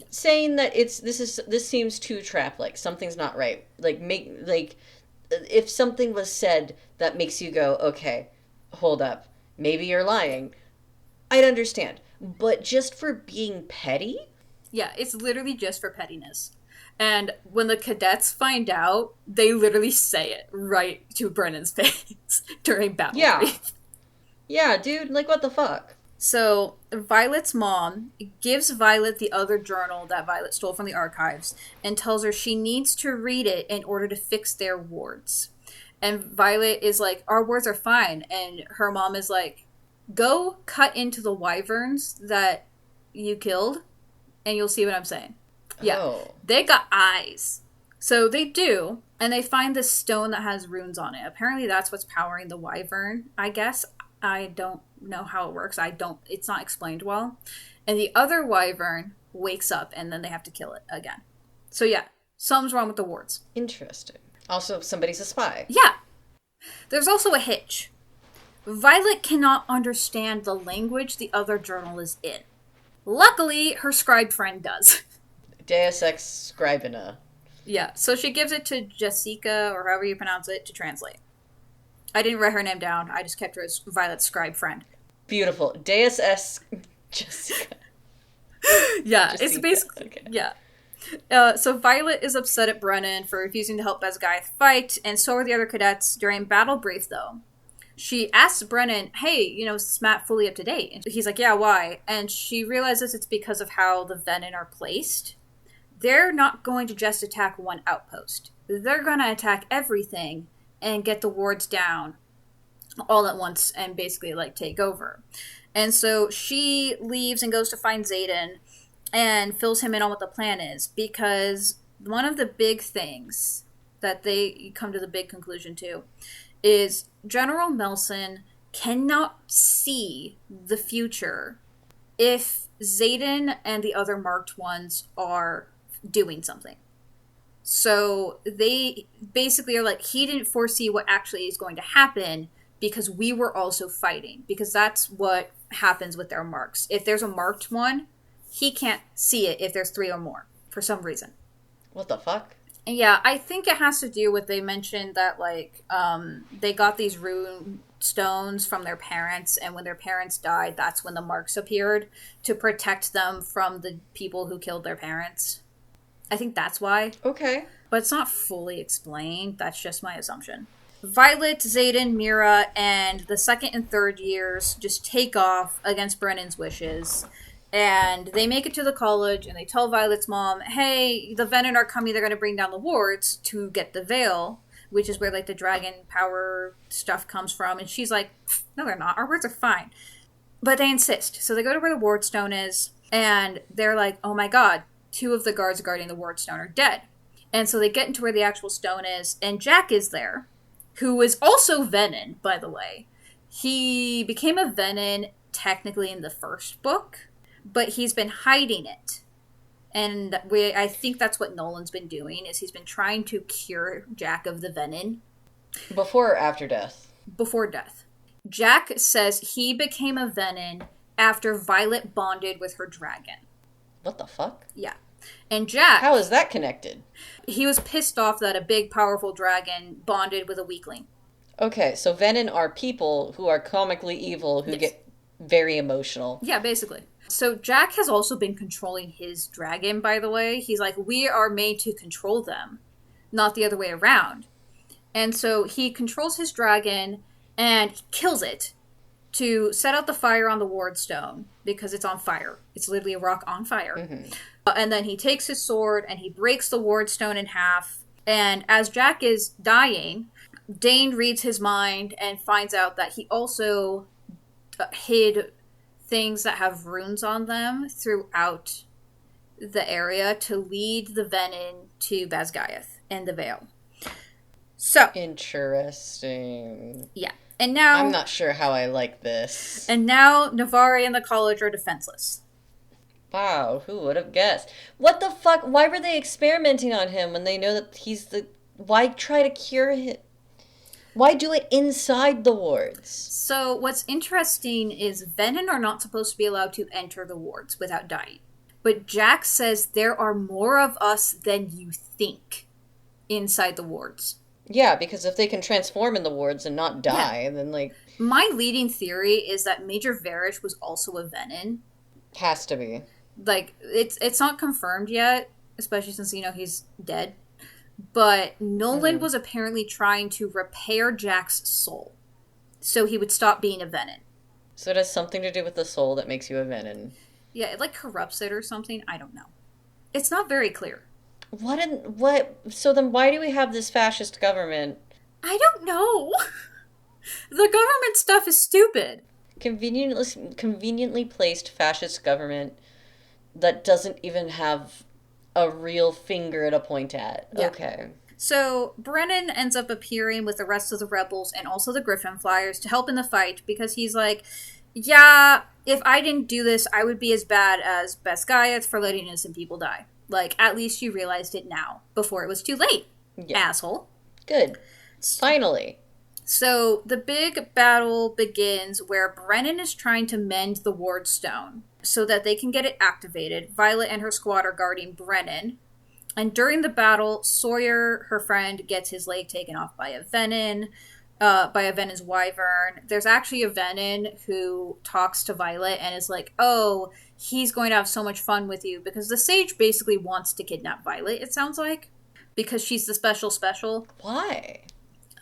S3: saying that this seems too trap-like, something's not right. If something was said that makes you go, okay, hold up. Maybe you're lying. I'd understand. But just for being petty?
S2: Yeah, it's literally just for pettiness. And when the cadets find out, they literally say it right to Brennan's face during battle.
S3: Yeah. Yeah, dude, what the fuck?
S2: So Violet's mom gives Violet the other journal that Violet stole from the archives and tells her she needs to read it in order to fix their wards. And Violet is like, our wards are fine. And her mom is like, go cut into the wyverns that you killed and you'll see what I'm saying. Yeah, They got eyes. So they do, and they find this stone that has runes on it. Apparently that's what's powering the wyvern, I guess. I don't know how it works. It's not explained well. And the other wyvern wakes up, and then they have to kill it again. So yeah, something's wrong with the wards.
S3: Interesting. Also, somebody's a spy.
S2: Yeah. There's also a hitch. Violet cannot understand the language the other journal is in. Luckily, her scribe friend does.
S3: Deus Ex Scribina.
S2: Yeah, so she gives it to Jessica, or however you pronounce it, to translate. I didn't write her name down. I just kept her as Violet's scribe friend.
S3: Beautiful. Deus Ex Jessica.
S2: Yeah,
S3: Jessica.
S2: It's basically...
S3: Okay.
S2: Yeah. So Violet is upset at Brennan for refusing to help Basgiath fight, and so are the other cadets during Battle Brief, though. She asks Brennan, hey, is Matt fully up to date? And he's like, yeah, why? And she realizes it's because of how the Venin are placed. They're not going to just attack one outpost. They're going to attack everything and get the wards down all at once and basically, take over. And so she leaves and goes to find Xaden and fills him in on what the plan is, because one of the big things that they come to the big conclusion to is General Melson cannot see the future if Xaden and the other marked ones are doing something. So they basically are like, he didn't foresee what actually is going to happen because we were also fighting, because that's what happens with their marks. If there's a marked one, he can't see it if there's 3 or more for some reason.
S3: What the fuck?
S2: Yeah, I think it has to do with, they mentioned that, they got these rune stones from their parents, and when their parents died, that's when the marks appeared to protect them from the people who killed their parents. I think that's why.
S3: Okay.
S2: But it's not fully explained. That's just my assumption. Violet, Xaden, Mira, and the second and third years just take off against Brennan's wishes. And they make it to the college, and they tell Violet's mom, hey, the Venin are coming, they're going to bring down the wards to get the veil, which is where, the dragon power stuff comes from. And she's like, no, they're not. Our wards are fine. But they insist. So they go to where the ward stone is, and they're like, oh my god, 2 of the guards guarding the ward stone are dead. And so they get into where the actual stone is, and Jack is there, who is also Venin, by the way. He became a Venin technically in the first book, but he's been hiding it. And I think that's what Nolan's been doing, is he's been trying to cure Jack of the Venin.
S3: Before or after death?
S2: Before death. Jack says he became a Venin after Violet bonded with her dragon.
S3: What the fuck?
S2: Yeah. And Jack...
S3: How is that connected?
S2: He was pissed off that a big, powerful dragon bonded with a weakling.
S3: Okay, so Venin are people who are comically evil who get very emotional.
S2: Yeah, basically. So Jack has also been controlling his dragon, by the way. He's like, we are made to control them, not the other way around. And so he controls his dragon and kills it to set out the fire on the ward stone, because it's on fire. It's literally a rock on fire. Mm-hmm. And then he takes his sword and he breaks the ward stone in half. And as Jack is dying, Dane reads his mind and finds out that he also hid things that have runes on them throughout the area to lead the Venin to Basgiath and the Veil. So
S3: interesting.
S2: Yeah. And now
S3: I'm not sure how I like this.
S2: And now Navarre and the college are defenseless.
S3: Wow, who would have guessed? What the fuck? Why were they experimenting on him when they know that he's the... Why try to cure him? Why do it inside the wards?
S2: So what's interesting is Venin are not supposed to be allowed to enter the wards without dying. But Jack says there are more of us than you think inside the wards.
S3: Yeah, because if they can transform in the wards and not die, then
S2: My leading theory is that Major Varish was also a Venin.
S3: Has to be.
S2: It's not confirmed yet, especially since, he's dead. But Nolan was apparently trying to repair Jack's soul so he would stop being a Venin.
S3: So it has something to do with the soul that makes you a Venin.
S2: Yeah, it like corrupts it or something. I don't know. It's not very clear.
S3: What? So then why do we have this fascist government?
S2: I don't know. The government stuff is stupid.
S3: Conveniently placed fascist government that doesn't even have a real finger to point at. Yeah. Okay.
S2: So Brennan ends up appearing with the rest of the rebels and also the Griffin Flyers to help in the fight because he's like, yeah, if I didn't do this, I would be as bad as Basgaiath for letting innocent people die. Like, at least you realized it now, before it was too late, asshole.
S3: Good. Finally.
S2: So the big battle begins where Brennan is trying to mend the Ward Stone so that they can get it activated. Violet and her squad are guarding Brennan. And during the battle, Sawyer, her friend, gets his leg taken off by a Venin. By a Venin's wyvern. There's actually a Venin who talks to Violet and is like, oh, he's going to have so much fun with you. Because the Sage basically wants to kidnap Violet, it sounds like. Because she's the special.
S3: Why?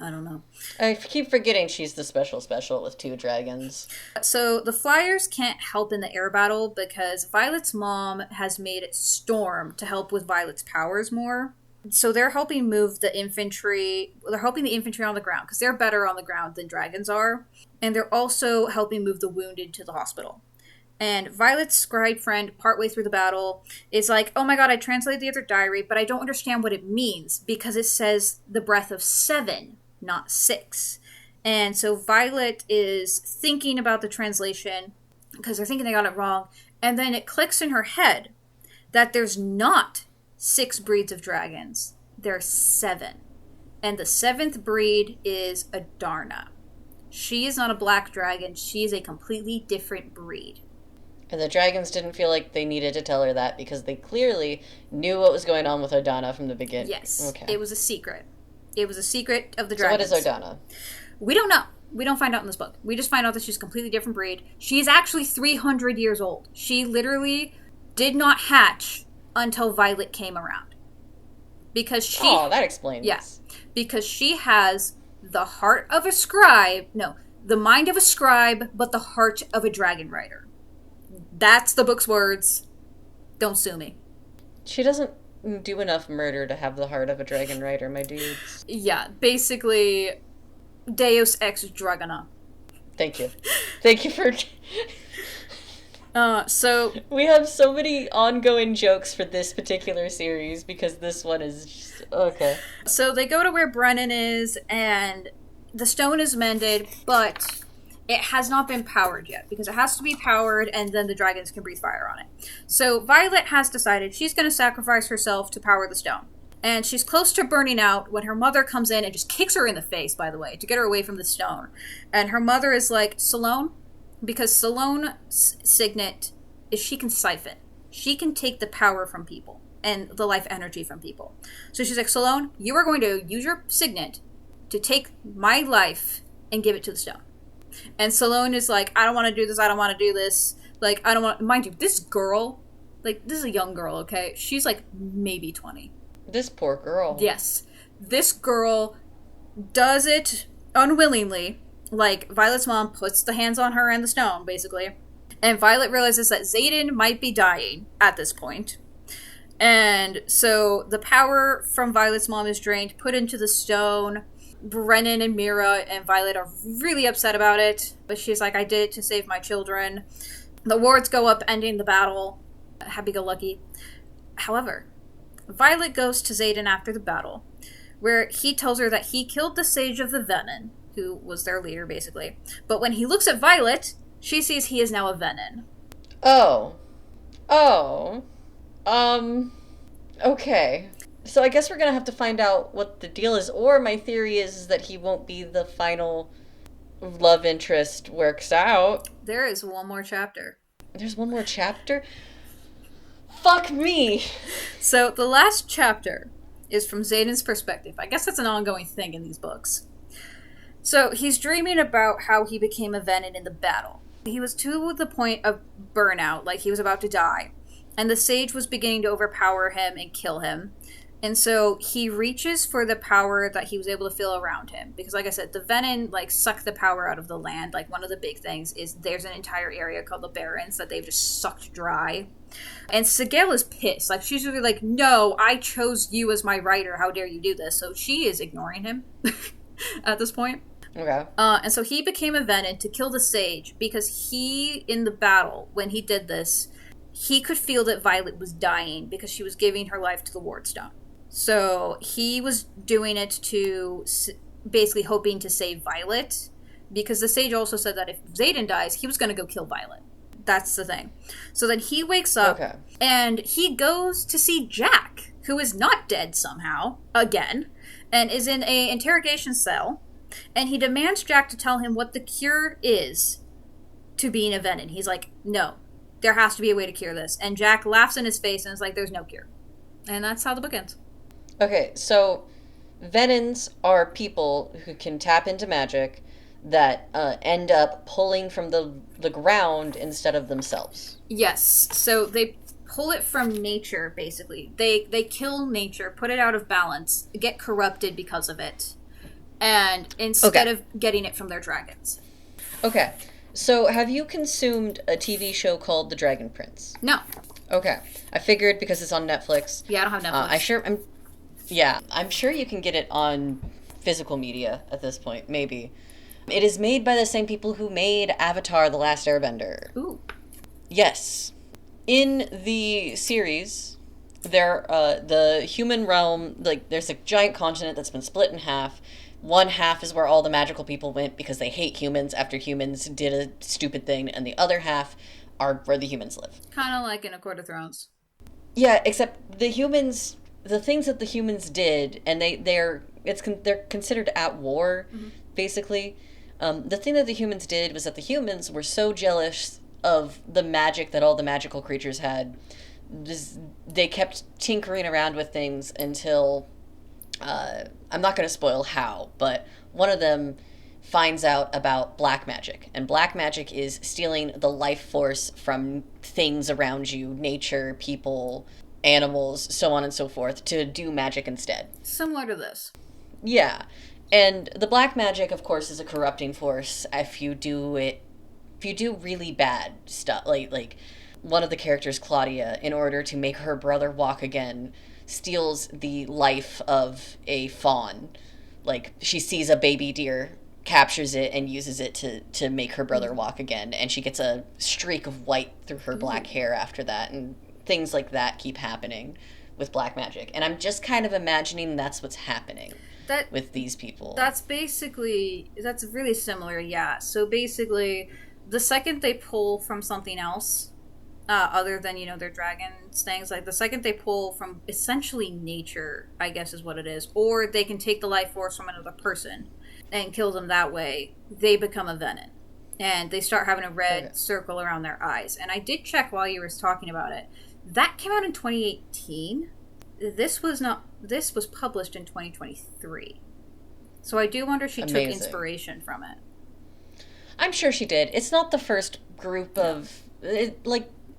S2: I don't know.
S3: I keep forgetting she's the special with 2 dragons.
S2: So the Flyers can't help in the air battle because Violet's mom has made Storm to help with Violet's powers more. So they're helping move the infantry. They're helping the infantry on the ground because they're better on the ground than dragons are. And they're also helping move the wounded to the hospital. And Violet's scribe friend, partway through the battle, is like, oh my god, I translated the other diary, but I don't understand what it means because it says the breath of 7, not 6. And so Violet is thinking about the translation because they're thinking they got it wrong. And then it clicks in her head that there's not 6 breeds of dragons. There's 7. And the 7th breed is Adarna. She is not a black dragon. She is a completely different breed.
S3: And the dragons didn't feel like they needed to tell her that because they clearly knew what was going on with Adarna from the beginning.
S2: Yes. Okay. It was a secret. It was a secret of the dragons.
S3: So what is Adarna?
S2: We don't know. We don't find out in this book. We just find out that she's a completely different breed. She is actually 300 years old. She literally did not hatch until Violet came around. Because she...
S3: Oh, that explains.
S2: Yes. Yeah, because she has the heart of a scribe... No, the mind of a scribe, but the heart of a dragon rider. That's the book's words. Don't sue me.
S3: She doesn't do enough murder to have the heart of a dragon rider, my dudes.
S2: Yeah, basically... Deus ex dragona.
S3: Thank you. Thank you for...
S2: So
S3: we have so many ongoing jokes for this particular series because this one is just, okay.
S2: So they go to where Brennan is and the stone is mended, but it has not been powered yet because it has to be powered and then the dragons can breathe fire on it. So Violet has decided she's going to sacrifice herself to power the stone. And she's close to burning out when her mother comes in and just kicks her in the face, by the way, to get her away from the stone. And her mother is like, Salone? Because Salone's signet is she can siphon. She can take the power from people and the life energy from people. So she's like, Salone, you are going to use your signet to take my life and give it to the stone. And Salone is like, I don't want to do this. I don't want to do this. Like, I don't want... Mind you, this girl, like, this is a young girl, okay? She's like maybe 20.
S3: This poor girl.
S2: Yes. This girl does it unwillingly. Like, Violet's mom puts the hands on her and the stone, basically. And Violet realizes that Xaden might be dying at this point. And so the power from Violet's mom is drained, put into the stone. Brennan and Mira and Violet are really upset about it. But she's like, I did it to save my children. The wards go up, ending the battle. Happy-go-lucky. However, Violet goes to Xaden after the battle, where he tells her that he killed the Sage of the Venin, who was their leader, basically. But when he looks at Violet, she sees he is now a Venin.
S3: Okay. So I guess we're gonna have to find out what the deal is, or my theory is that he won't be the final love interest works out.
S2: There is one more chapter.
S3: There's one more chapter? Fuck me!
S2: So the last chapter is from Xaden's perspective. I guess that's an ongoing thing in these books. So he's dreaming about how he became a Venin in the battle. He was to the point of burnout, like he was about to die. And the Sage was beginning to overpower him and kill him. And so he reaches for the power that he was able to feel around him. Because like I said, the Venin like suck the power out of the land. Like one of the big things is there's an entire area called the Barrens that they've just sucked dry. And Sigil is pissed. Like she's really like, no, I chose you as my rider. How dare you do this? So she is ignoring him at this point.
S3: Okay.
S2: And so he became a Venin to kill the Sage because he, in the battle, when he did this, he could feel that Violet was dying because she was giving her life to the Wardstone. So he was doing it to basically hoping to save Violet, because the Sage also said that if Xaden dies, he was going to go kill Violet. That's the thing. So then he wakes up and he goes to see Jack, who is not dead somehow, again, and is in a interrogation cell. And he demands Jack to tell him what the cure is to being a Venin. He's like, no, there has to be a way to cure this. And Jack laughs in his face and is like, there's no cure. And that's how the book ends.
S3: Okay, so Venins are people who can tap into magic that end up pulling from the ground instead of themselves.
S2: Yes, so they pull it from nature, basically. They kill nature, put it out of balance, get corrupted because of it, and instead of getting it from their dragons.
S3: Okay, so have you consumed a TV show called The Dragon Prince?
S2: No.
S3: Okay, I figured because it's on Netflix.
S2: Yeah, I don't have Netflix.
S3: I'm sure you can get it on physical media at this point, maybe. It is made by the same people who made Avatar: The Last Airbender.
S2: Ooh.
S3: Yes. In the series, the human realm, like, there's a giant continent that's been split in half. One half is where all the magical people went because they hate humans after humans did a stupid thing, and the other half are where the humans live.
S2: Kind of like in A Court of Thrones.
S3: Yeah, except the things that the humans did, and they're considered at war, basically. The thing that the humans did was that the humans were so jealous of the magic that all the magical creatures had. They kept tinkering around with things until, I'm not going to spoil how, but one of them finds out about black magic. And black magic is stealing the life force from things around you, nature, people, animals, so on and so forth, to do magic instead.
S2: Similar to this.
S3: Yeah. And the black magic, of course, is a corrupting force if you do really bad stuff. Like one of the characters, Claudia, in order to make her brother walk again, steals the life of a fawn. Like, she sees a baby deer, captures it, and uses it to make her brother walk again. And she gets a streak of white through her black hair after that. And things like that keep happening with black magic. And I'm just kind of imagining that's what's happening with these people.
S2: That's really similar, yeah. So basically, the second they pull from something else, other than, their dragons things, like the second they pull from essentially nature, I guess is what it is, or they can take the life force from another person and kill them that way, they become a Venin. And they start having a red circle around their eyes. And I did check while you were talking about it. That came out in 2018. This was published in 2023. So I do wonder if she took inspiration from it.
S3: I'm sure she did. It's not the first group of,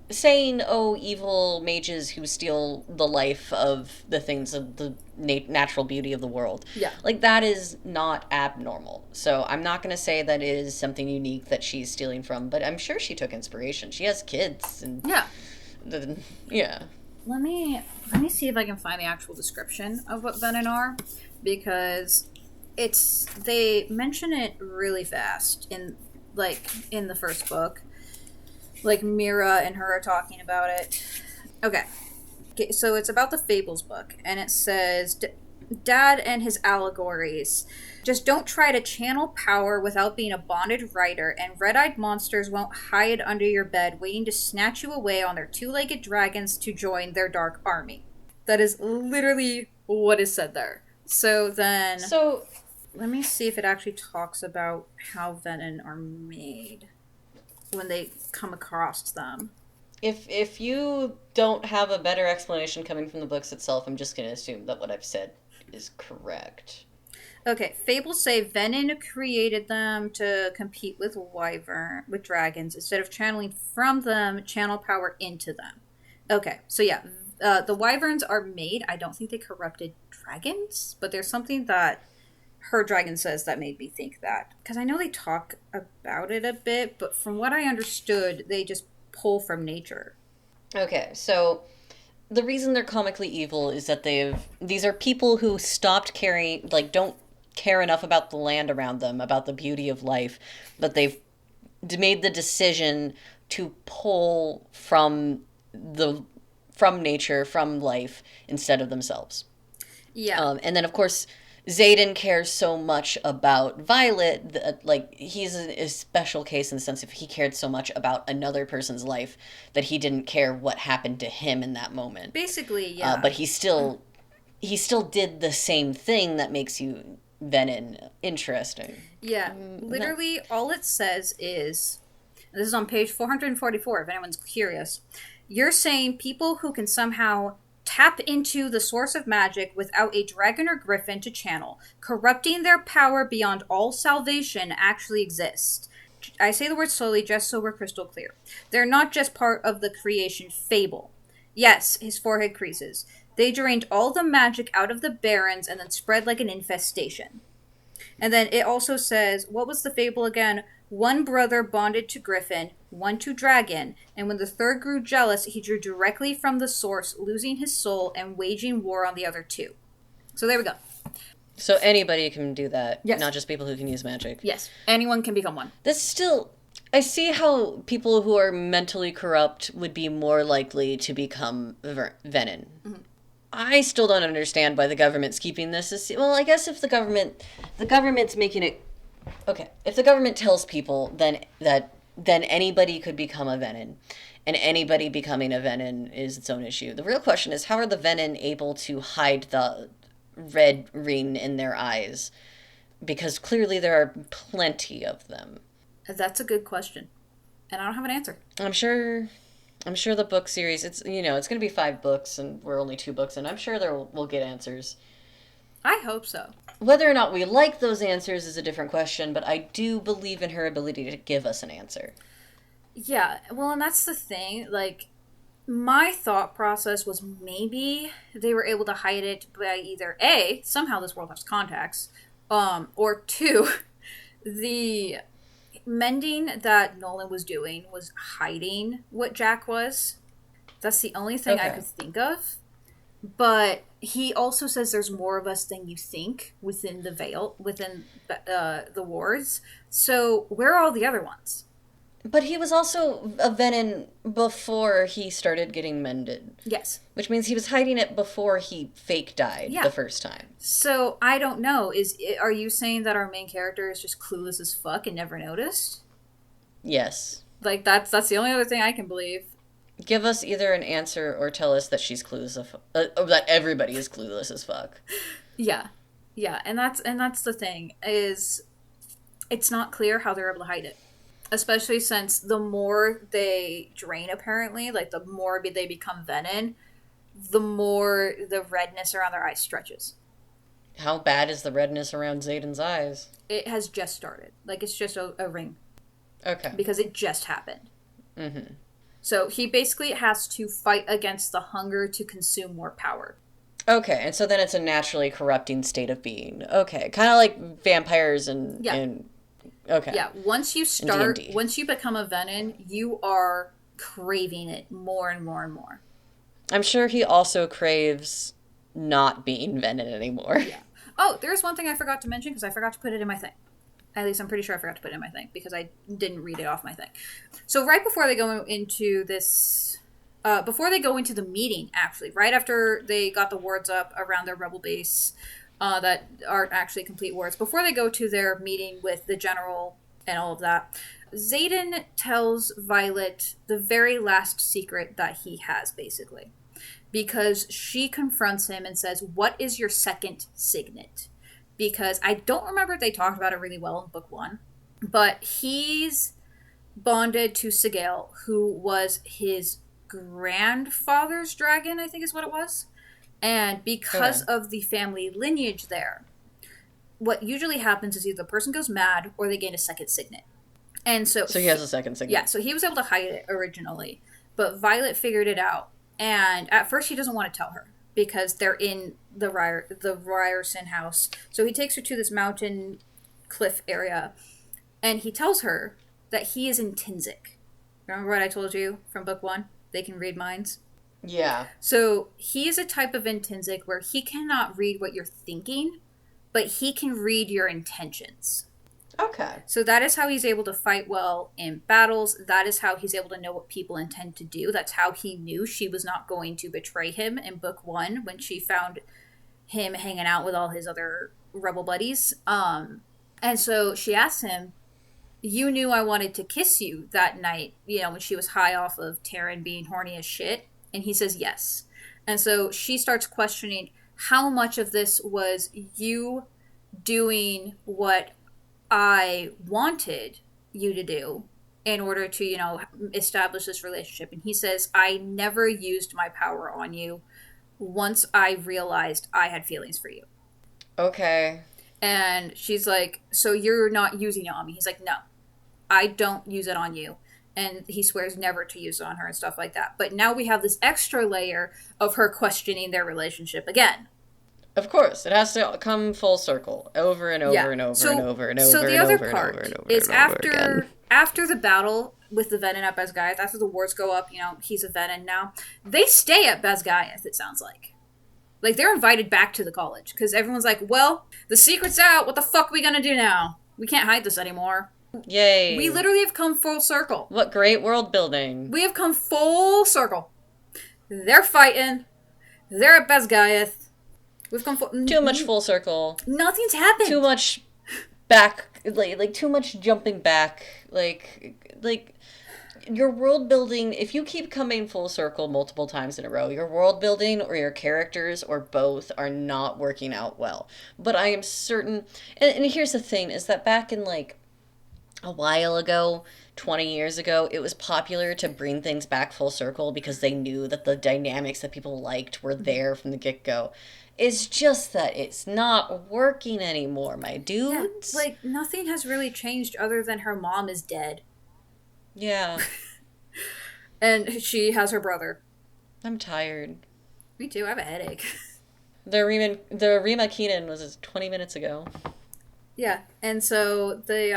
S3: saying, evil mages who steal the life of the things of the natural beauty of the world.
S2: Yeah.
S3: Like, that is not abnormal. So I'm not going to say that it is something unique that she's stealing from, but I'm sure she took inspiration. She has kids. And yeah.
S2: Let me see if I can find the actual description of what Venin are, because they mention it really fast in the first book. Like, Mira and her are talking about it. Okay, so it's about the Fables book, and it says, Dad and his allegories. Just don't try to channel power without being a bonded rider, and red-eyed monsters won't hide under your bed waiting to snatch you away on their two-legged dragons to join their dark army. That is literally what is said there. So let me see if it actually talks about how Venin are made when they come across them.
S3: If you don't have a better explanation coming from the books itself, I'm just going to assume that what I've said is correct.
S2: Okay, fables say Venin created them to compete with dragons. Instead of channeling from them, channel power into them. Okay, so yeah, The wyverns are made. I don't think they corrupted dragons, but there's something that her dragon says that made me think that. Because I know they talk about it a bit, but from what I understood, they just pull from nature.
S3: Okay, so the reason they're comically evil is that these are people who stopped caring, like, don't care enough about the land around them, about the beauty of life, but they've made the decision to pull from nature, from life, instead of themselves.
S2: Yeah.
S3: And then, of course, Xaden cares so much about Violet that, like, he's a special case in the sense of he cared so much about another person's life that he didn't care what happened to him in that moment.
S2: Basically, yeah.
S3: But he still did the same thing that makes you Venin interesting.
S2: Yeah. Literally, all it says is, this is on page 444, if anyone's curious, you're saying people who can somehow tap into the source of magic without a dragon or griffin to channel, corrupting their power beyond all salvation, actually exist. I say the word slowly just so we're crystal clear. They're not just part of the creation fable. Yes, his forehead creases. They drained all the magic out of the barrens and then spread like an infestation. And then it also says, what was the fable again? One brother bonded to griffin, one to dragon, and when the third grew jealous, he drew directly from the source, losing his soul and waging war on the other two. So there we go.
S3: So anybody can do that,
S2: yes.
S3: Not just people who can use magic.
S2: Yes, anyone can become one.
S3: This still... I see how people who are mentally corrupt would be more likely to become Venin. Mm-hmm. I still don't understand why the government's keeping this. Well, I guess if the government's making it... Okay, if the government tells people then anybody could become a Venin, and anybody becoming a Venin is its own issue. The real question is, how are the Venin able to hide the red ring in their eyes? Because clearly there are plenty of them.
S2: That's a good question, and I don't have an answer.
S3: I'm sure the book series, it's going to be 5 books, and we're only 2 books, and I'm sure we'll get answers.
S2: I hope so.
S3: Whether or not we like those answers is a different question, but I do believe in her ability to give us an answer.
S2: Yeah, well, and that's the thing. Like, my thought process was maybe they were able to hide it by either A, somehow this world has contacts, or 2, the mending that Nolan was doing was hiding what Jack was. That's the only thing I could think of. But he also says there's more of us than you think within the veil, within the wards. So where are all the other ones?
S3: But he was also a Venin before he started getting mended.
S2: Yes.
S3: Which means he was hiding it before he fake died the first time.
S2: So I don't know. Are you saying that our main character is just clueless as fuck and never noticed?
S3: Yes.
S2: Like, that's the only other thing I can believe.
S3: Give us either an answer or tell us that she's clueless that everybody is clueless as fuck.
S2: Yeah. Yeah, and that's the thing, is it's not clear how they're able to hide it. Especially since the more they drain, apparently, like the more they become Venin, the more the redness around their eyes stretches.
S3: How bad is the redness around Xaden's eyes?
S2: It has just started. Like, it's just a ring.
S3: Okay.
S2: Because it just happened.
S3: Mm-hmm.
S2: So he basically has to fight against the hunger to consume more power.
S3: Okay, and so then it's a naturally corrupting state of being. Okay, kind of like vampires and...
S2: Yeah.
S3: Okay.
S2: Yeah, once you become a Venin, you are craving it more and more and more.
S3: I'm sure he also craves not being Venin anymore.
S2: Yeah. Oh, there's one thing I forgot to mention, because I forgot to put it in my thing. At least I'm pretty sure I forgot to put it in my thing, because I didn't read it off my thing. So right before they go into this... before they go into the meeting, actually, right after they got the wards up around their rebel base... that aren't actually complete wards. Before they go to their meeting with the general and all of that, Xaden tells Violet the very last secret that he has, basically. Because she confronts him and says, what is your second signet? Because I don't remember if they talked about it really well in book 1, but he's bonded to Sigale, who was his grandfather's dragon, I think is what it was. And because of the family lineage there, what usually happens is either the person goes mad or they gain a second signet. And so
S3: he has a second signet.
S2: Yeah, so he was able to hide it originally. But Violet figured it out. And at first, he doesn't want to tell her because they're in the Ryerson house. So he takes her to this mountain cliff area, and he tells her that he is intrinsic. Remember what I told you from book 1? They can read minds.
S3: Yeah.
S2: So he is a type of intrinsic where he cannot read what you're thinking, but he can read your intentions.
S3: Okay.
S2: So that is how he's able to fight well in battles. That is how he's able to know what people intend to do. That's how he knew she was not going to betray him in book 1 when she found him hanging out with all his other rebel buddies. And so she asked him, you knew I wanted to kiss you that night, when she was high off of Taryn being horny as shit. And he says yes. And so she starts questioning how much of this was you doing what I wanted you to do in order to, establish this relationship. And he says, I never used my power on you once I realized I had feelings for you.
S3: Okay.
S2: And she's like, so you're not using it on me? He's like, no, I don't use it on you. And he swears never to use it on her and stuff like that. But now we have this extra layer of her questioning their relationship again.
S3: Of course, it has to come full circle over and over and over and over and over.
S2: So the
S3: and
S2: other
S3: over
S2: part
S3: and over
S2: is
S3: and over again.
S2: after the battle with the Venin at Basgiath, after the wars go up, he's a Venin now. They stay at Basgiath, it sounds like. Like, they're invited back to the college because everyone's like, well, the secret's out. What the fuck are we gonna do now? We can't hide this anymore.
S3: Yay.
S2: We literally have come full circle.
S3: What great world building.
S2: We have come full circle. They're fighting. They're at Basgiath. We've come
S3: too much full circle.
S2: Nothing's happened.
S3: Too much back, like too much jumping back. Like your world building, if you keep coming full circle multiple times in a row, your world building or your characters or both are not working out well. But I am certain, and here's the thing, is that back in a while ago, 20 years ago, it was popular to bring things back full circle because they knew that the dynamics that people liked were there from the get-go. It's just that it's not working anymore, my dudes.
S2: Yeah, nothing has really changed other than her mom is dead.
S3: Yeah.
S2: And she has her brother.
S3: I'm tired.
S2: Me too, I have a headache.
S3: The Rima Keenan was 20 minutes ago.
S2: Yeah, and so they,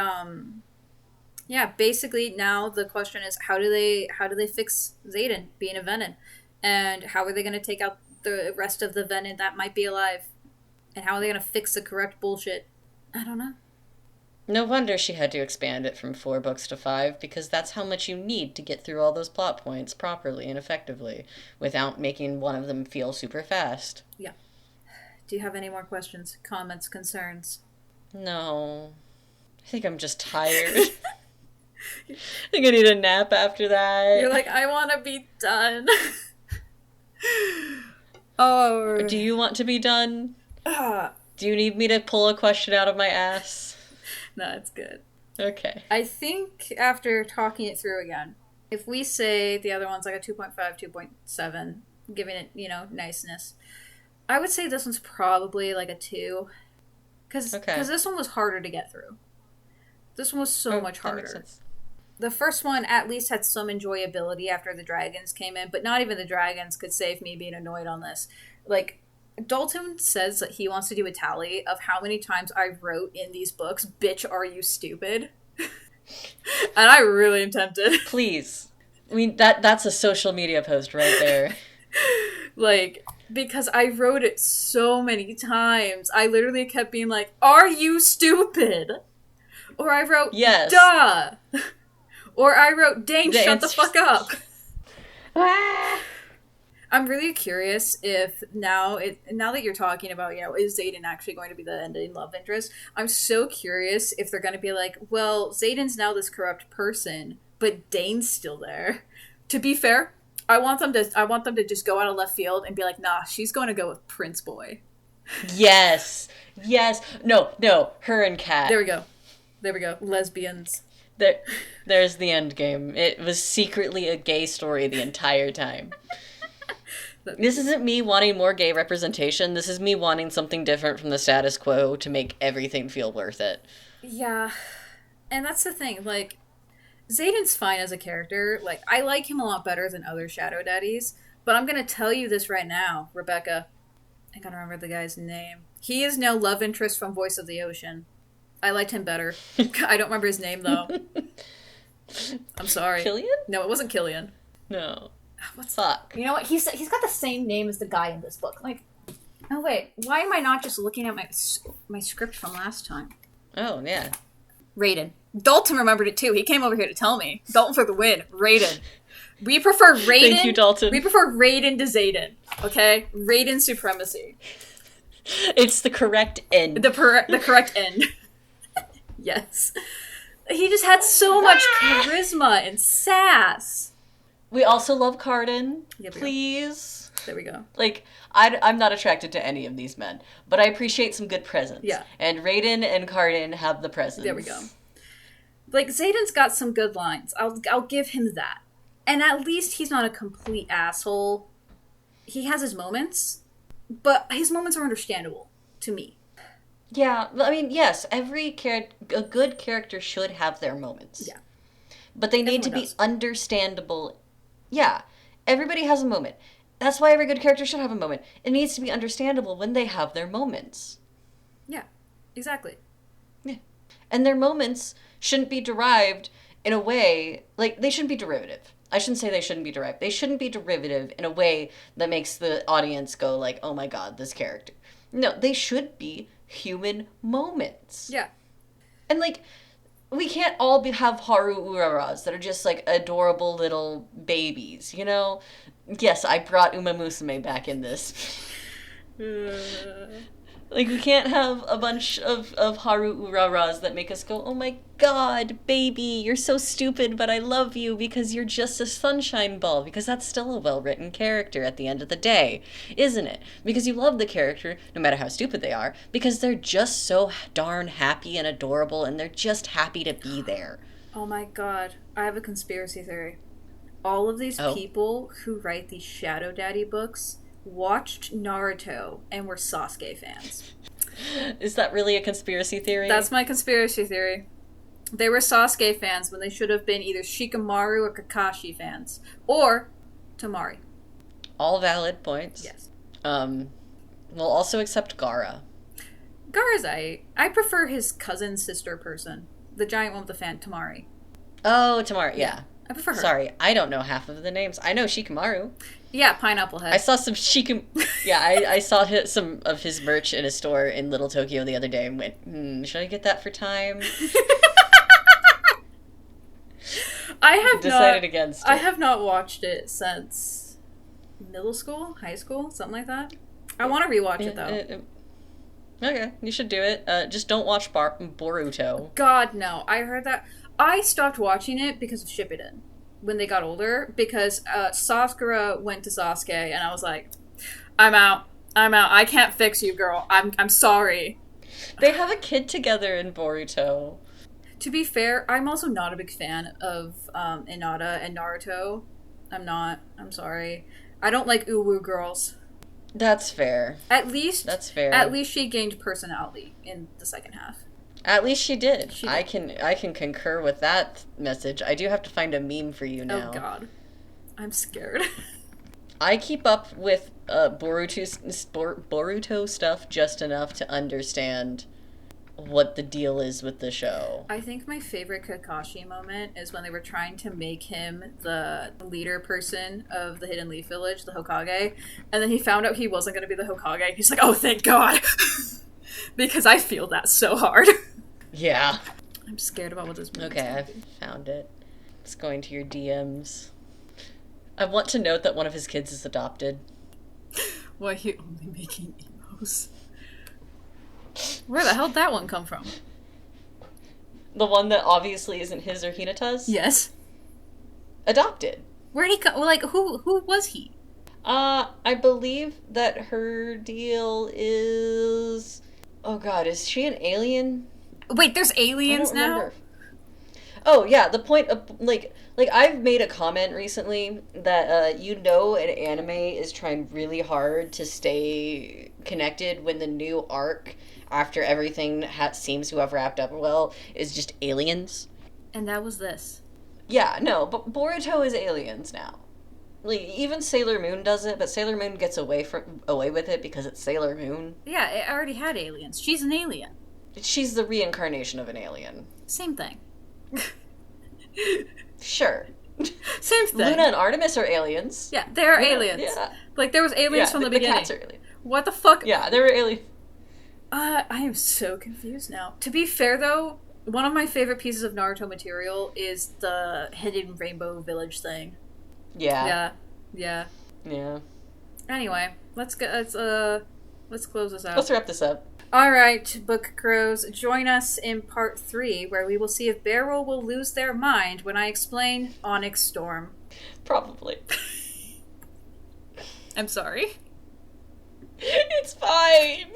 S2: basically now the question is how do they fix Xaden being a Venin? And how are they going to take out the rest of the Venin that might be alive? And how are they going to fix the correct bullshit? I don't know.
S3: No wonder she had to expand it from 4 books to 5, because that's how much you need to get through all those plot points properly and effectively without making one of them feel super fast.
S2: Yeah. Do you have any more questions, comments, concerns?
S3: No. I think I'm just tired. I think I need a nap after that.
S2: You're like, I want to be done. Oh.
S3: Do you want to be done? Do you need me to pull a question out of my ass?
S2: No, it's good.
S3: Okay.
S2: I think after talking it through again, if we say the other one's like a 2.5, 2.7, giving it, niceness, I would say this one's probably like a 2. Because this one was harder to get through. This one was so much harder.
S3: That makes sense.
S2: The first one at least had some enjoyability after the dragons came in, but not even the dragons could save me being annoyed on this. Dalton says that he wants to do a tally of how many times I wrote in these books, "Bitch, are you stupid?" And I really am tempted.
S3: Please. I mean, that's a social media post right there.
S2: Because I wrote it so many times. I literally kept being like, "Are you stupid?" Or I wrote,
S3: "Yes.
S2: Duh." Or I wrote, "Dang, shut the fuck up." I'm really curious if now that you're talking about, is Xaden actually going to be the ending love interest? I'm so curious if they're going to be like, well, Xaden's now this corrupt person, but Dane's still there. To be fair, I want them to just go out of left field and be like, nah, she's going to go with Prince Boy.
S3: Yes. No, her and Kat.
S2: There we go. Lesbians.
S3: There's the end game. It was secretly a gay story the entire time. This isn't me wanting more gay representation. This is me wanting something different from the status quo to make everything feel worth it.
S2: Yeah. And that's the thing. Xaden's fine as a character. I like him a lot better than other Shadow Daddies. But I'm going to tell you this right now, Rebecca. I gotta remember the guy's name. He is now love interest from Voice of the Ocean. I liked him better. I don't remember his name, though. I'm sorry.
S3: Killian?
S2: No, it wasn't Killian.
S3: No.
S2: What's
S3: Fuck.
S2: You know what? He's got the same name as the guy in this book. Like, oh wait, why am I not just looking at my script from last time?
S3: Oh, yeah.
S2: Raiden. Dalton remembered it too. He came over here to tell me. Dalton for the win. Raiden. We prefer Raiden.
S3: Thank you, Dalton.
S2: We prefer Raiden to Zayden. Okay? Raiden supremacy.
S3: It's the correct end.
S2: The correct end. Yes. He just had so much charisma and sass.
S3: We also love Cardin.
S2: Yeah,
S3: Please.
S2: There we go.
S3: Like, I'm not attracted to any of these men, but I appreciate some good presence.
S2: Yeah.
S3: And Raiden and Cardin have the presence.
S2: There we go. Like, Zayden's got some good lines. I'll give him that. And at least he's not a complete asshole. He has his moments, but his moments are understandable to me.
S3: Yeah, I mean, yes, a good character should have their moments.
S2: Yeah.
S3: But they need to be understandable. Yeah, everybody has a moment. That's why every good character should have a moment. It needs to be understandable when they have their moments.
S2: Yeah, exactly.
S3: Yeah. And their moments shouldn't be derived in a way, like, they shouldn't be derivative. I shouldn't say they shouldn't be derived. They shouldn't be derivative in a way that makes the audience go like, oh my god, this character. No, they should be human moments.
S2: Yeah.
S3: And, like, we can't all have Haru Uraras that are just, like, adorable little babies, you know? Yes, I brought Uma Musume back in this. Like, we can't have a bunch of Haru Uraras that make us go, oh my god, baby, you're so stupid, but I love you because you're just a sunshine ball, because that's still a well-written character at the end of the day, isn't it? Because you love the character, no matter how stupid they are, because they're just so darn happy and adorable, and they're just happy to be there.
S2: Oh my god, I have a conspiracy theory. All of these people who write these Shadow Daddy books watched Naruto and were Sasuke fans.
S3: Is that really a conspiracy theory?
S2: That's my conspiracy theory. They were Sasuke fans when they should have been either Shikamaru or Kakashi fans. Or Tamari.
S3: All valid points.
S2: Yes.
S3: We'll also accept Gaara.
S2: Gaara's I prefer his cousin sister person. The giant one with the fan, Tamari.
S3: Oh, Tamari, yeah.
S2: I prefer her.
S3: Sorry, I don't know half of the names. I know Shikamaru.
S2: Yeah, Pineapple Head.
S3: I saw some I saw some of his merch in a store in Little Tokyo the other day and went, should I get that for Time?
S2: I have
S3: decided against it.
S2: I have not watched it since middle school, high school, something like that. I want to rewatch it though.
S3: Okay, you should do it. Just don't watch Boruto.
S2: God, no. I heard that. I stopped watching it because of Shippuden when they got older, because Sakura went to Sasuke, and I was like, I'm out. I can't fix you, girl. I'm sorry.
S3: They have a kid together in Boruto.
S2: To be fair, I'm also not a big fan of Hinata and Naruto. I'm not. I'm sorry. I don't like uwu girls.
S3: That's fair.
S2: That's fair. At least she gained personality in the second half.
S3: At least she did. I can concur with that message. I do have to find a meme for you now.
S2: Oh god. I'm scared.
S3: I keep up with Boruto stuff just enough to understand what the deal is with the show.
S2: I think my favorite Kakashi moment is when they were trying to make him the leader person of the Hidden Leaf Village, the Hokage, and then he found out he wasn't going to be the Hokage. He's like, oh, thank God. Because I feel that so hard.
S3: Yeah.
S2: I'm scared about what this movie is.
S3: Okay, I've found it. It's going to your DMs. I want to note that one of his kids is adopted.
S2: Why he only making emos? Where the hell did that one come from?
S3: The one that obviously isn't his or Hinata's?
S2: Yes.
S3: Adopted.
S2: Where'd he come? Like, who was he?
S3: I believe that her deal is... Oh god, is she an alien?
S2: Wait, there's aliens now?
S3: Remember. Oh yeah, the point of like I've made a comment recently that an anime is trying really hard to stay connected when the new arc after everything seems to have wrapped up well is just aliens.
S2: And that was this.
S3: Yeah, no, but Boruto is aliens now. like, even Sailor Moon does it, but Sailor Moon gets away with it because it's Sailor Moon.
S2: Yeah, it already had aliens. She's an alien.
S3: She's the reincarnation of an alien.
S2: Same thing.
S3: Sure.
S2: Same thing.
S3: Luna and Artemis are aliens.
S2: Yeah, they're aliens.
S3: Yeah.
S2: Like, there was aliens from the beginning.
S3: Cats are aliens.
S2: What the fuck?
S3: Yeah, they were aliens.
S2: I am so confused now. To be fair, though, one of my favorite pieces of Naruto material is the hidden rainbow village thing.
S3: Yeah.
S2: Yeah. Anyway, let's close this out.
S3: Let's wrap this up.
S2: All right, Book Crows, join us in part 3, where we will see if Beryl will lose their mind when I explain Onyx Storm.
S3: Probably.
S2: I'm sorry.
S3: It's fine.